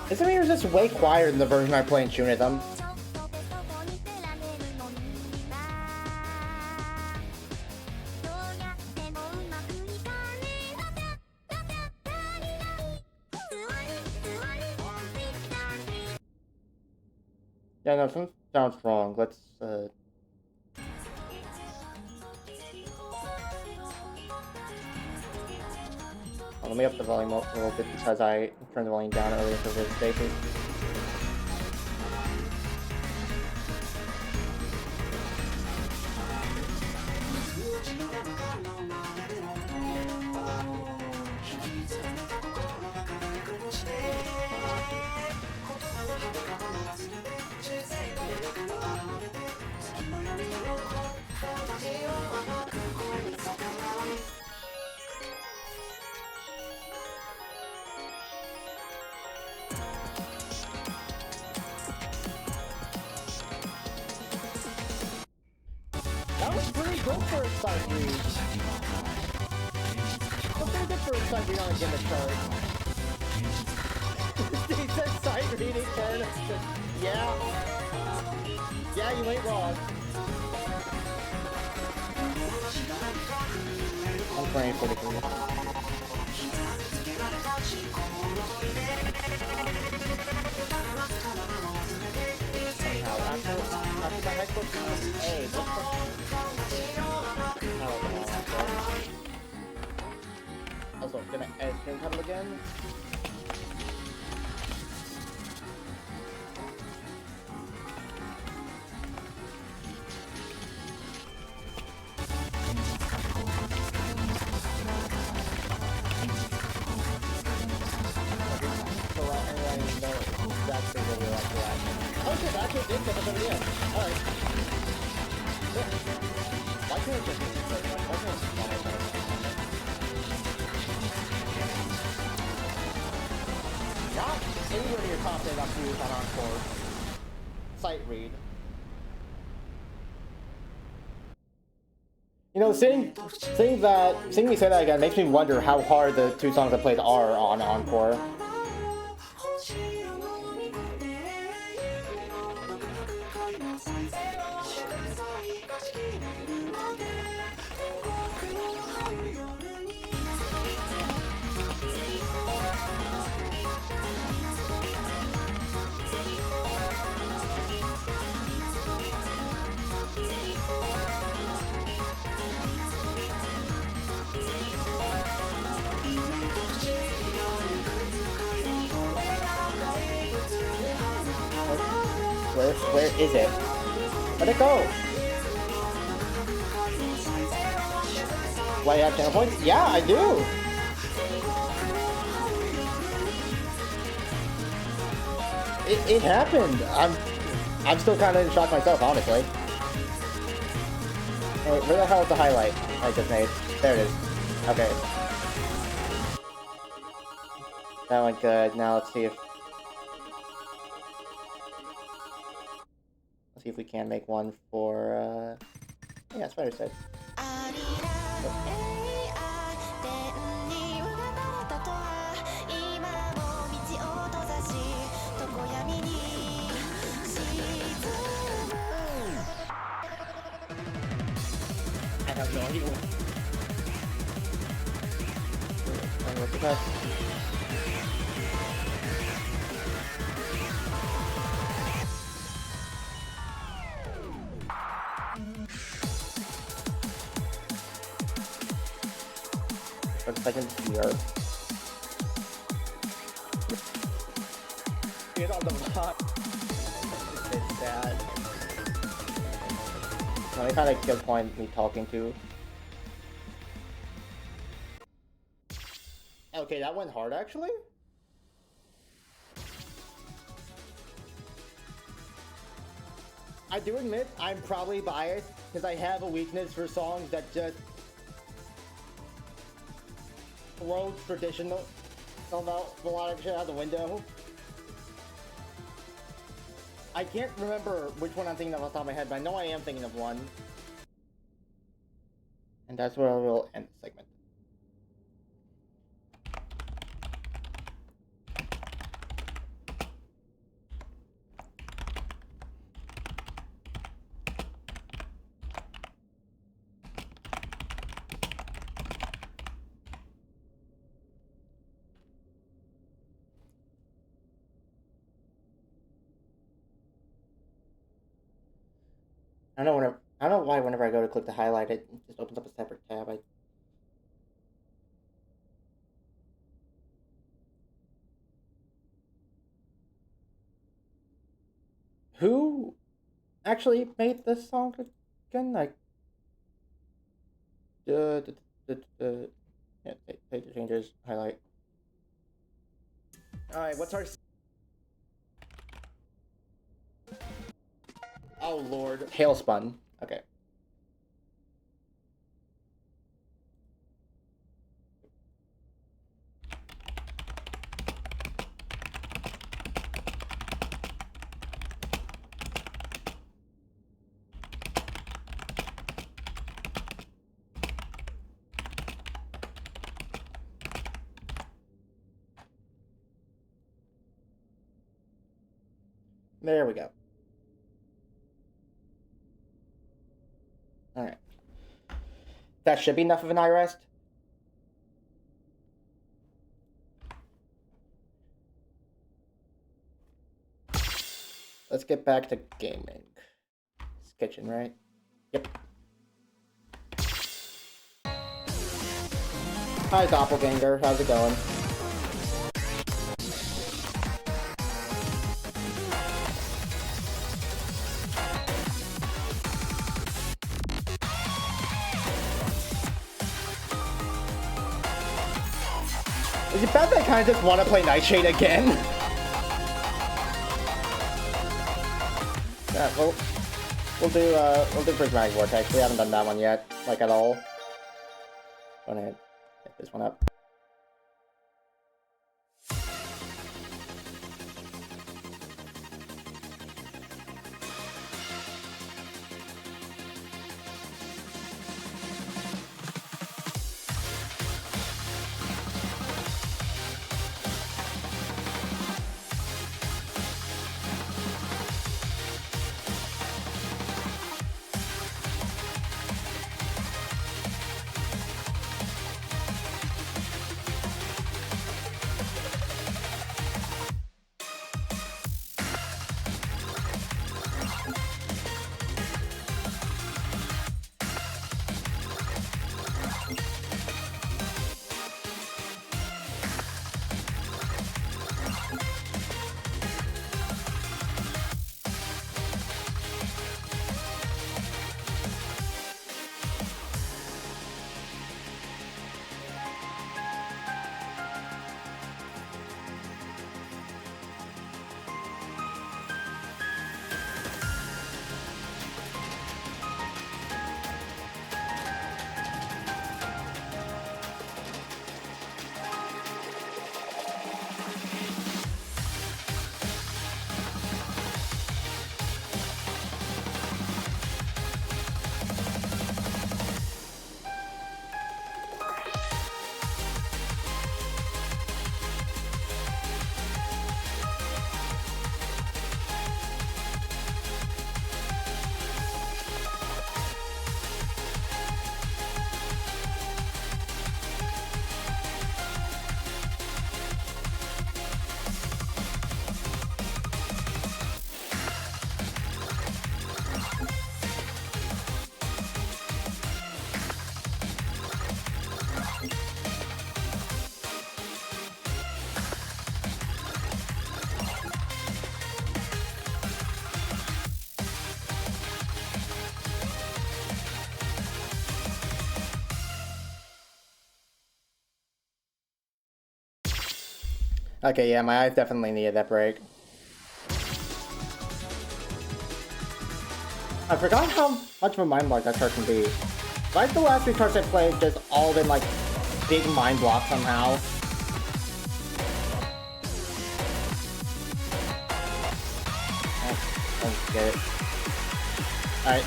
This mirror is just way quieter than the version I play in Shunism. Yeah, no, something sounds wrong. Let's, oh, let me up the volume up a little bit because I turned the volume down earlier for this basis. That was pretty good for a side read. That's pretty good for a side read on a gimmick card. He said side reading card. Yeah. Yeah, you ain't wrong. I'm playing 43. Somehow, after the high score comes, hey, what's the... Also, gonna edit Screen Tunnel again. Oh shit, I actually did set up over the end. Alright. Why can't I just do this? Why can't I just do this? Not anywhere near confident enough to use that encore. Sight read. You know, seeing me say that again makes me wonder how hard the two songs I played are on encore. Where is it? Let it go! Why, you have 10 points? Yeah, I do! It happened! I'm still kind of in shock myself, honestly. Wait, where the hell is the highlight I just made? There it is. Okay. That went good. Now let's see if we can make one for, yeah, Spider said. I have no idea. What's the best? For the second year. Get on the pot. It's sad. No, they kind of good point me talking to. Okay, that went hard actually. I do admit I'm probably biased because I have a weakness for songs that just throw traditional melodic shit out the window. I can't remember which one I'm thinking of off the top of my head, but I know I am thinking of one. And that's where we'll end the segment. I don't know why whenever I go to click to highlight it, it just opens up a separate tab. Who actually made this song again? Like, yeah, take the changes, highlight. All right, what's our? Oh Lord, Hailspun. Okay. There we go. All right. That should be enough of an eye rest. Let's get back to gaming. It's kitchen, right? Yep. Hi, Doppelganger. How's it going? Is it bad that I kind of just want to play Nightshade again? Yeah, we'll do Prismatic Vortex. We haven't done that one yet, like at all. Gonna hit this one up. Okay, yeah, my eyes definitely needed that break. I forgot how much of a mind block that chart can be. Like the last 3 charts I played, just all been like big mind block somehow. Oh, get it. Alright.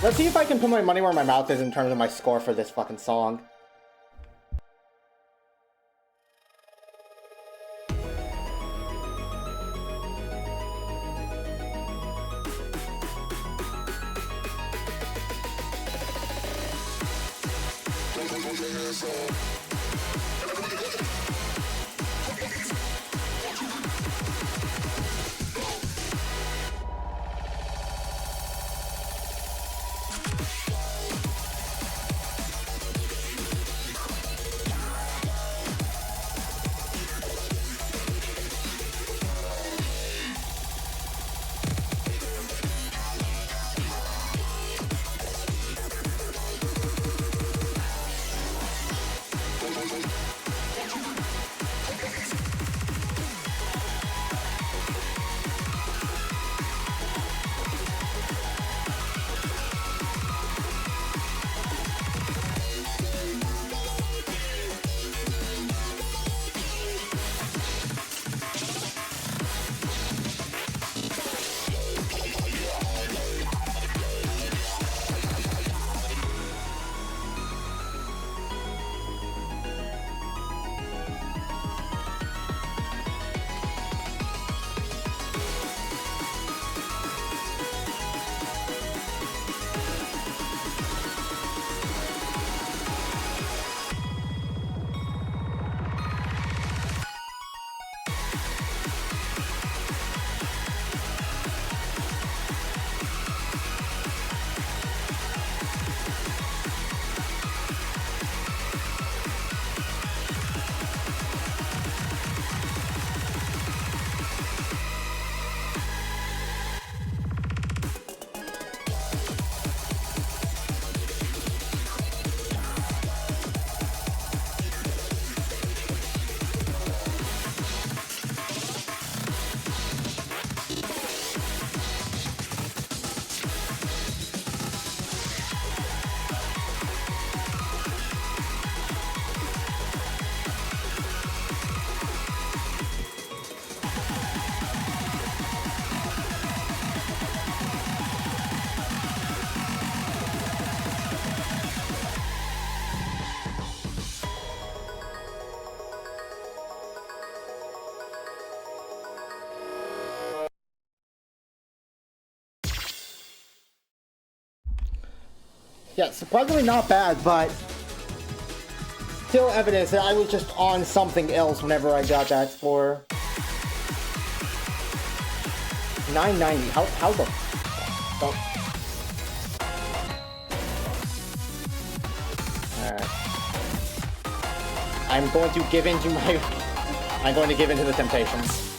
Let's see if I can put my money where my mouth is in terms of my score for this fucking song. Yeah, surprisingly not bad, but still evidence that I was just on something else whenever I got that score. 990. How the? Don't. Alright. I'm going to give in to my. I'm going to give in to the temptations.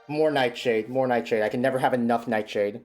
More Nightshade. More Nightshade. I can never have enough Nightshade.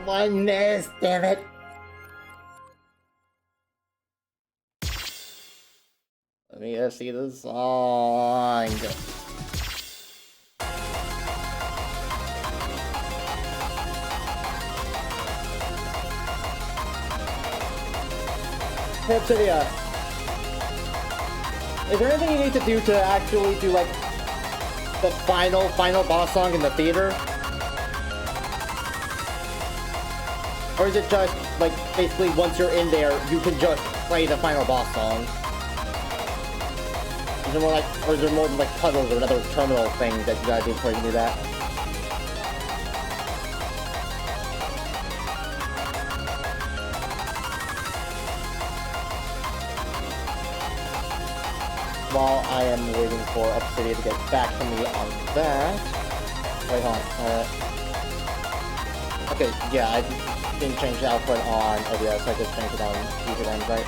I missed, damn it. Let me see the song. Hypsidia. Is there anything you need to do to actually do, like, the final boss song in the theater? Or is it just, like, basically once you're in there, you can just play the final boss song? Is there more like, or is there more like puzzles or another terminal thing that you gotta do before you can do that? While I am waiting for Obsidian to get back to me on that... Wait, hold on. Okay, yeah, I didn't change the output on OBS, I just changed it on YouTube ends, right?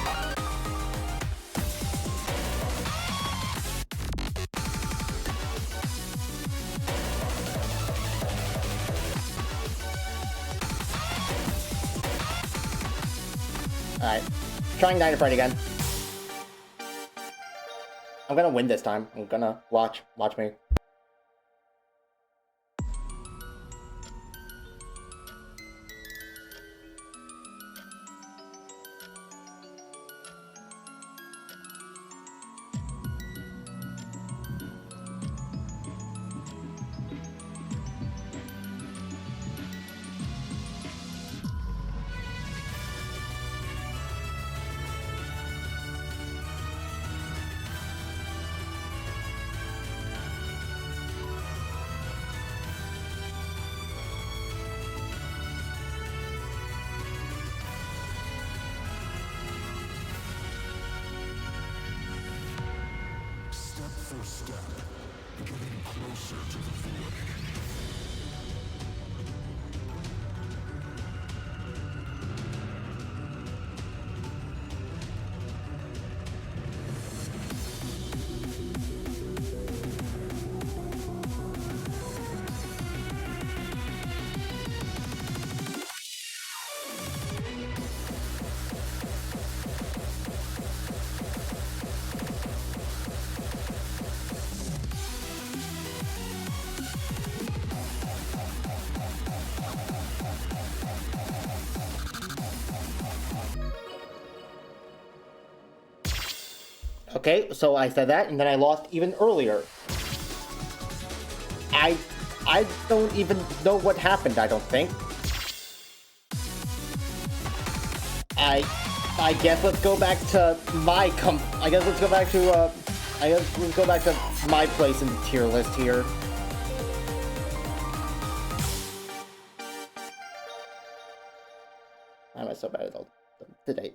Alright, trying Night Fright again. I'm gonna win this time. I'm gonna watch me. Okay, so I said that, and then I lost even earlier. I don't even know what happened, I don't think. I guess let's go back to my I guess let's go back to, let's go back to my place in the tier list here. Why am I so bad at all today?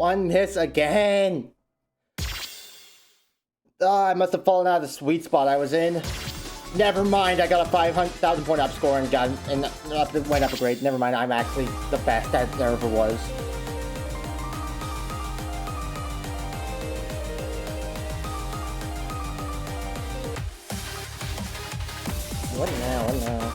One miss again! I must have fallen out of the sweet spot I was in. Never mind, I got a 500,000 point up score and went up a grade. Never mind, I'm actually the best that there ever was. What now? What now?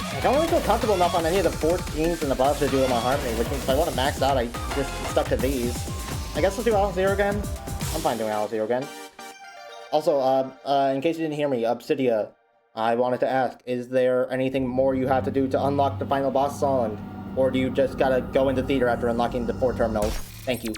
I don't really feel comfortable enough on any of the 14s and above to do my harmony, which means if I want to max out, I just stuck to these. I guess let's do Al Zero again. I'm fine doing Al Zero again. Also, in case you didn't hear me, Obsidia, I wanted to ask, is there anything more you have to do to unlock the final boss island? Or do you just gotta go into theater after unlocking the 4 terminals? Thank you.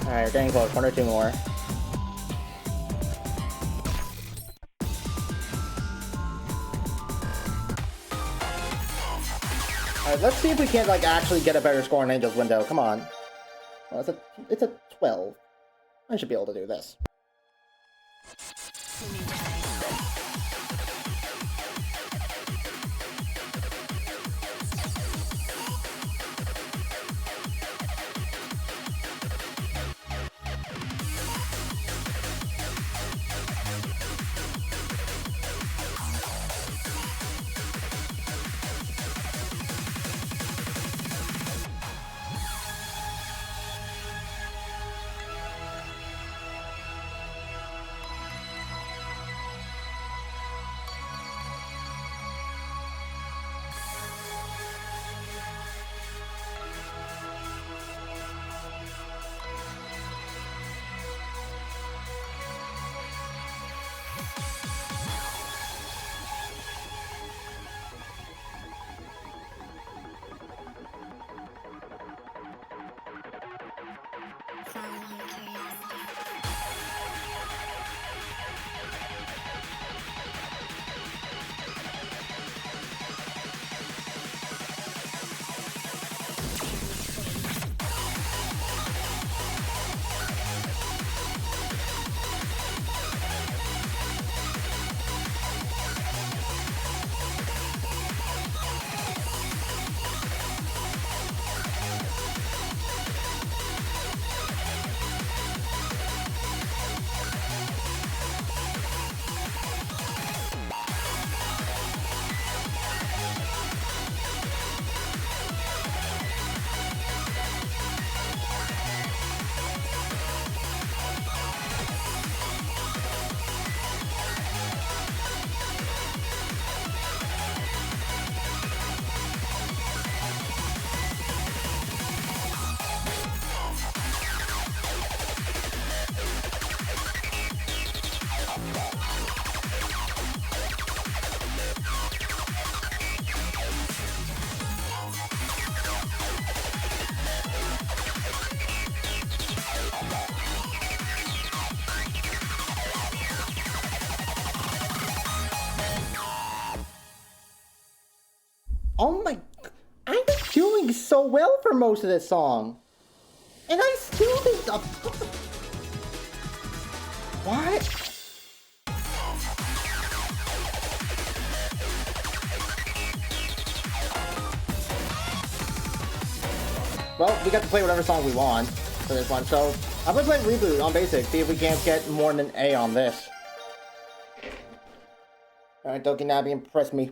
Alright, we're getting close. 1 or 2 more. Alright, let's see if we can't, like, actually get a better score on Angel's Window. Come on. Well, it's a 12. I should be able to do this. Oh my... I was doing so well for most of this song. And I still did... What? Well, we got to play whatever song we want for this one, so I'm gonna play Reboot on Basic, see if we can't get more than an A on this. Alright, Doki Nabi, impress me.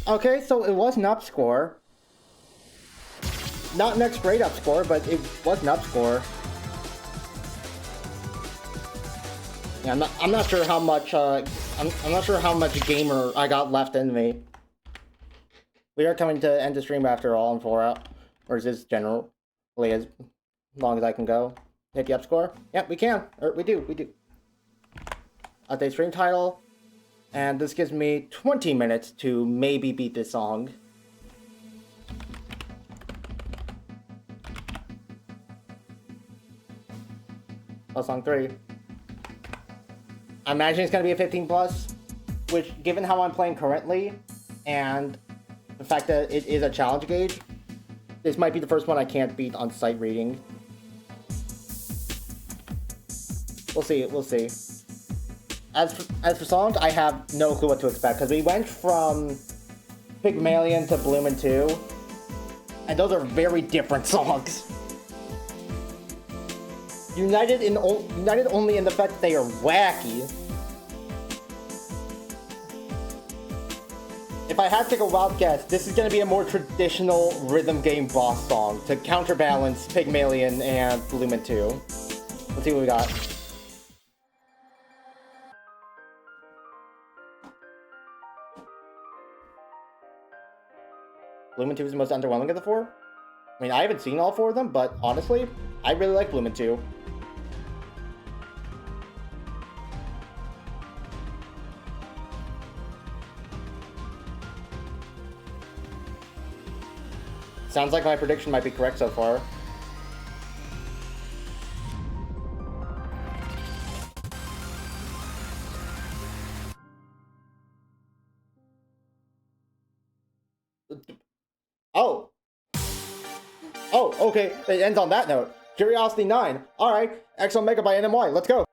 Okay, so it was an up score. Not next grade up score, but it was an up score. Yeah, I'm not sure how much I'm not sure how much gamer I got left in me. We are coming to end the stream after all in 4 out, or is this generally as long as I can go? Hit the up score? Yeah, we can. Or we do. Update stream title. And this gives me 20 minutes to maybe beat this song. Oh, song 3. I imagine it's gonna be a 15 plus, which, given how I'm playing currently, and the fact that it is a challenge gauge, this might be the first one I can't beat on sight reading. We'll see. As for songs, I have no clue what to expect, because we went from Pygmalion to Bloomin' 2, and those are very different songs. United only in the fact that they are wacky. If I had to take a wild guess, this is going to be a more traditional rhythm game boss song to counterbalance Pygmalion and Lumen 2. Let's see what we got. Lumen 2 is the most underwhelming of the four? I mean, I haven't seen all four of them, but honestly, I really like Lumen 2. Sounds like my prediction might be correct so far. Oh. Oh, okay. It ends on that note. Curiosity 9. Alright. X Omega by NMY. Let's go.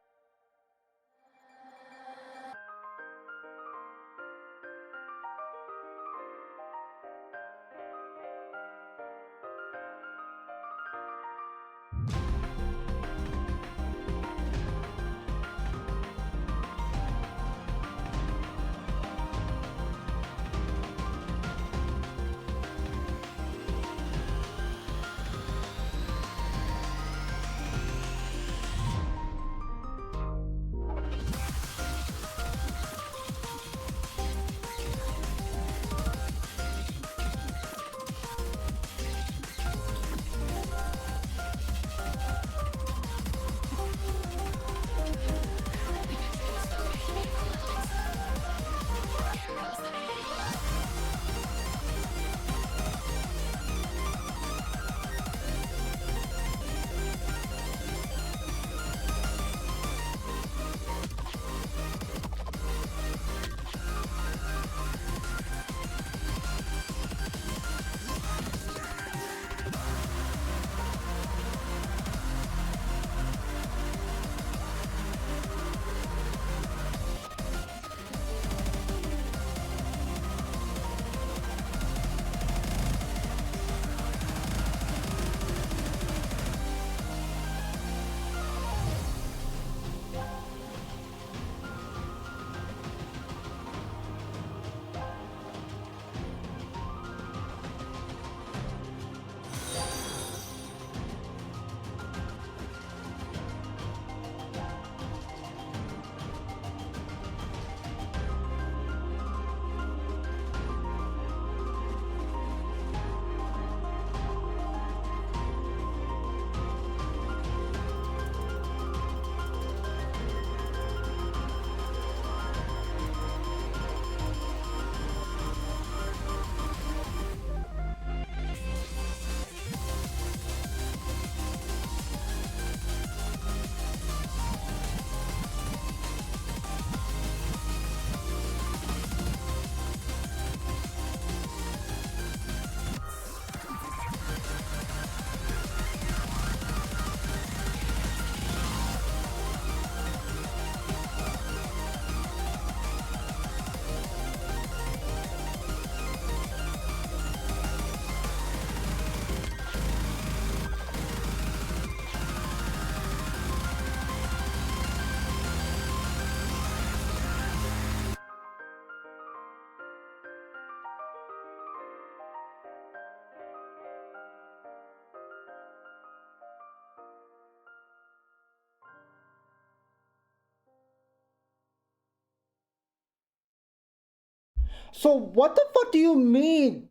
So what the fuck do you mean?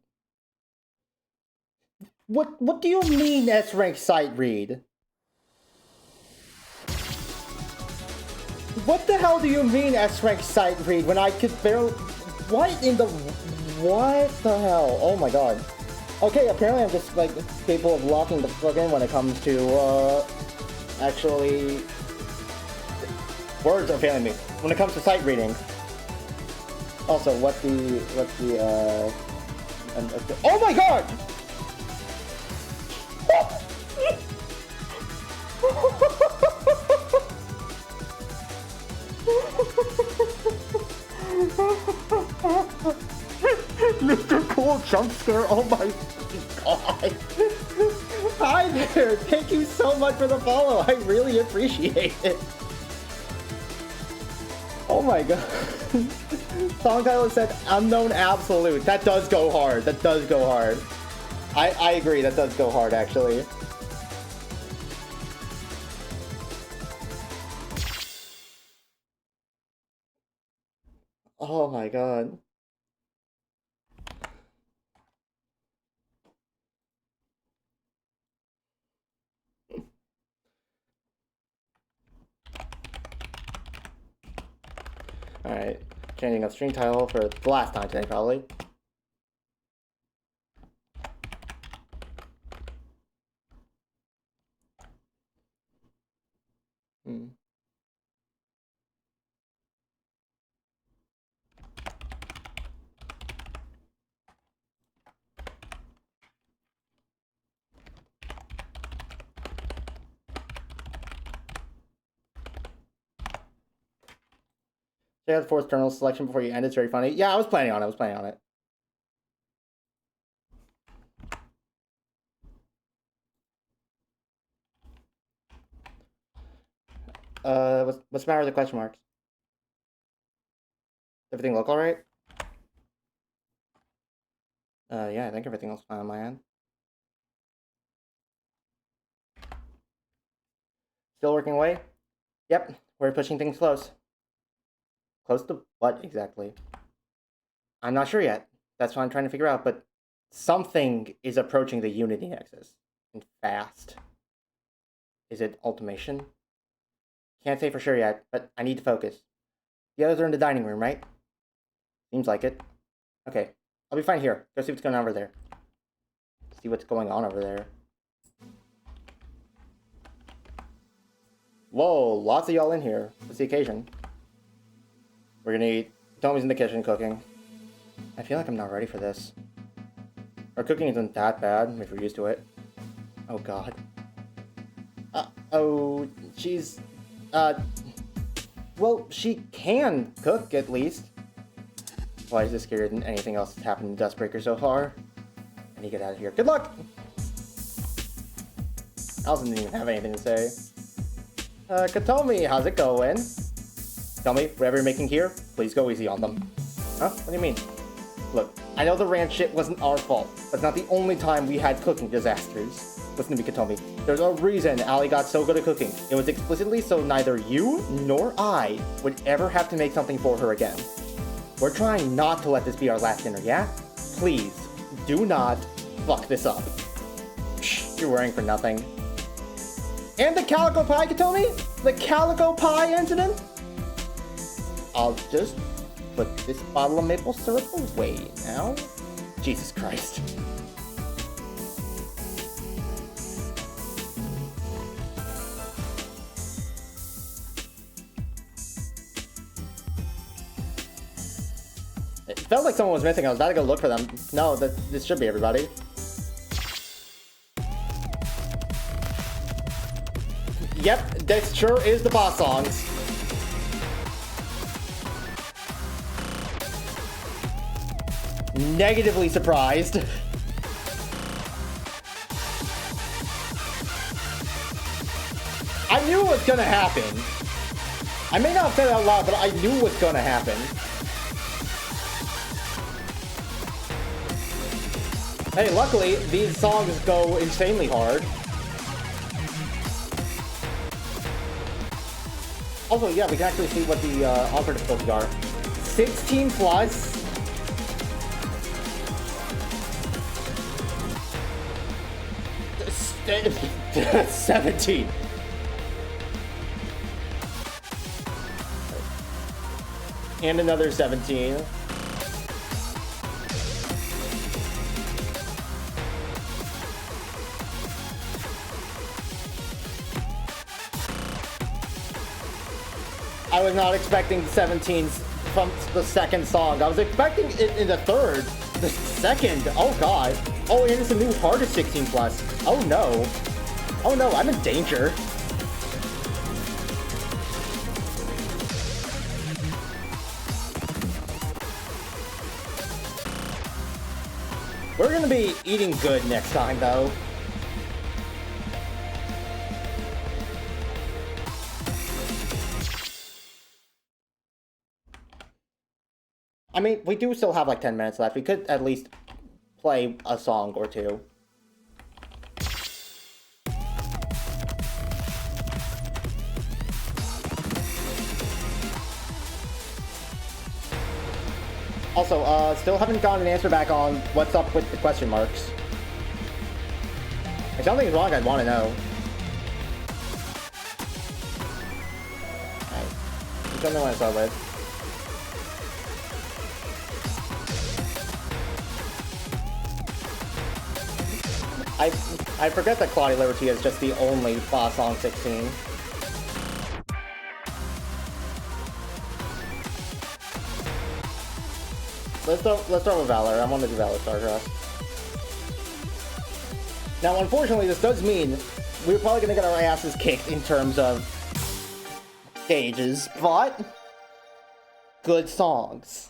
What do you mean S-rank sight read? What the hell do you mean S-rank sight read when I could barely... What the hell? Oh my god. Okay, apparently I'm just, like, capable of locking the fuck in when it comes to, actually... Words are failing me. When it comes to sight reading. Also, oh my god! Mr. Cool jump scare, oh my god. Hi there, thank you so much for the follow, I really appreciate it. Oh my god. Song title said Unknown Absolute. That does go hard. That does go hard. I agree. That does go hard, actually. Oh my god. Alright. Changing up string title for the last time today, probably. Hmm. Check out the fourth journal selection before you end. It's very funny. Yeah, I was planning on it. What's the matter with the question marks? Everything look alright? Yeah, I think everything else fine on my end. Still working away? Yep, we're pushing things close. Close to what exactly? I'm not sure yet. That's what I'm trying to figure out, but something is approaching the Unity Nexus. And fast. Is it Ultimation? Can't say for sure yet, but I need to focus. The others are in the dining room, right? Seems like it. Okay, I'll be fine here. Go see what's going on over there. See what's going on over there. Whoa, lots of y'all in here. What's the occasion? We're gonna eat. Tommy's in the kitchen cooking. I feel like I'm not ready for this. Our cooking isn't that bad if we're used to it. Oh god. Oh, she's... Well, she can cook, at least. Why is this scarier than anything else that's happened in Dustbreaker so far? I need to get out of here. Good luck! Allison didn't even have anything to say. Katomi, how's it going? Tell me, whatever you're making here, please go easy on them. Huh? What do you mean? Look, I know the ranch shit wasn't our fault, but it's not the only time we had cooking disasters. Listen to me, Katomi. There's a reason Allie got so good at cooking. It was explicitly so neither you nor I would ever have to make something for her again. We're trying not to let this be our last dinner, yeah? Please, do not fuck this up. Psh, you're worrying for nothing. And the Calico Pie, Katomi? The Calico Pie incident? I'll just put this bottle of maple syrup away now. Jesus Christ. It felt like someone was missing. I was about to go look for them. No, this should be everybody. Yep, this sure is the boss songs. Negatively surprised. I knew it was gonna happen. I may not have said it out loud, but I knew what's gonna happen. Hey, luckily, these songs go insanely hard. Also, yeah, we can actually see what the offer difficulties are. 16 plus. That's 17. And another 17. I was not expecting 17s from the second song. I was expecting it in the third. The second, oh god. Oh, and it's a new hardest 16 plus. Oh no. Oh no, I'm in danger. We're gonna be eating good next time though. I mean, we do still have like 10 minutes left. We could at least play a song or two. Also, still haven't gotten an answer back on what's up with the question marks. If something's wrong, I'd want to know. Alright. Which one do I want to start with? I forget that Claudia Liberty is just the only boss on 16. Let's start with Valor. I want to do Valor Starcross. Now, unfortunately, this does mean we're probably going to get our asses kicked in terms of gauges, but good songs.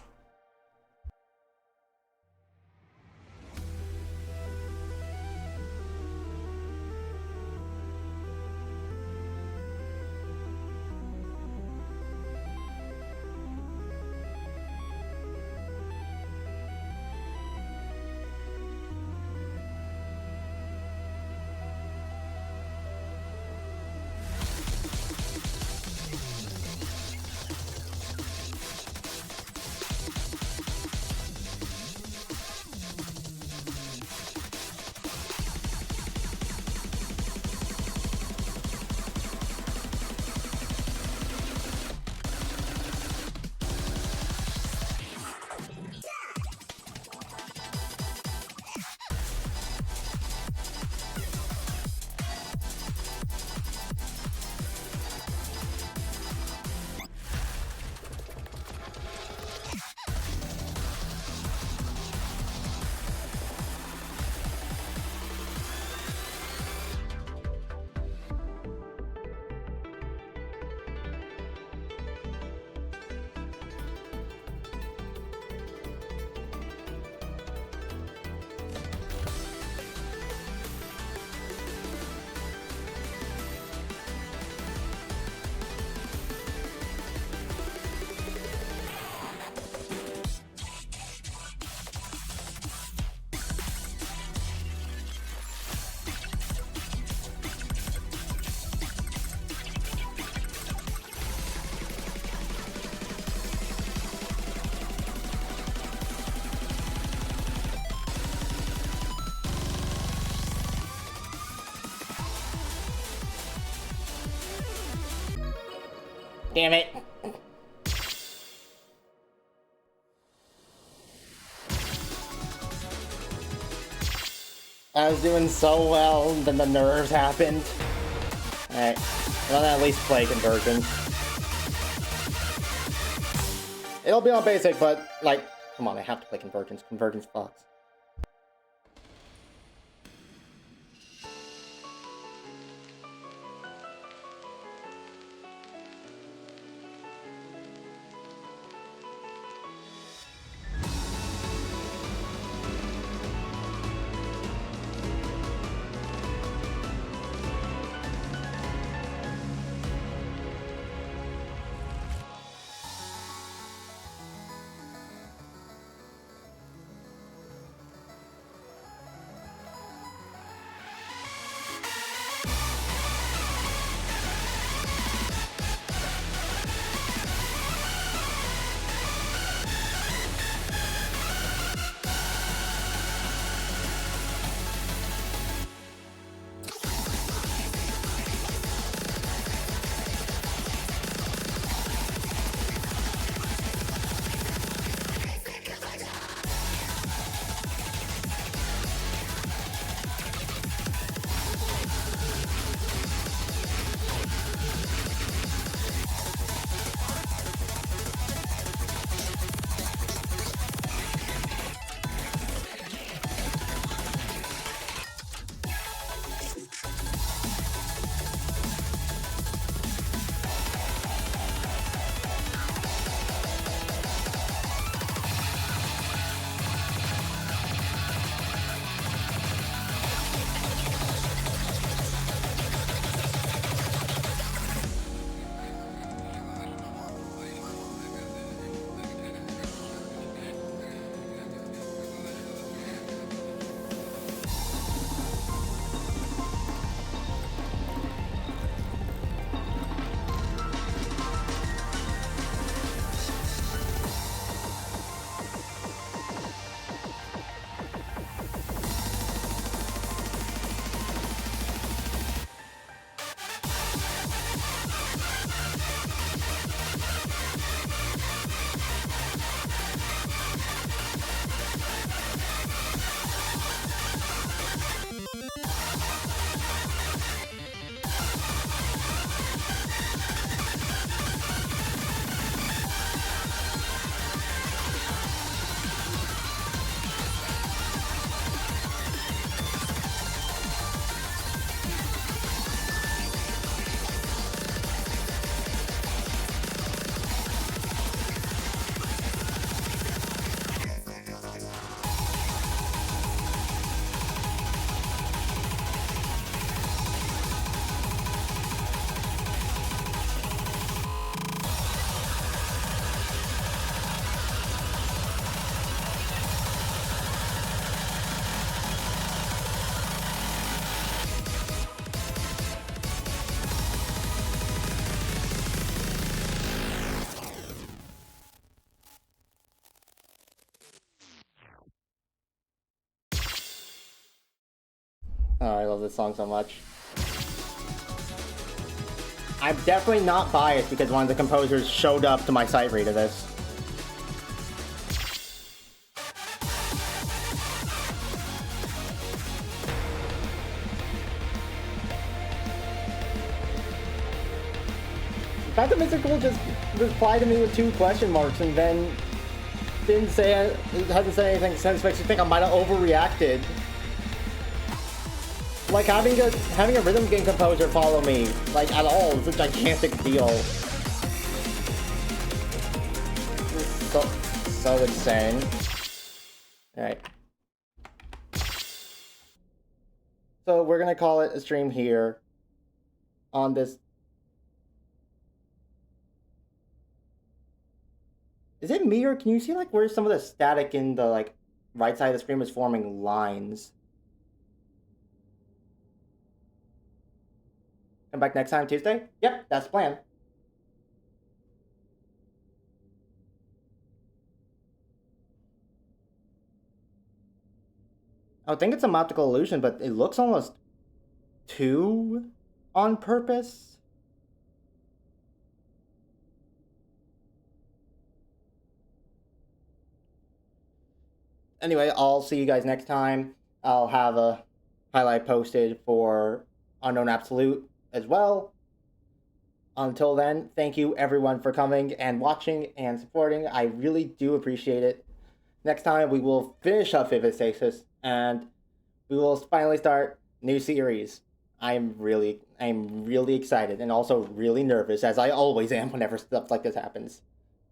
Damn it. I was doing so well, then the nerves happened. Alright, I'll at least play Convergence. It'll be on basic, but, like, come on, I have to play Convergence. Convergence fucks. Oh, I love this song so much. I'm definitely not biased because one of the composers showed up to my sight read of this. In fact, the Mystical just replied to me with 2 question marks and then hasn't said anything since. Makes me think I might have overreacted. Like having a rhythm game composer follow me, like at all, is a gigantic deal. So insane. Alright. So we're gonna call it a stream here on this. Is it me, or can you see like where some of the static in the like right side of the screen is forming lines? Come back next time, Tuesday? Yep, that's the plan. I would think it's an optical illusion, but it looks almost too on purpose. Anyway, I'll see you guys next time. I'll have a highlight posted for Unknown Absolute as well. Until then, thank you everyone for coming and watching and supporting. I really do appreciate it. Next time we will finish up Vivid Stasis and we will finally start new series. I'm really excited and also really nervous, as I always am whenever stuff like this happens.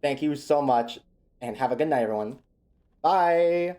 Thank you so much and have a good night, everyone. Bye!